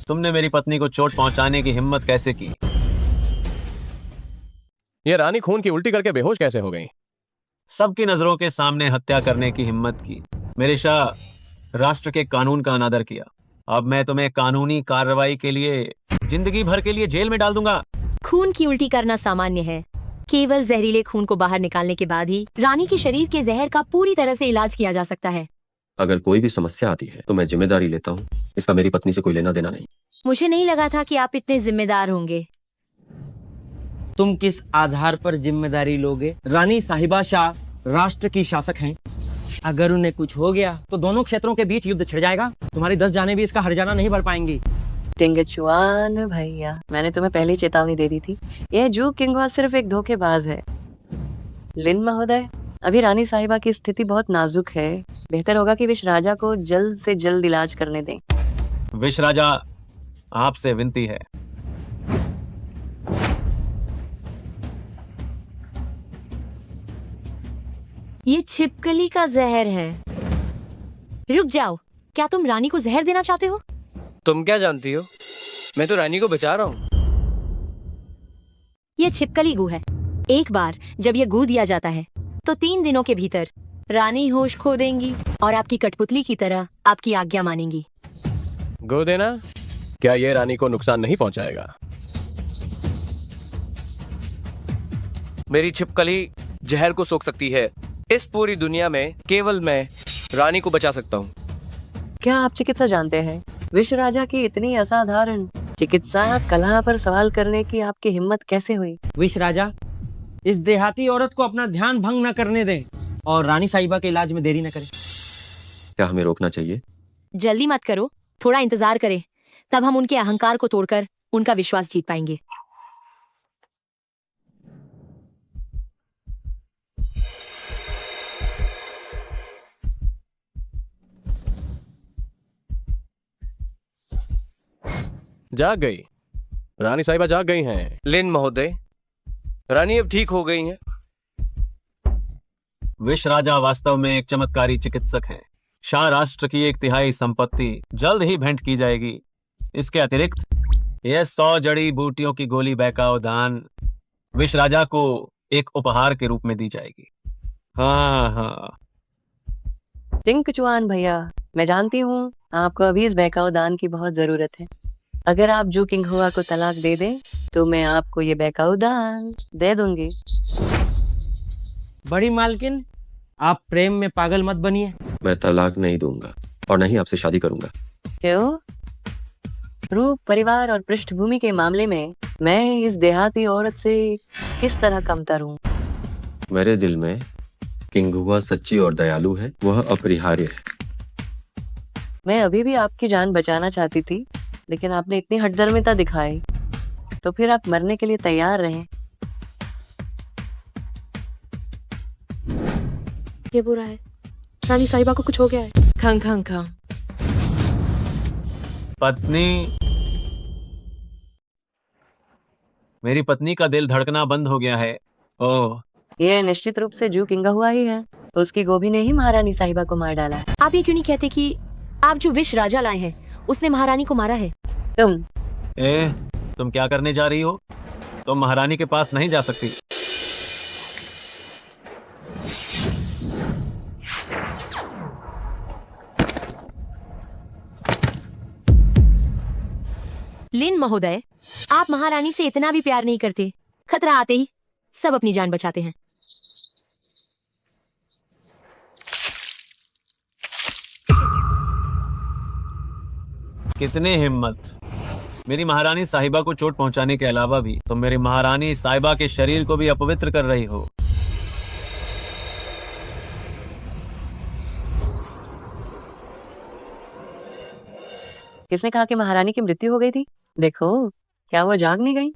तुमने मेरी पत्नी को चोट पहुंचाने की हिम्मत कैसे की? ये रानी खून की उल्टी करके बेहोश कैसे हो गई? सबकी नजरों के सामने हत्या करने की हिम्मत की। मेरे शाह, राष्ट्र के कानून का अनादर किया। अब मैं तुम्हें कानूनी कार्रवाई के लिए जिंदगी भर के लिए जेल में डाल दूंगा। खून की उल्टी करना सामान्य है। केवल जहरीले खून को बाहर निकालने के बाद ही रानी के शरीर के जहर का पूरी तरह से इलाज किया जा सकता है। अगर कोई भी समस्या आती है तो मैं जिम्मेदारी लेता हूँ। इसका मेरी पत्नी से कोई लेना देना नहीं। मुझे नहीं लगा था कि आप इतने जिम्मेदार होंगे। तुम किस आधार पर जिम्मेदारी लोगे? रानी साहिबा शाह राष्ट्र की शासक हैं। अगर उन्हें कुछ हो गया तो दोनों क्षेत्रों के बीच युद्ध छिड़ जाएगा। तुम्हारी 10 जानें भी इसका हर्जाना नहीं भर पाएंगी। टिंगचुआन भैया, मैंने तुम्हें पहले ही चेतावनी दे दी थी। यह जू किंगवा सिर्फ एक धोखेबाज है। लिन महोदय, अभी रानी साहिबा की स्थिति बहुत नाजुक है। बेहतर होगा कि विश राजा को जल्द से जल्द इलाज करने दें। विश राजा, आपसे विनती है। ये छिपकली का जहर है। रुक जाओ, क्या तुम रानी को जहर देना चाहते हो? तुम क्या जानती हो? मैं तो रानी को बचा रहा हूँ। ये छिपकली गू है। एक बार जब ये गू दिया जाता है तो 3 दिनों के भीतर रानी होश खो देंगी और आपकी कठपुतली की तरह आपकी आज्ञा मानेंगी। गो देना? क्या ये रानी को नुकसान नहीं पहुंचाएगा? मेरी छिपकली जहर को सोख सकती है। इस पूरी दुनिया में केवल मैं रानी को बचा सकता हूँ। क्या आप चिकित्सा जानते हैं? विश्व राजा की इतनी असाधारण चिकित्सा कला पर सवाल करने की आपकी हिम्मत कैसे हुई? विश राजा, इस देहाती औरत को अपना ध्यान भंग न करने दें और रानी साहिबा के इलाज में देरी न करें। क्या हमें रोकना चाहिए? जल्दी मत करो, थोड़ा इंतजार करें। तब हम उनके अहंकार को तोड़कर उनका विश्वास जीत पाएंगे। जाग गई। रानी साहिबा जाग गई हैं। लिन महोदय, रानी अब ठीक हो गई हैं। विश राजा वास्तव में एक चमत्कारी चिकित्सक हैं। शाह राष्ट्र की 1/3 संपत्ति जल्द ही भेंट की जाएगी। इसके अतिरिक्त यह 100 जड़ी बूटियों की गोली बैकाओ दान विश राजा को एक उपहार के रूप में दी जाएगी। हाँ हाँ। टिंगचुआन भैया, मैं जानती हूँ आपको अभी इस बहकाओ दान की बहुत जरूरत है। अगर आप जू किंग हुआ को तलाक दे दें तो मैं आपको ये बहकाओ दान दे दूंगी। बड़ी मालकिन, आप प्रेम में पागल मत बनिए। मैं तलाक नहीं दूंगा और नहीं आपसे शादी करूंगा। क्यों? रूप, परिवार और पृष्ठभूमि के मामले में मैं इस देहाती औरत से किस तरह कमतर हूँ? मेरे दिल में किंगुआ सच्ची और दयालु है। वह अपरिहार्य है। मैं अभी भी आपकी जान बचाना चाहती थी, लेकिन आपने इतनी हठधर्मिता दिखाई, तो फिर आप मरने के लिए तैयार रहे। ये बुरा है। रानी साहिबा को कुछ हो गया है। खंग खंग खंग। पत्नी, मेरी पत्नी का दिल धड़कना बंद हो गया है। ओह, ये निश्चित रूप से जू किंगा हुआ ही है। उसकी गोभी ने ही महारानी साहिबा को मार डाला। आप ये क्यों नहीं कहते कि आप जो विष राजा लाए हैं उसने महारानी को मारा है? तुम क्या करने जा रही हो? तुम महारानी के पास नहीं जा सकती। लिन महोदय, आप महारानी से इतना भी प्यार नहीं करते। खतरा आते ही सब अपनी जान बचाते हैं। कितनी हिम्मत! मेरी महारानी साहिबा को चोट पहुंचाने के अलावा भी तुम मेरी महारानी साहिबा के शरीर को भी अपवित्र कर रही हो। किसने कहा कि महारानी की मृत्यु हो गई थी? देखो, क्या वो जाग नहीं गई?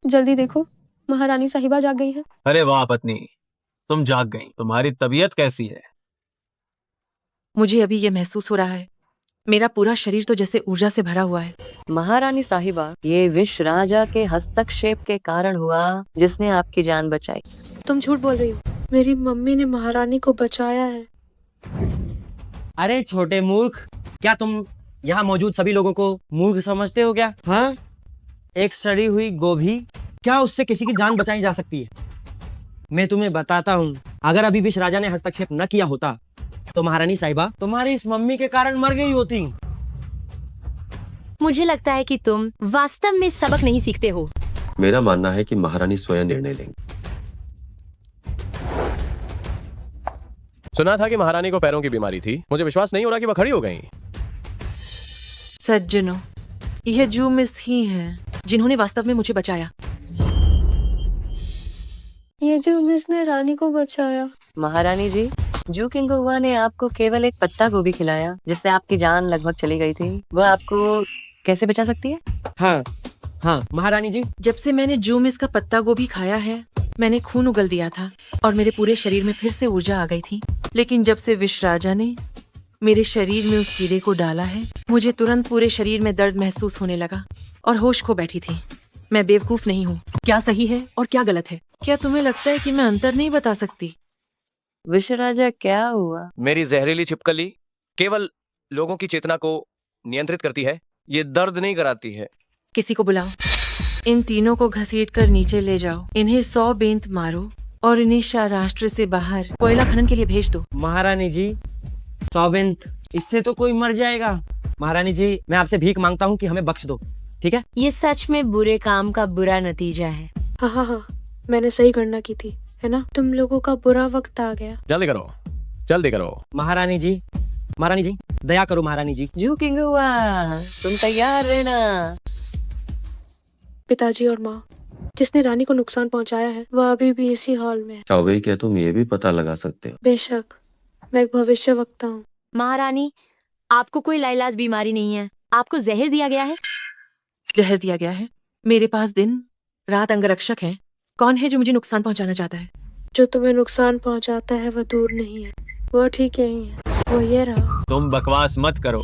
जल्दी देखो, महारानी साहिबा जाग गई है। अरे वाह पत्नी, तुम जाग गई। तुम्हारी तबीयत कैसी है? मुझे अभी ये महसूस हो रहा है, मेरा पूरा शरीर तो जैसे ऊर्जा से भरा हुआ है। महारानी साहिबा, ये विष राजा के हस्तक्षेप के कारण हुआ जिसने आपकी जान बचाई। तुम झूठ बोल रही हो। मेरी मम्मी ने महारानी को बचाया है। अरे छोटे मूर्ख, क्या तुम यहाँ मौजूद सभी लोगों को मूर्ख समझते हो क्या? हाँ, एक सड़ी हुई गोभी, क्या उससे किसी की जान बचाई जा सकती है? मैं तुम्हें बताता हूँ, अगर अभी विष राजा ने हस्तक्षेप न किया होता तो महारानी साहिबा तुम्हारी इस मम्मी के कारण मर गई होती। मुझे लगता है कि तुम वास्तव में सबक नहीं सीखते हो। मेरा मानना है कि महारानी स्वयं निर्णय लेंगी। सुना था कि महारानी को पैरों की बीमारी थी। मुझे विश्वास नहीं हो रहा कि वह खड़ी हो गई। सज्जनों, यह जू मिस ही हैं जिन्होंने वास्तव में मुझे बचाया। ये जो मिस ने रानी को बचाया। महारानी जी, जू किंगुआ ने आपको केवल एक पत्ता गोभी खिलाया जिससे आपकी जान लगभग चली गई थी। वह आपको कैसे बचा सकती है? हाँ हाँ महारानी जी, जब से मैंने जू मिस का पत्ता गोभी खाया है, मैंने खून उगल दिया था और मेरे पूरे शरीर में फिर से ऊर्जा आ गई थी। लेकिन जब से विष राजा ने मेरे शरीर में उस कीड़े को डाला है, मुझे तुरंत पूरे शरीर में दर्द महसूस होने लगा और होश खो बैठी थी। मैं बेवकूफ नहीं हूँ। क्या सही है और क्या गलत है? क्या तुम्हें लगता है कि मैं अंतर नहीं बता सकती? विष राजा, क्या हुआ? मेरी जहरीली छिपकली केवल लोगों की चेतना को नियंत्रित करती है, ये दर्द नहीं कराती है। किसी को बुलाओ, इन तीनों को घसीट कर नीचे ले जाओ, इन्हें 100 बेंत मारो और इन्हें शाहराष्ट्र से बाहर कोयला खनन के लिए भेज दो। महारानी जी, 100 बेंत, इससे तो कोई मर जाएगा। महारानी जी, मैं आपसे भीख मांगता हूँ कि हमें बख्श दो, ठीक है? ये सच में बुरे काम का बुरा नतीजा है। हाँ हाँ हाँ, मैंने सही गणना की थी, है ना? तुम लोगों का बुरा वक्त आ गया। जल्दी करो, जल्दी करो। महारानी जी, महारानी जी, दया करो महारानी जी। जू किंगुआ, तुम तैयार रहना। पिताजी और माँ, जिसने रानी को नुकसान पहुँचाया है वह अभी भी इसी हॉल में है। चौबे, क्या तुम ये भी पता लगा सकते हो? बेशक, मैं एक भविष्यवक्ता हूँ। महारानी, आपको कोई लाइलाज बीमारी नहीं है, आपको जहर दिया गया है। जहर दिया गया है? मेरे पास दिन रात अंगरक्षक हैं। कौन है जो मुझे नुकसान पहुंचाना चाहता है? जो तुम्हें नुकसान पहुंचाता है वह दूर नहीं है, वह ठीक यही है। वो ये रहा। तुम बकवास मत करो।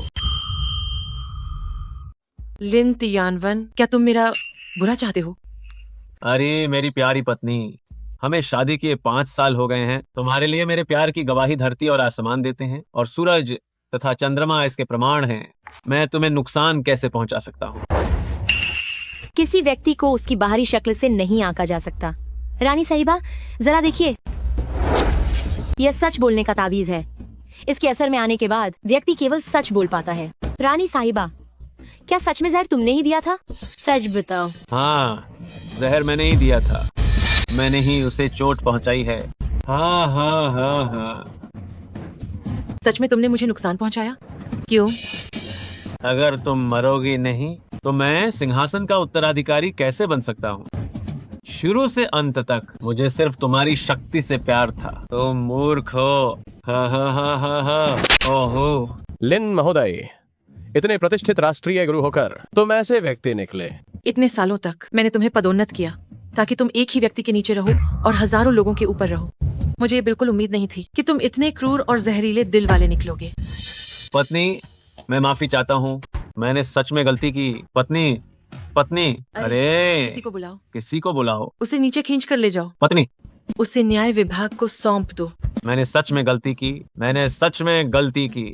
लिन तियानवन, क्या तुम मेरा बुरा चाहते हो? अरे मेरी प्यारी पत्नी, हमें शादी किए 5 साल हो गए हैं। तुम्हारे लिए मेरे प्यार की गवाही धरती और आसमान देते हैं और सूरज तथा चंद्रमा इसके प्रमाण हैं। मैं तुम्हें नुकसान कैसे पहुंचा सकता हूँ? किसी व्यक्ति को उसकी बाहरी शक्ल से नहीं आंका जा सकता। रानी साहिबा, जरा देखिए, यह सच बोलने का ताबीज है। इसके असर में आने के बाद व्यक्ति केवल सच बोल पाता है। रानी साहिबा, क्या सच में जहर तुमने ही दिया था? सच बताओ। हाँ, जहर मैंने ही दिया था। मैंने ही उसे चोट पहुंचाई है। हाँ हाँ हाँ हाँ। सच में तुमने मुझे नुकसान पहुंचाया? क्यों? अगर तुम मरोगी नहीं तो मैं सिंहासन का उत्तराधिकारी कैसे बन सकता हूँ? शुरू से अंत तक मुझे सिर्फ तुम्हारी शक्ति से प्यार था। तुम मूर्ख हो। हा हा हा हा हा। ओहो। लिन महोदय, इतने प्रतिष्ठित राष्ट्रीय गुरु होकर तुम ऐसे व्यक्ति निकले। इतने सालों तक मैंने तुम्हें पदोन्नत किया ताकि तुम एक ही व्यक्ति के नीचे रहो और हजारों लोगों के ऊपर रहो। मुझे ये बिल्कुल उम्मीद नहीं थी कि तुम इतने क्रूर और जहरीले दिल वाले निकलोगे। पत्नी, मैं माफी चाहता हूँ। मैंने सच में गलती की। पत्नी, पत्नी। अरे किसी को बुलाओ, किसी को बुलाओ। उसे नीचे खींच कर ले जाओ। पत्नी, उसे न्याय विभाग को सौंप दो। मैंने सच में गलती की, मैंने सच में गलती की।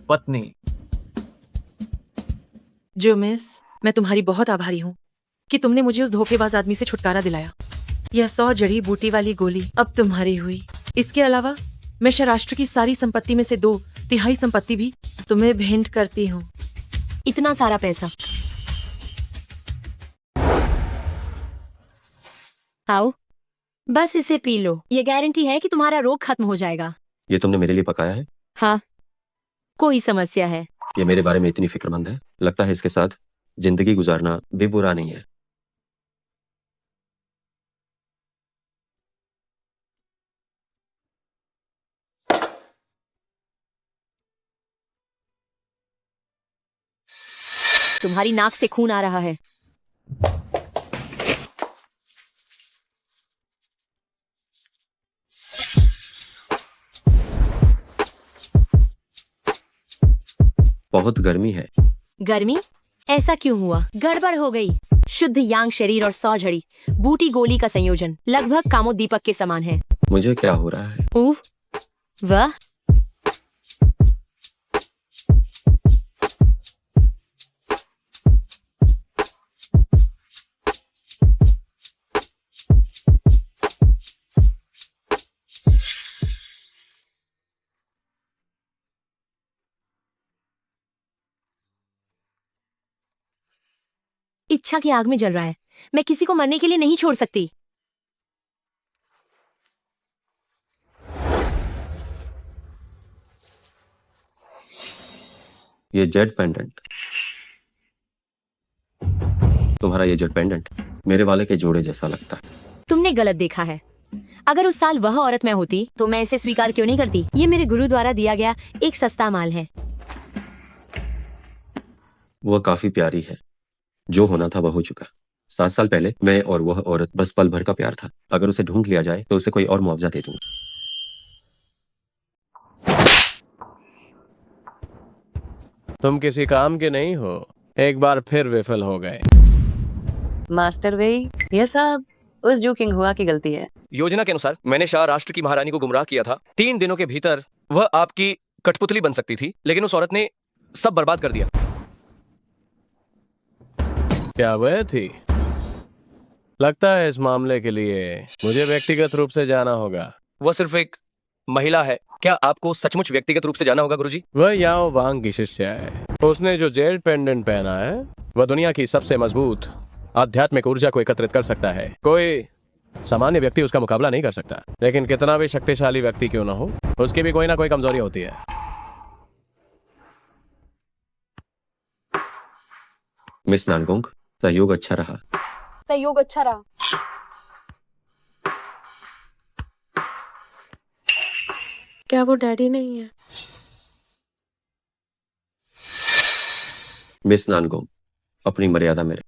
पत्नी। जो मिस, मैं तुम्हारी बहुत आभारी हूँ कि तुमने मुझे उस धोखेबाज आदमी से छुटकारा दिलाया। यह 100 जड़ी बूटी वाली गोली अब तुम्हारी हुई। इसके अलावा मैं राष्ट्र की सारी संपत्ति में से 2/3 संपत्ति भी तुम्हें भेंट करती हूँ। इतना सारा पैसा? आओ, बस इसे पी लो। ये गारंटी है कि तुम्हारा रोग खत्म हो जाएगा। ये तुमने मेरे लिए पकाया है? हाँ, कोई समस्या है? ये मेरे बारे में इतनी फिक्रमंद है, लगता है इसके साथ जिंदगी गुजारना भी बुरा नहीं है। तुम्हारी नाक से खून आ रहा है। बहुत गर्मी है। गर्मी? ऐसा क्यों हुआ? गड़बड़ हो गई। शुद्ध यांग शरीर और 100 झड़ी बूटी गोली का संयोजन लगभग कामोद्दीपक के समान है। मुझे क्या हो रहा है? वाह, इच्छा की आग में जल रहा है। मैं किसी को मरने के लिए नहीं छोड़ सकती। ये जेड पेंडेंट, तुम्हारा ये जेड पेंडेंट मेरे वाले के जोड़े जैसा लगता है। तुमने गलत देखा है। अगर उस साल वह औरत मैं होती तो मैं इसे स्वीकार क्यों नहीं करती? ये मेरे गुरु द्वारा दिया गया एक सस्ता माल है। वह काफी प्यारी है। जो होना था वह हो चुका। 7 साल पहले मैं और वह औरत बस पल भर का प्यार था। अगर उसे ढूंढ लिया जाए तो उसे कोई और मुआवजा दे दूंगा। तुम किसी काम के नहीं हो, एक बार फिर विफल हो गए। मास्टर भाई, यह सब उस जू किंग हुआ की गलती है। योजना के अनुसार मैंने शाह राष्ट्र की महारानी को गुमराह किया था। 3 दिनों के भीतर वह आपकी कठपुतली बन सकती थी, लेकिन उस औरत ने सब बर्बाद कर दिया। क्या वह थी? लगता है इस मामले के लिए मुझे व्यक्तिगत रूप से जाना होगा। वह सिर्फ एक महिला है। क्या आपको सचमुच व्यक्तिगत रूप से जाना होगा गुरुजी? वह याओ वांग की शिष्या है। उसने जो जेड पेंडेंट पहना है वह दुनिया की सबसे मजबूत आध्यात्मिक ऊर्जा को एकत्रित कर सकता है। कोई सामान्य व्यक्ति उसका मुकाबला नहीं कर सकता, लेकिन कितना भी शक्तिशाली व्यक्ति क्यों ना हो, उसकी भी कोई ना कोई कमजोरी होती है। मिस नानगोंग, सहयोग अच्छा रहा। सहयोग अच्छा रहा। क्या वो डैडी नहीं है? मिस नानगोंग, अपनी मर्यादा में रहे।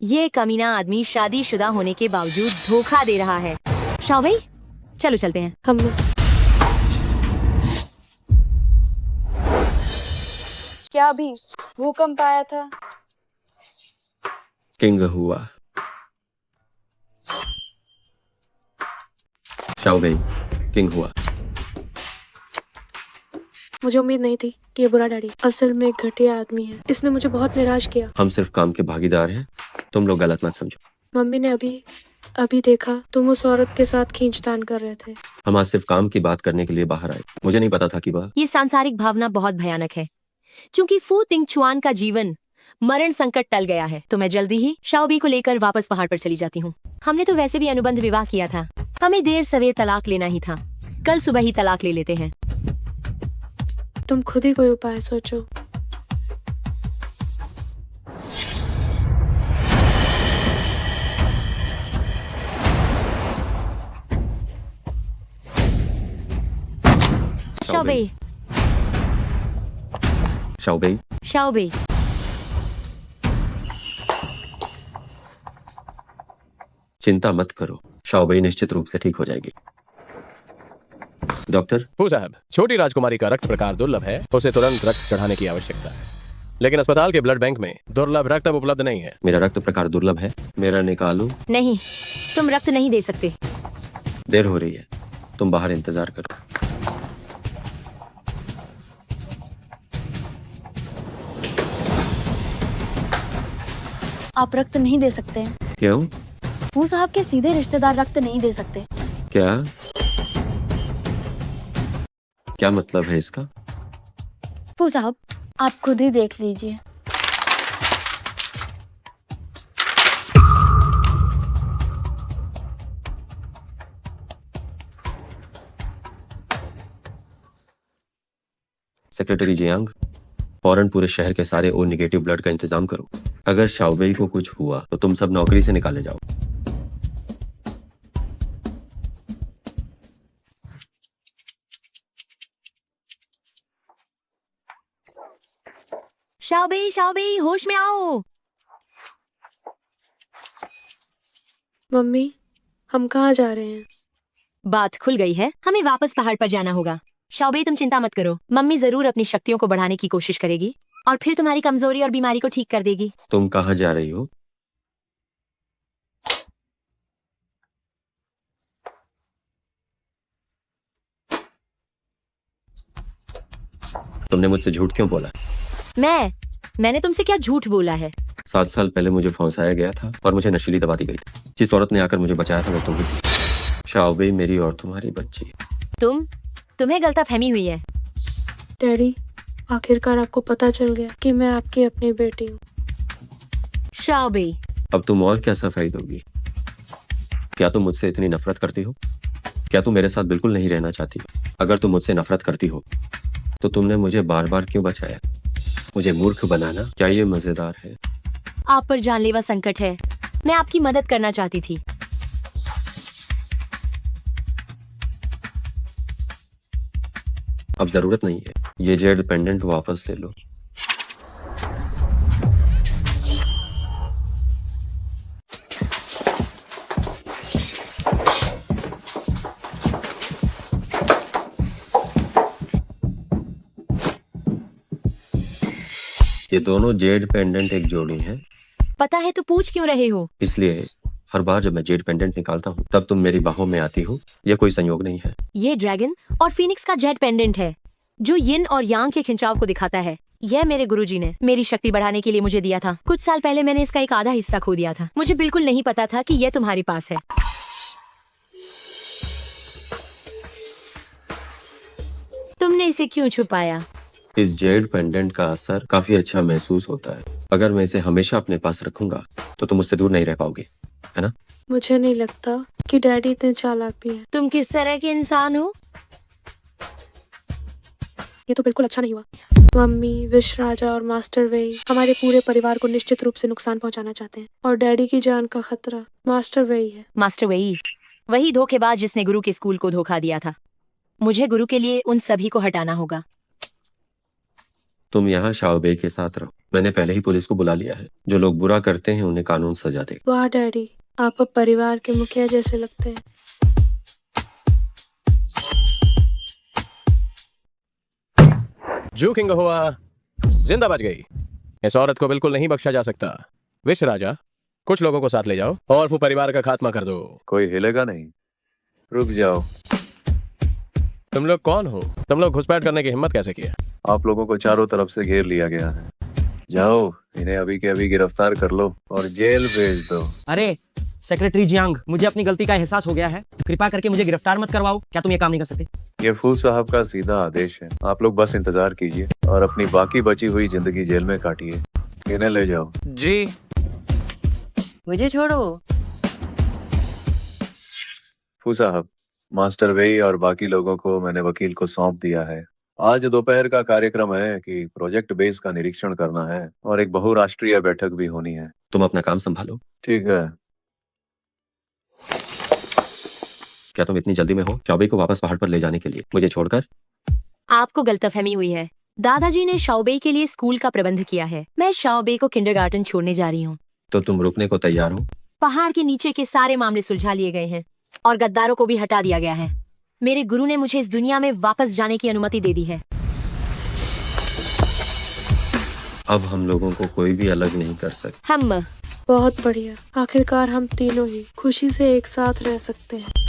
ये कमीना आदमी शादीशुदा होने के बावजूद धोखा दे रहा है। शाह भाई, चलो चलते हैं। हम क्या अभी भूकंप आया था? किंग हुआ। शाओ भाई, किंग हुआ। मुझे उम्मीद नहीं थी कि ये बुरा डैडी असल में एक घटिया आदमी है। इसने मुझे बहुत निराश किया। हम सिर्फ काम के भागीदार हैं, तुम लोग गलत मत समझो। मम्मी ने अभी देखा तुम उस औरत के साथ खींचतान कर रहे थे। हम आज सिर्फ काम की बात करने के लिए बाहर आए। मुझे नहीं पता था कि वह ये सांसारिक भावना बहुत भयानक है। चूंकि फू तिंगचुआन का जीवन मरण संकट टल गया है, तो मैं जल्दी ही शाओबी को लेकर वापस पहाड़ पर चली जाती हूँ। हमने तो वैसे भी अनुबंध विवाह किया था। हमें देर सवेर तलाक लेना ही था। कल सुबह ही तलाक ले लेते हैं। तुम खुद ही कोई उपाय सोचो। शाओबी, शाओबी, शाओबी, चिंता मत करो, शाओबी निश्चित रूप से ठीक हो जाएगी। डॉक्टर फू साहब, छोटी राजकुमारी का रक्त प्रकार दुर्लभ है, उसे तुरंत रक्त चढ़ाने की आवश्यकता है। लेकिन अस्पताल के ब्लड बैंक में दुर्लभ रक्त अब उपलब्ध नहीं है। मेरा रक्त प्रकार दुर्लभ है, मेरा निकालूं? नहीं, तुम रक्त नहीं दे सकते। देर हो रही है, तुम बाहर इंतजार करो। आप रक्त नहीं दे सकते। क्यों? फू साहब के सीधे रिश्तेदार रक्त नहीं दे सकते। क्या क्या मतलब है इसका? फू साहब, आप खुद ही देख लीजिए। सेक्रेटरी जियांग, फौरन पूरे शहर के सारे ओ नेगेटिव ब्लड का इंतजाम करो। अगर शाओबेई को कुछ हुआ तो तुम सब नौकरी से निकाले जाओ। शाओबेई, शाओबेई, होश में आओ। मम्मी, हम कहाँ जा रहे हैं? बात खुल गई है, हमें वापस पहाड़ पर जाना होगा। शाओबेई, तुम चिंता मत करो, मम्मी जरूर अपनी शक्तियों को बढ़ाने की कोशिश करेगी और फिर तुम्हारी कमजोरी और बीमारी को ठीक कर देगी। तुम कहाँ जा रही हो? तुमने मुझसे झूठ क्यों बोला? मैंने तुमसे क्या झूठ बोला है? 7 साल पहले मुझे फंसाया गया था और मुझे नशीली दवा दी गई थी। जिस औरत ने आकर मुझे बचाया था वो तुम ही थी। शाओबेई मेरी और तुम्हारी बच्ची। तुम्हें गलतफहमी हुई है। डैडी, आखिरकार आपको पता चल गया कि मैं आपकी अपनी बेटी हूँ। शाओबेई, अब तुम और क्या सफाई दोगी? क्या तुम मुझसे इतनी नफरत करती हो? क्या तुम मेरे साथ बिल्कुल नहीं रहना चाहती हो? अगर तुम मुझसे नफरत करती हो तो तुमने मुझे बार बार क्यों बचाया? मुझे मूर्ख बनाना, क्या ये मजेदार है? आप पर जानलेवा संकट है, मैं आपकी मदद करना चाहती थी। अब जरूरत नहीं है, ये जेड पेंडेंट वापस ले लो। ये दोनों जेड पेंडेंट एक जोड़ी है। पता है तो पूछ क्यों रहे हो? इसलिए हर बार जब मैं जेड पेंडेंट निकालता हूँ तब तुम मेरी बाहों में आती हो। यह कोई संयोग नहीं है। ये ड्रैगन और फीनिक्स का जेड पेंडेंट है जो यिन और यांग के खिंचाव को दिखाता है। यह मेरे गुरुजी ने मेरी शक्ति बढ़ाने के लिए मुझे दिया था। कुछ साल पहले मैंने इसका एक आधा हिस्सा खो दिया था। मुझे बिल्कुल नहीं पता था कि यह तुम्हारे पास है। तुमने इसे क्यों छुपाया? इस जेड पेंडेंट का असर काफी अच्छा महसूस होता है। अगर मैं इसे हमेशा अपने पास रखूंगा तो तुम मुझसे दूर नहीं रह पाओगे, है ना? मुझे नहीं लगता कि डैडी इतने चालाक भी हैं। तुम किस तरह के इंसान हो? ये तो बिल्कुल अच्छा नहीं हुआ। मम्मी, विश राजा और मास्टर वेई हमारे पूरे परिवार को निश्चित रूप से नुकसान पहुंचाना चाहते हैं और डैडी की जान का खतरा मास्टर वेई है। मास्टर वेई, वही धोखेबाज जिसने गुरु के स्कूल को धोखा दिया था। मुझे गुरु के लिए उन सभी को हटाना होगा। तुम यहाँ शाओबेई के साथ रहो। मैंने पहले ही पुलिस को बुला लिया है। जो लोग बुरा करते हैं उन्हें कानून सजा देगा। वाह डैडी, आप अब परिवार के मुखिया जैसे लगते हैं। जू किंग हुआ जिंदा बच गई। इस औरत को बिल्कुल नहीं बख्शा जा सकता। विश राजा, कुछ लोगों को साथ ले जाओ और वो परिवार का खात्मा कर दो। कोई हिलेगा नहीं। रुक जाओ। तुम लोग कौन हो? तुम लोग घुसपैठ करने की हिम्मत कैसे किया? आप लोगों को चारों तरफ से घेर लिया गया है। जाओ, इन्हें अभी के अभी गिरफ्तार कर लो और जेल भेज दो। अरे सेक्रेटरी जियांग, मुझे अपनी गलती का एहसास हो गया है। कृपा करके मुझे गिरफ्तार मत करवाओ। क्या तुम ये काम नहीं कर सकते? ये फू साहब का सीधा आदेश है। आप लोग बस इंतजार कीजिए और अपनी बाकी बची हुई जिंदगी जेल में काटिए। इन्हें ले जाओ। जी, मुझे छोड़ो। फू साहब, मास्टर वेई और बाकी लोगों को मैंने वकील को सौंप दिया है। आज दोपहर का कार्यक्रम है कि प्रोजेक्ट बेस का निरीक्षण करना है और एक बहुराष्ट्रीय बैठक भी होनी है। तुम अपना काम संभालो। ठीक है। क्या तुम इतनी जल्दी में हो शाओबेई को वापस पहाड़ पर ले जाने के लिए मुझे छोड़कर? आपको गलतफहमी हुई है। दादाजी ने शाओबेई के लिए स्कूल का प्रबंध किया है। मैं शाओबेई को किंडरगार्टन छोड़ने जा रही हूँ। तो तुम रुकने को तैयार हो? पहाड़ के नीचे के सारे मामले सुलझा लिए गए हैं और गद्दारों को भी हटा दिया गया है। मेरे गुरु ने मुझे इस दुनिया में वापस जाने की अनुमति दे दी है। अब हम लोगों को कोई भी अलग नहीं कर सकता। हम बहुत बढ़िया, आखिरकार हम तीनों ही खुशी से एक साथ रह सकते हैं।